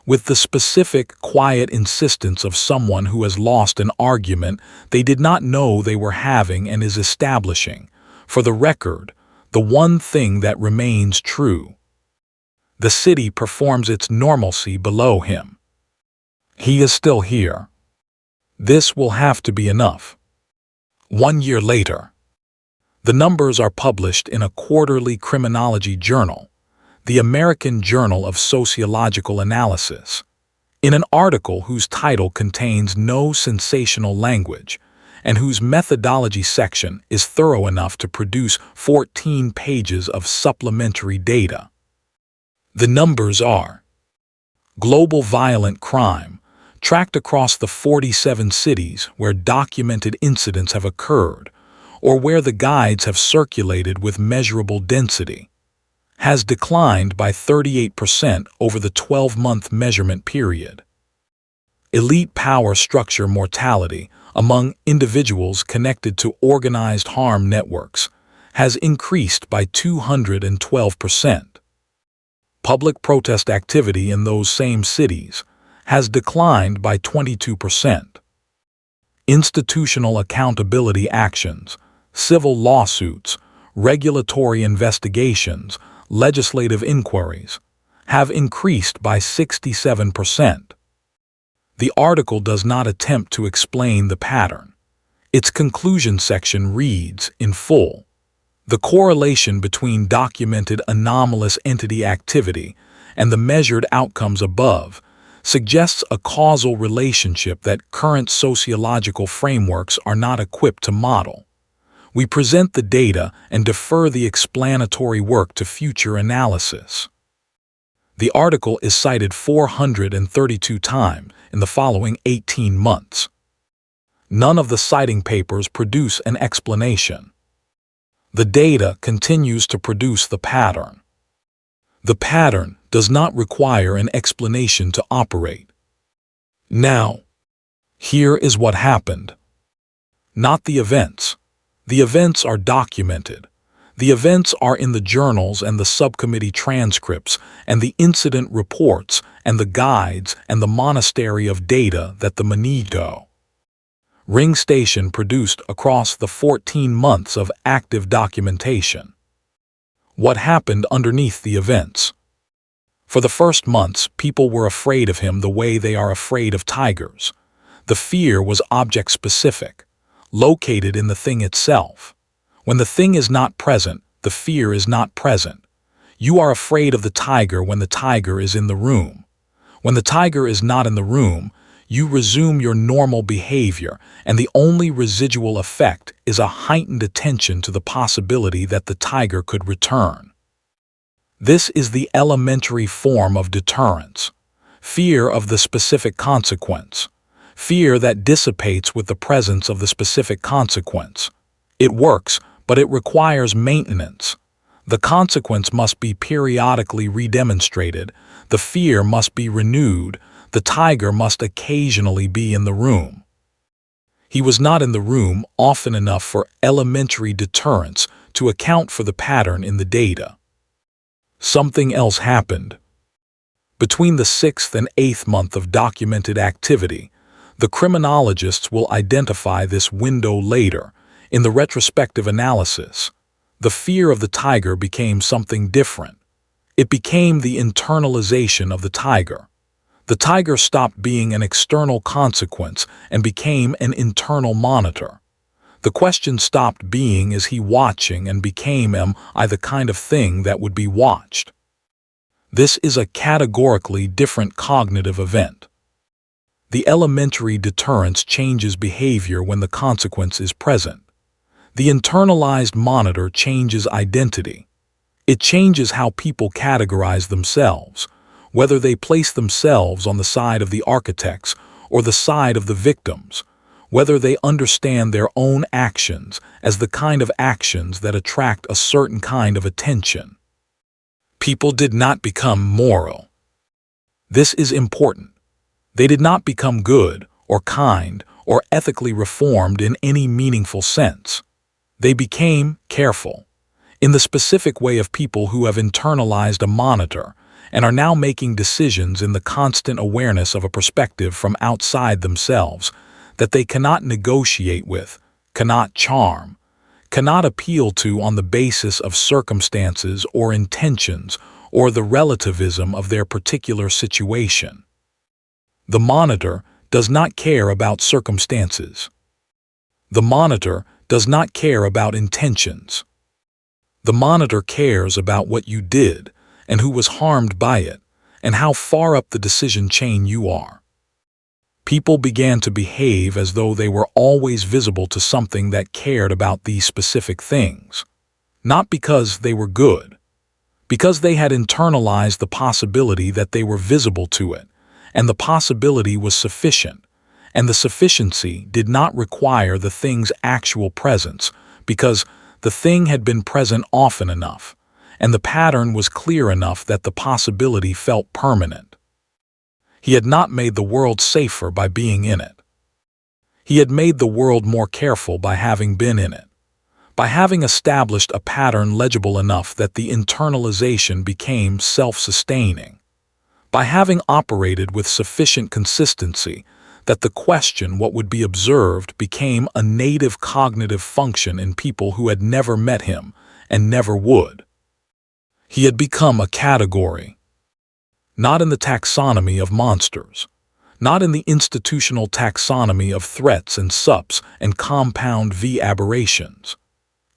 with the specific, quiet insistence of someone who has lost an argument they did not know they were having and is establishing, for the record, the one thing that remains true. The city performs its normalcy below him. He is still here. This will have to be enough. 1 year later. The numbers are published in a quarterly criminology journal, the American Journal of Sociological Analysis, in an article whose title contains no sensational language and whose methodology section is thorough enough to produce 14 pages of supplementary data. The numbers are: global violent crime, tracked across the 47 cities where documented incidents have occurred, or where the guides have circulated with measurable density, has declined by 38% over the 12-month measurement period. Elite power structure mortality among individuals connected to organized harm networks has increased by 212%. Public protest activity in those same cities has declined by 22%. Institutional accountability actions, civil lawsuits, regulatory investigations, legislative inquiries have increased by 67%. The article does not attempt to explain the pattern. Its conclusion section reads, in full, "The correlation between documented anomalous entity activity and the measured outcomes above suggests a causal relationship that current sociological frameworks are not equipped to model. We present the data and defer the explanatory work to future analysis." The article is cited 432 times in the following 18 months. None of the citing papers produce an explanation. The data continues to produce the pattern. The pattern does not require an explanation to operate. Now, here is what happened. Not the events. The events are documented. The events are in the journals and the subcommittee transcripts and the incident reports and the guides and the monastery of data that the Magneto Ring Station produced across the 14 months of active documentation. What happened underneath the events? For the first months, people were afraid of him the way they are afraid of tigers. The fear was object-specific, located in the thing itself. When the thing is not present, the fear is not present. You are afraid of the tiger when the tiger is in the room. When the tiger is not in the room, you resume your normal behavior, and the only residual effect is a heightened attention to the possibility that the tiger could return. This is the elementary form of deterrence. Fear of the specific consequence. Fear that dissipates with the presence of the specific consequence. It works, but it requires maintenance. The consequence must be periodically redemonstrated, the fear must be renewed, the tiger must occasionally be in the room. He was not in the room often enough for elementary deterrence to account for the pattern in the data. Something else happened. Between the 6th and 8th month of documented activity, the criminologists will identify this window later. In the retrospective analysis, the fear of the tiger became something different. It became the internalization of the tiger. The tiger stopped being an external consequence and became an internal monitor. The question stopped being is he watching and became am I the kind of thing that would be watched. This is a categorically different cognitive event. The elementary deterrence changes behavior when the consequence is present. The internalized monitor changes identity. It changes how people categorize themselves, whether they place themselves on the side of the architects or the side of the victims, whether they understand their own actions as the kind of actions that attract a certain kind of attention. People did not become moral. This is important. They did not become good or kind or ethically reformed in any meaningful sense. They became careful, in the specific way of people who have internalized a monitor and are now making decisions in the constant awareness of a perspective from outside themselves that they cannot negotiate with, cannot charm, cannot appeal to on the basis of circumstances or intentions or the relativism of their particular situation. The monitor does not care about circumstances. The monitor does not care about intentions. The monitor cares about what you did and who was harmed by it and how far up the decision chain you are. People began to behave as though they were always visible to something that cared about these specific things, not because they were good, because they had internalized the possibility that they were visible to it, and the possibility was sufficient, and the sufficiency did not require the thing's actual presence, because the thing had been present often enough, and the pattern was clear enough that the possibility felt permanent. He had not made the world safer by being in it. He had made the world more careful by having been in it, by having established a pattern legible enough that the internalization became self-sustaining, by having operated with sufficient consistency that the question what would be observed became a native cognitive function in people who had never met him and never would. He had become a category, not in the taxonomy of monsters, not in the institutional taxonomy of threats and sups and compound V aberrations,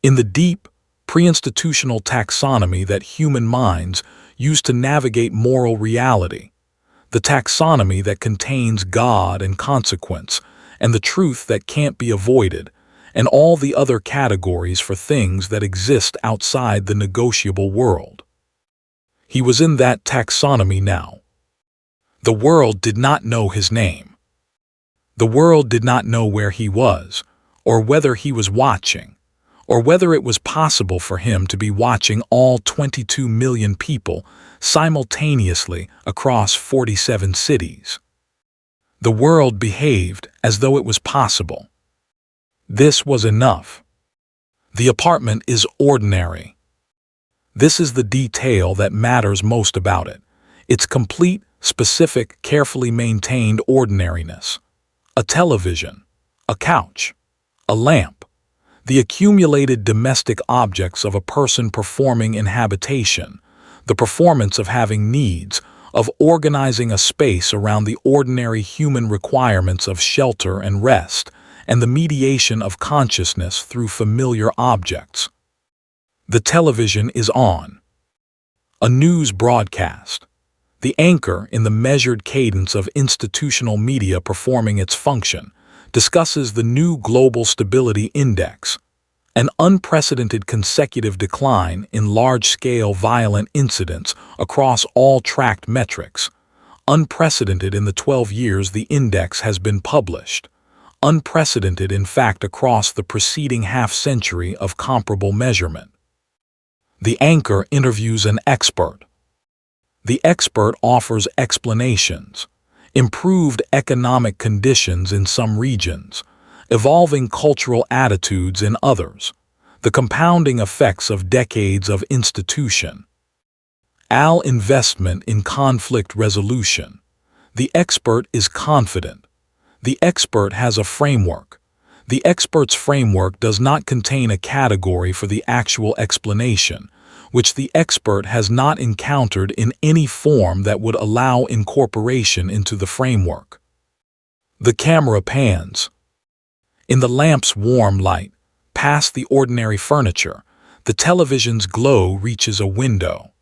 in the deep, pre-institutional taxonomy that human minds use to navigate moral reality, the taxonomy that contains God and consequence, and the truth that can't be avoided, and all the other categories for things that exist outside the negotiable world. He was in that taxonomy now. The world did not know his name. The world did not know where he was, or whether he was watching, or whether it was possible for him to be watching all 22 million people simultaneously across 47 cities. The world behaved as though it was possible. This was enough. The apartment is ordinary. This is the detail that matters most about it. Its complete, specific, carefully maintained ordinariness. A television, a couch, a lamp, the accumulated domestic objects of a person performing in habitation, the performance of having needs, of organizing a space around the ordinary human requirements of shelter and rest, and the mediation of consciousness through familiar objects. The television is on. A news broadcast. The anchor in the measured cadence of institutional media performing its function discusses the new Global Stability Index, an unprecedented consecutive decline in large-scale violent incidents across all tracked metrics, unprecedented in the 12 years the index has been published, unprecedented in fact across the preceding half-century of comparable measurement. The anchor interviews an expert. The expert offers explanations, improved economic conditions in some regions, evolving cultural attitudes in others, the compounding effects of decades of institution. Investment in conflict resolution. The expert is confident. The expert has a framework. The expert's framework does not contain a category for the actual explanation, which the expert has not encountered in any form that would allow incorporation into the framework. The camera pans. In the lamp's warm light, past the ordinary furniture, the television's glow reaches a window.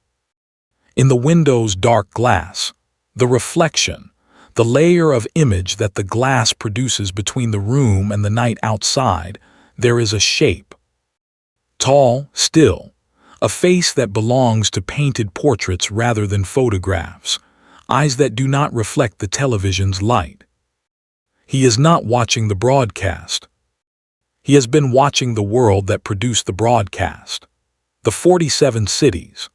In the window's dark glass, the reflection, the layer of image that the glass produces between the room and the night outside, there is a shape. Tall, still, a face that belongs to painted portraits rather than photographs, eyes that do not reflect the television's light. He is not watching the broadcast. He has been watching the world that produced the broadcast, the 47 cities,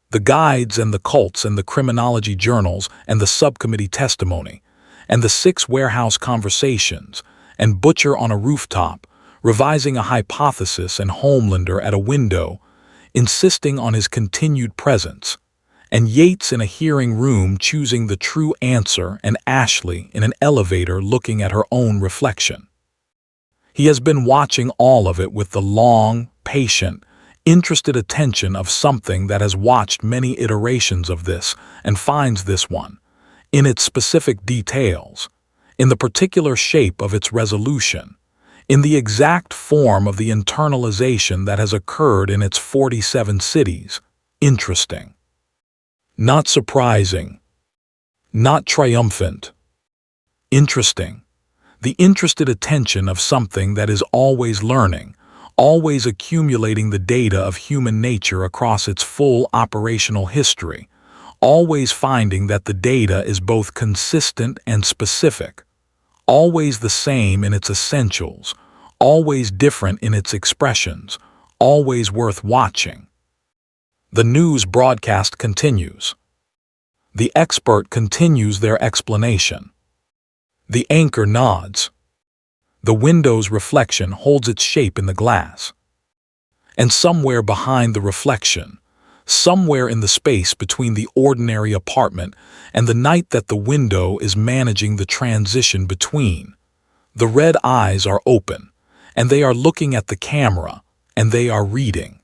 the guides and the cults and the criminology journals and the subcommittee testimony, and the 6 warehouse conversations, and Butcher on a rooftop, revising a hypothesis, and Homelander at a window, insisting on his continued presence, and Yates in a hearing room choosing the true answer, and Ashley in an elevator looking at her own reflection. He has been watching all of it with the long, patient, interested attention of something that has watched many iterations of this and finds this one, in its specific details, in the particular shape of its resolution, in the exact form of the internalization that has occurred in its 47 cities. Interesting. Not surprising. Not triumphant. Interesting. The interested attention of something that is always learning, always accumulating the data of human nature across its full operational history, always finding that the data is both consistent and specific, always the same in its essentials, always different in its expressions, always worth watching. The news broadcast continues. The expert continues their explanation. The anchor nods. The window's reflection holds its shape in the glass. And somewhere behind the reflection, somewhere in the space between the ordinary apartment and the night that the window is managing the transition between, the red eyes are open, and they are looking at the camera, and they are reading.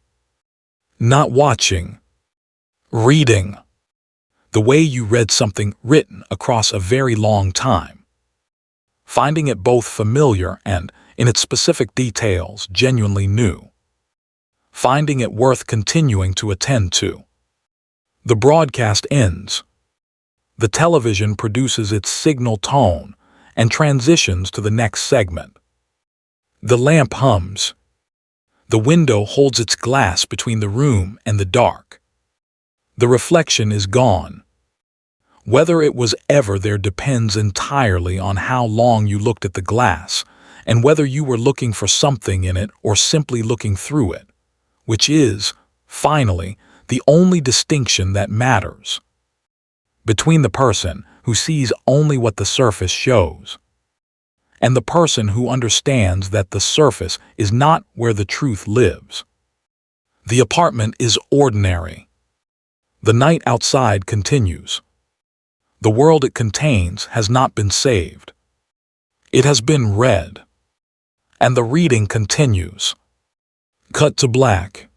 Not watching. Reading. The way you read something written across a very long time. Finding it both familiar and, in its specific details, genuinely new. Finding it worth continuing to attend to. The broadcast ends. The television produces its signal tone and transitions to the next segment. The lamp hums. The window holds its glass between the room and the dark. The reflection is gone. Whether it was ever there depends entirely on how long you looked at the glass and whether you were looking for something in it or simply looking through it, which is, finally, the only distinction that matters between the person who sees only what the surface shows and the person who understands that the surface is not where the truth lives. The apartment is ordinary. The night outside continues. The world it contains has not been saved. It has been read. And the reading continues. Cut to black.